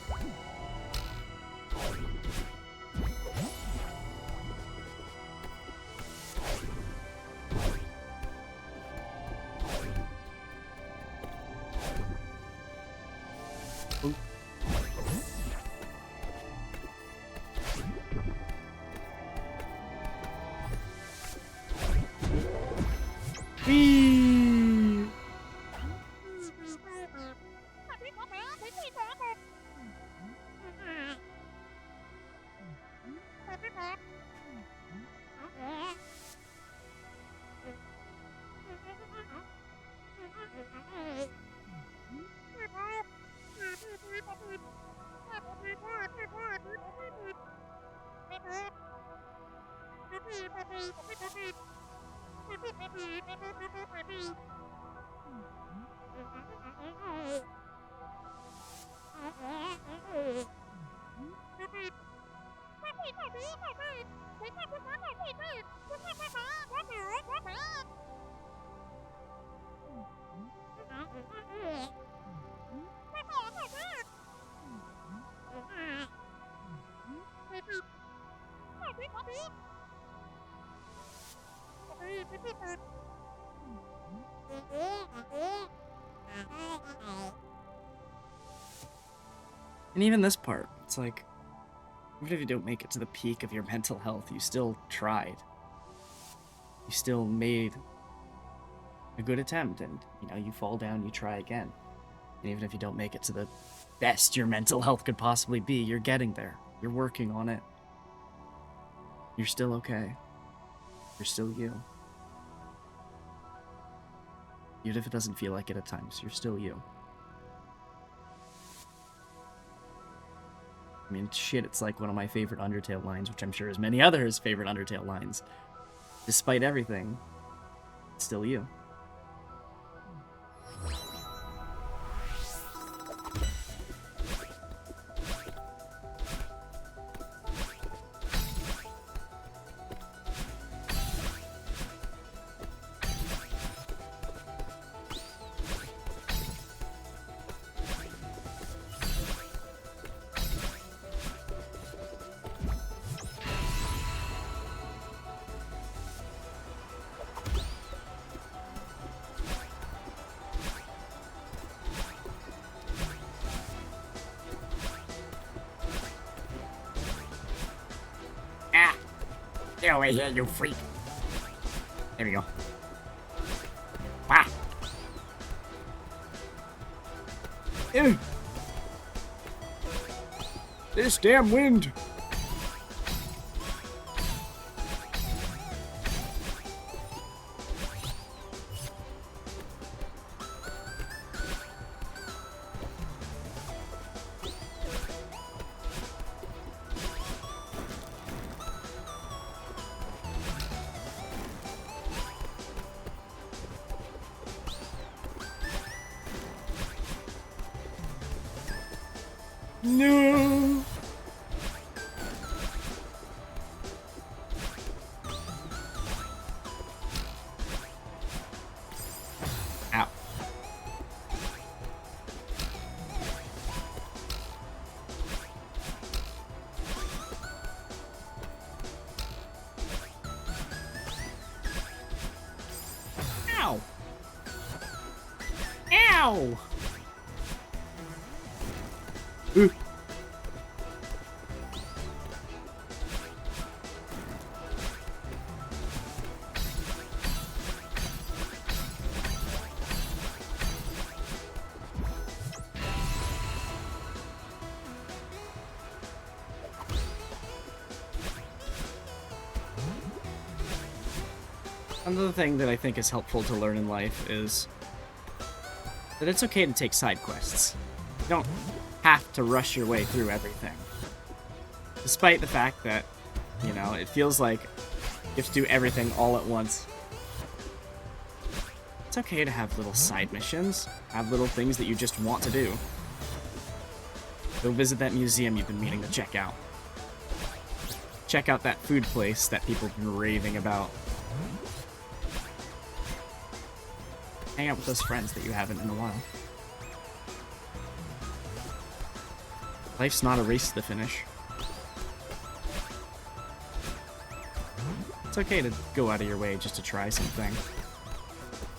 Whee! And even this part, it's like, even if you don't make it to the peak of your mental health, you still tried. You still made a good attempt, and, you know, you fall down, you try again. And even if you don't make it to the best your mental health could possibly be, you're getting there. You're working on it. You're still okay. You're still you. Even if it doesn't feel like it at times, you're still you. I mean, shit, it's like one of my favorite Undertale lines, which I'm sure is many others' favorite Undertale lines. Despite everything, it's still you. Get over here, you freak. There we go. Ah! Ew. This damn wind! No! Ow. Ow! Ow! Ooh. Another thing that I think is helpful to learn in life is that it's okay to take side quests. You don't have to rush your way through everything. Despite the fact that, you know, it feels like you have to do everything all at once. It's okay to have little side missions, have little things that you just want to do. Go visit that museum you've been meaning to check out. Check out that food place that people have been raving about. Hang out with those friends that you haven't in a while. Life's not a race to the finish. It's okay to go out of your way just to try something.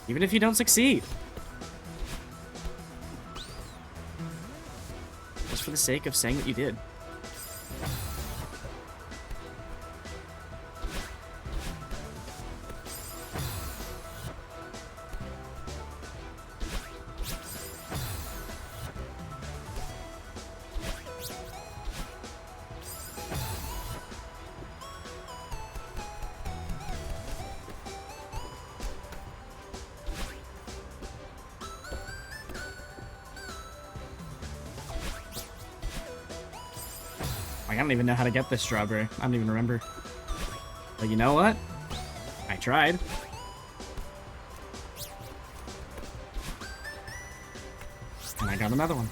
Even if you don't succeed. Just for the sake of saying that you did. I don't even know how to get this strawberry. I don't even remember. But you know what? I tried. And I got another one.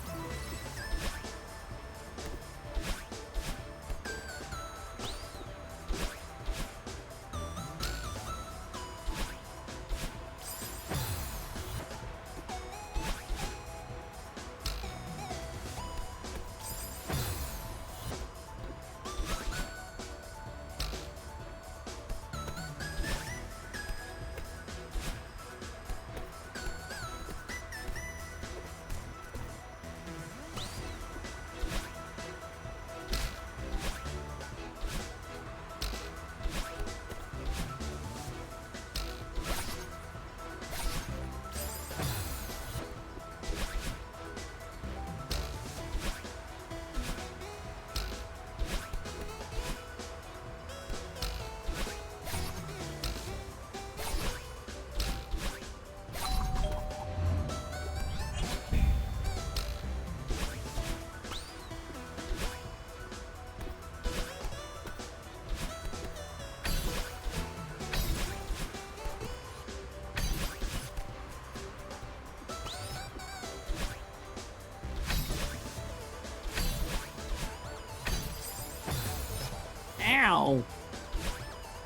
Ow!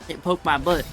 It poked my butt.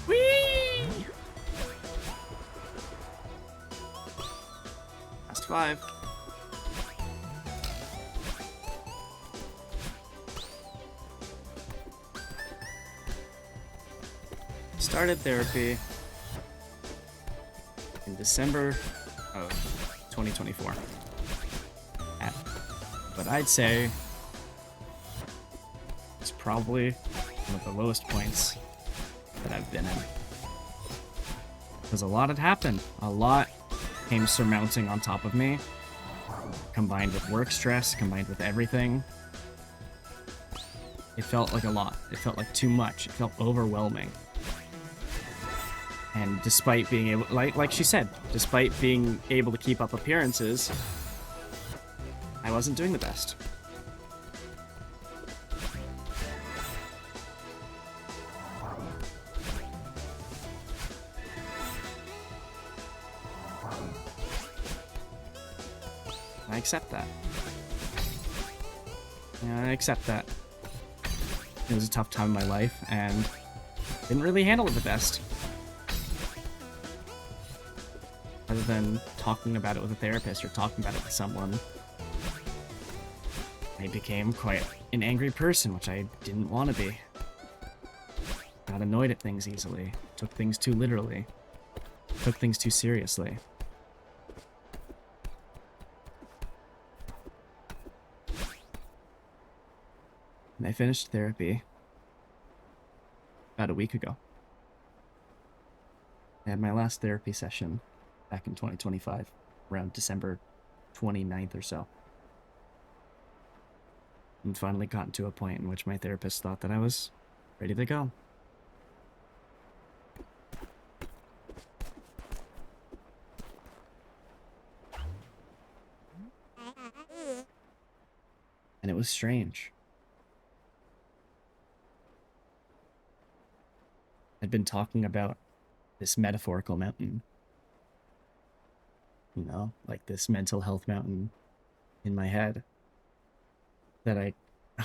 Whee! Last 5. Started therapy in December of 2024. At what I'd say is probably one of the lowest points that I've been in. Because a lot had happened. A lot came surmounting on top of me. Combined with work stress, combined with everything. It felt like a lot. It felt like too much. It felt overwhelming. And despite being able, like she said, despite being able to keep up appearances, I wasn't doing the best. I accept that. I accept that. It was a tough time in my life, and didn't really handle it the best. Other than talking about it with a therapist or talking about it with someone, I became quite an angry person, which I didn't want to be. Got annoyed at things easily, took things too literally, took things too seriously. And I finished therapy about a week ago. I had my last therapy session back in 2025, around December 29th or so. And finally gotten to a point in which my therapist thought that I was ready to go. And it was strange. I'd been talking about this metaphorical mountain. You know, like this mental health mountain in my head that I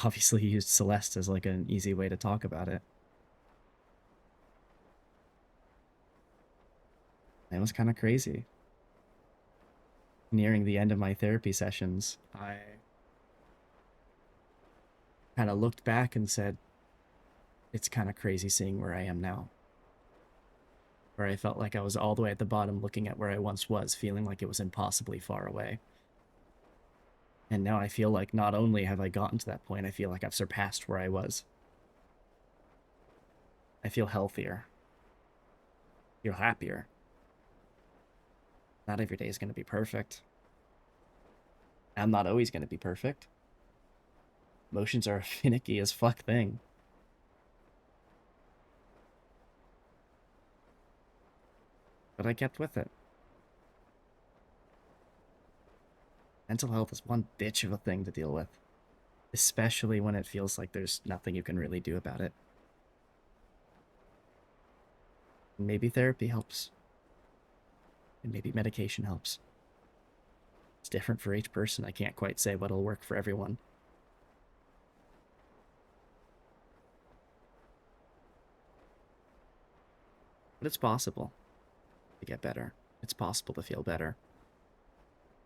obviously used Celeste as like an easy way to talk about it. It was kind of crazy. Nearing the end of my therapy sessions, I kind of looked back and said, it's kind of crazy seeing where I am now. Where I felt like I was all the way at the bottom looking at where I once was, feeling like it was impossibly far away. And now I feel like not only have I gotten to that point, I feel like I've surpassed where I was. I feel healthier. Feel happier. Not every day is going to be perfect. I'm not always going to be perfect. Emotions are a finicky as fuck thing. But I kept with it. Mental health is one bitch of a thing to deal with. Especially when it feels like there's nothing you can really do about it. Maybe therapy helps. And maybe medication helps. It's different for each person. I can't quite say what'll work for everyone. But it's possible to get better. It's possible to feel better.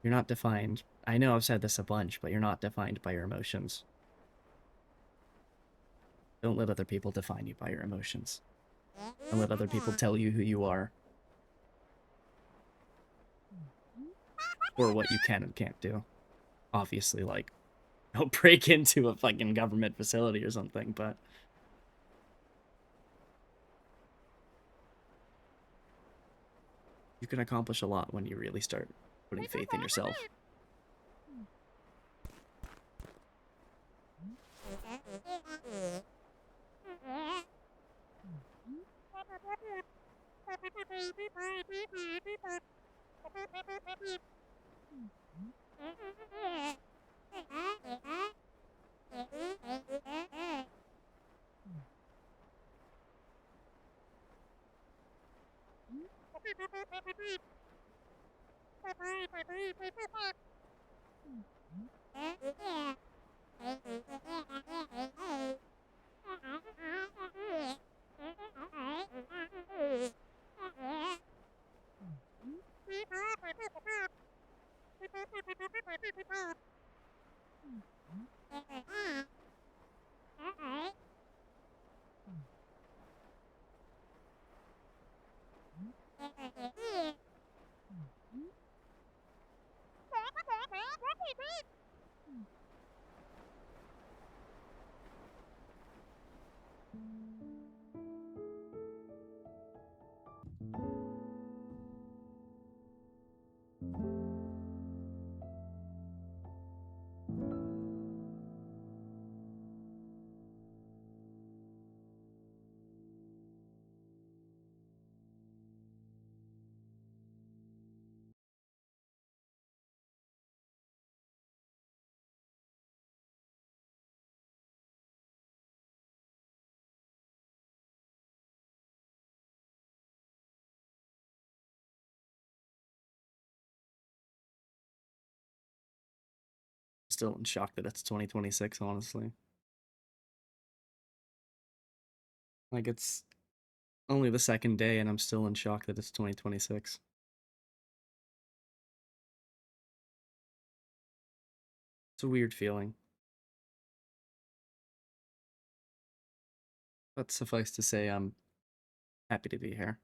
You're not defined. I know I've said this a bunch, but you're not defined by your emotions. Don't let other people define you by your emotions. Don't let other people tell you who you are. Or what you can and can't do. Obviously, like, don't break into a fucking government facility or something, but you can accomplish a lot when you really start putting faith in yourself. Still in shock that it's 2026, honestly. Like, it's only the second day, and I'm still in shock that it's 2026. It's a weird feeling. But suffice to say, I'm happy to be here.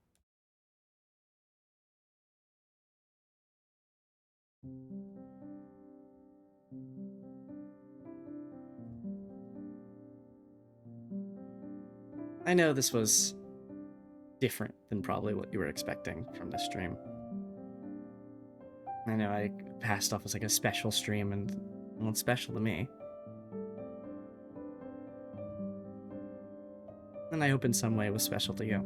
I know this was different than probably what you were expecting from this stream. I know I passed off as like a special stream, and well, it's special to me. And I hope in some way it was special to you.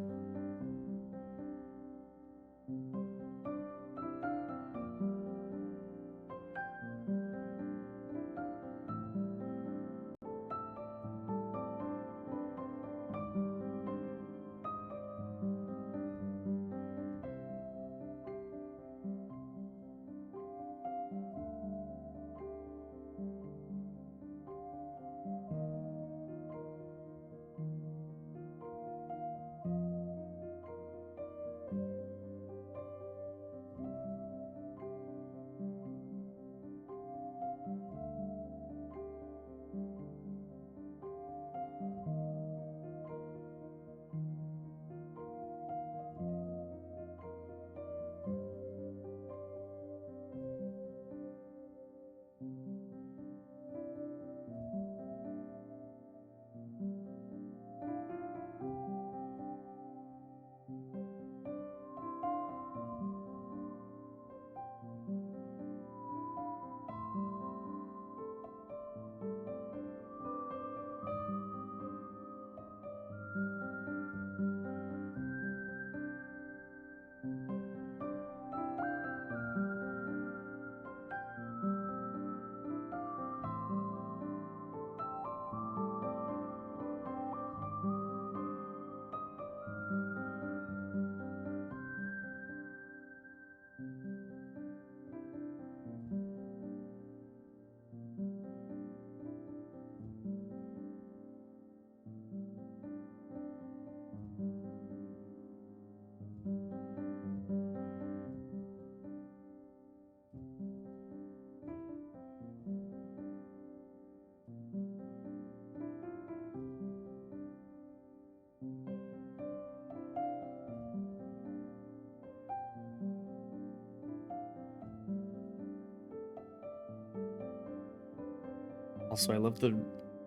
Also, I love the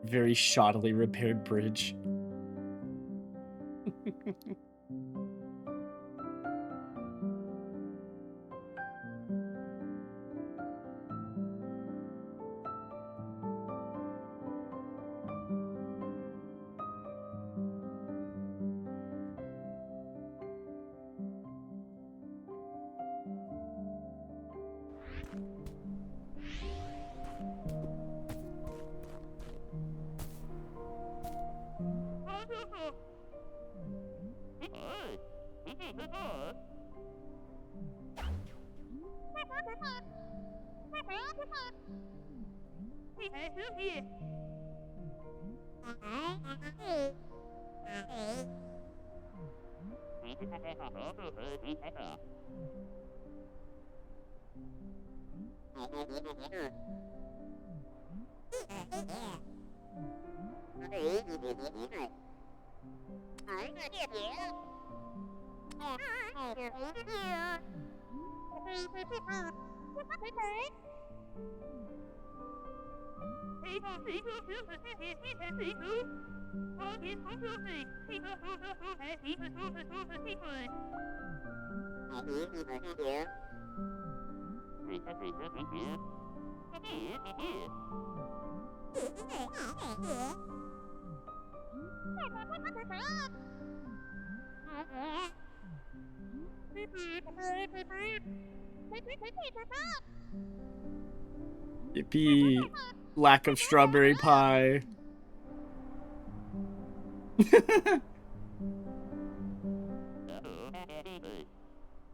very shoddily repaired bridge. Yippee! Lack of strawberry pie.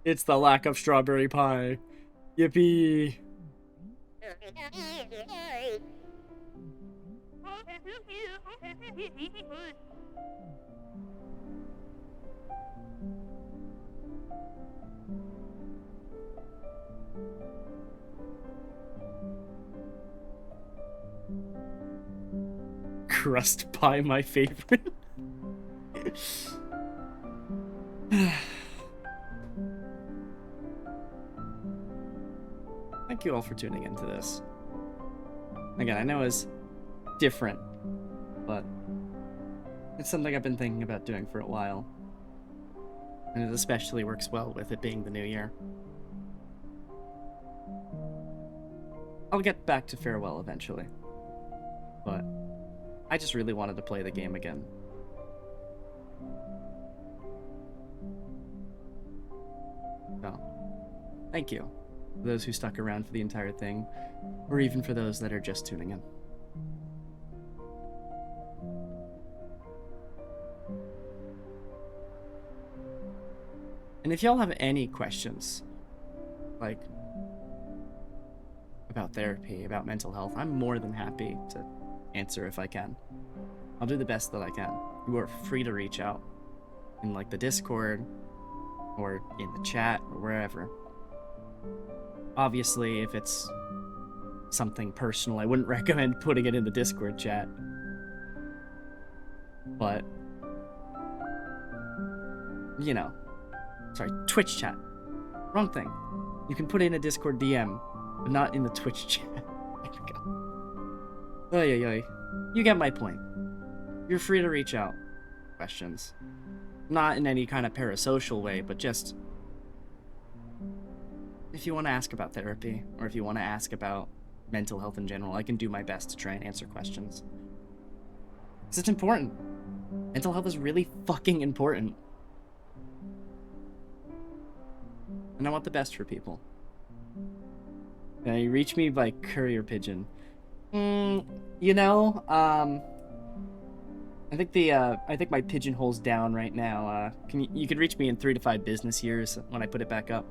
It's the lack of strawberry pie. Yippee! Crust pie, my favorite. Thank you all for tuning into this. Again, I know it's different, but it's something I've been thinking about doing for a while. And it especially works well with it being the new year. I'll get back to Farewell eventually. But I just really wanted to play the game again. So, thank you for those who stuck around for the entire thing, or even for those that are just tuning in. And if y'all have any questions, like about therapy, about mental health, I'm more than happy to answer if I can. I'll do the best that I can. You are free to reach out in like the Discord or in the chat or wherever. Obviously, if it's something personal, I wouldn't recommend putting it in the Discord chat. But, you know, sorry, Twitch chat. Wrong thing. You can put it in a Discord DM, but not in the Twitch chat. There we go. Oy, oy, oy. You get my point. You're free to reach out. Questions. Not in any kind of parasocial way, but just if you want to ask about therapy, or if you want to ask about mental health in general, I can do my best to try and answer questions. Because it's important. Mental health is really fucking important. And I want the best for people. You reach me by courier pigeon. You know, I think my pigeonhole's down right now. You could reach me in 3 to 5 business years when I put it back up.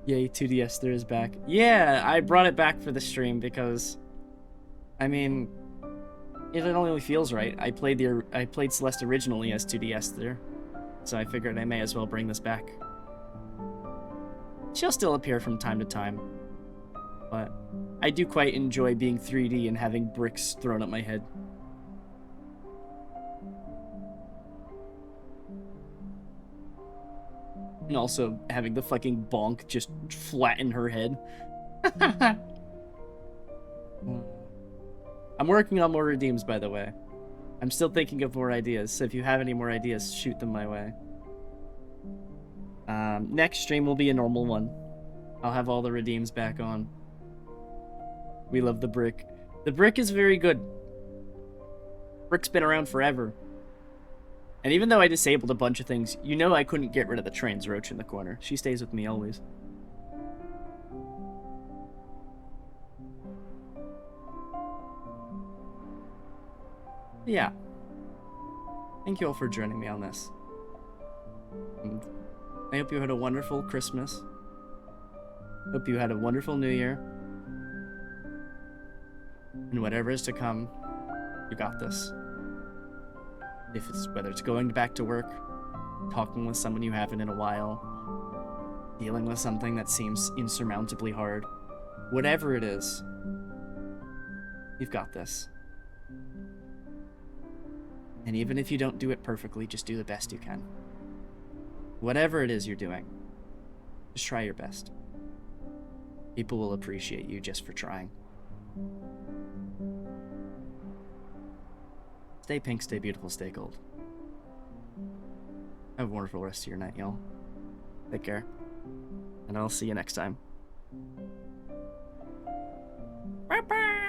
Yay, 2DS there is back. Yeah, I brought it back for the stream because, I mean, it only feels right. I played Celeste originally as 2DS there, so I figured I may as well bring this back. She'll still appear from time to time, but I do quite enjoy being 3D and having bricks thrown at my head. And also having the fucking bonk just flatten her head. I'm working on more redeems, by the way. I'm still thinking of more ideas, so if you have any more ideas, shoot them my way. Next stream will be a normal one. I'll have all the redeems back on. We love the brick. The brick is very good. Brick's been around forever. And even though I disabled a bunch of things, you know I couldn't get rid of the trans roach in the corner. She stays with me always. Yeah. Thank you all for joining me on this. And I hope you had a wonderful Christmas. Hope you had a wonderful New Year. And whatever is to come, you got this. Whether it's going back to work, talking with someone you haven't in a while, dealing with something that seems insurmountably hard, whatever it is, you've got this. And even if you don't do it perfectly, just do the best you can. Whatever it is you're doing, just try your best. People will appreciate you just for trying. Stay pink, stay beautiful, stay gold. Have a wonderful rest of your night, y'all. Take care. And I'll see you next time. Bye-bye!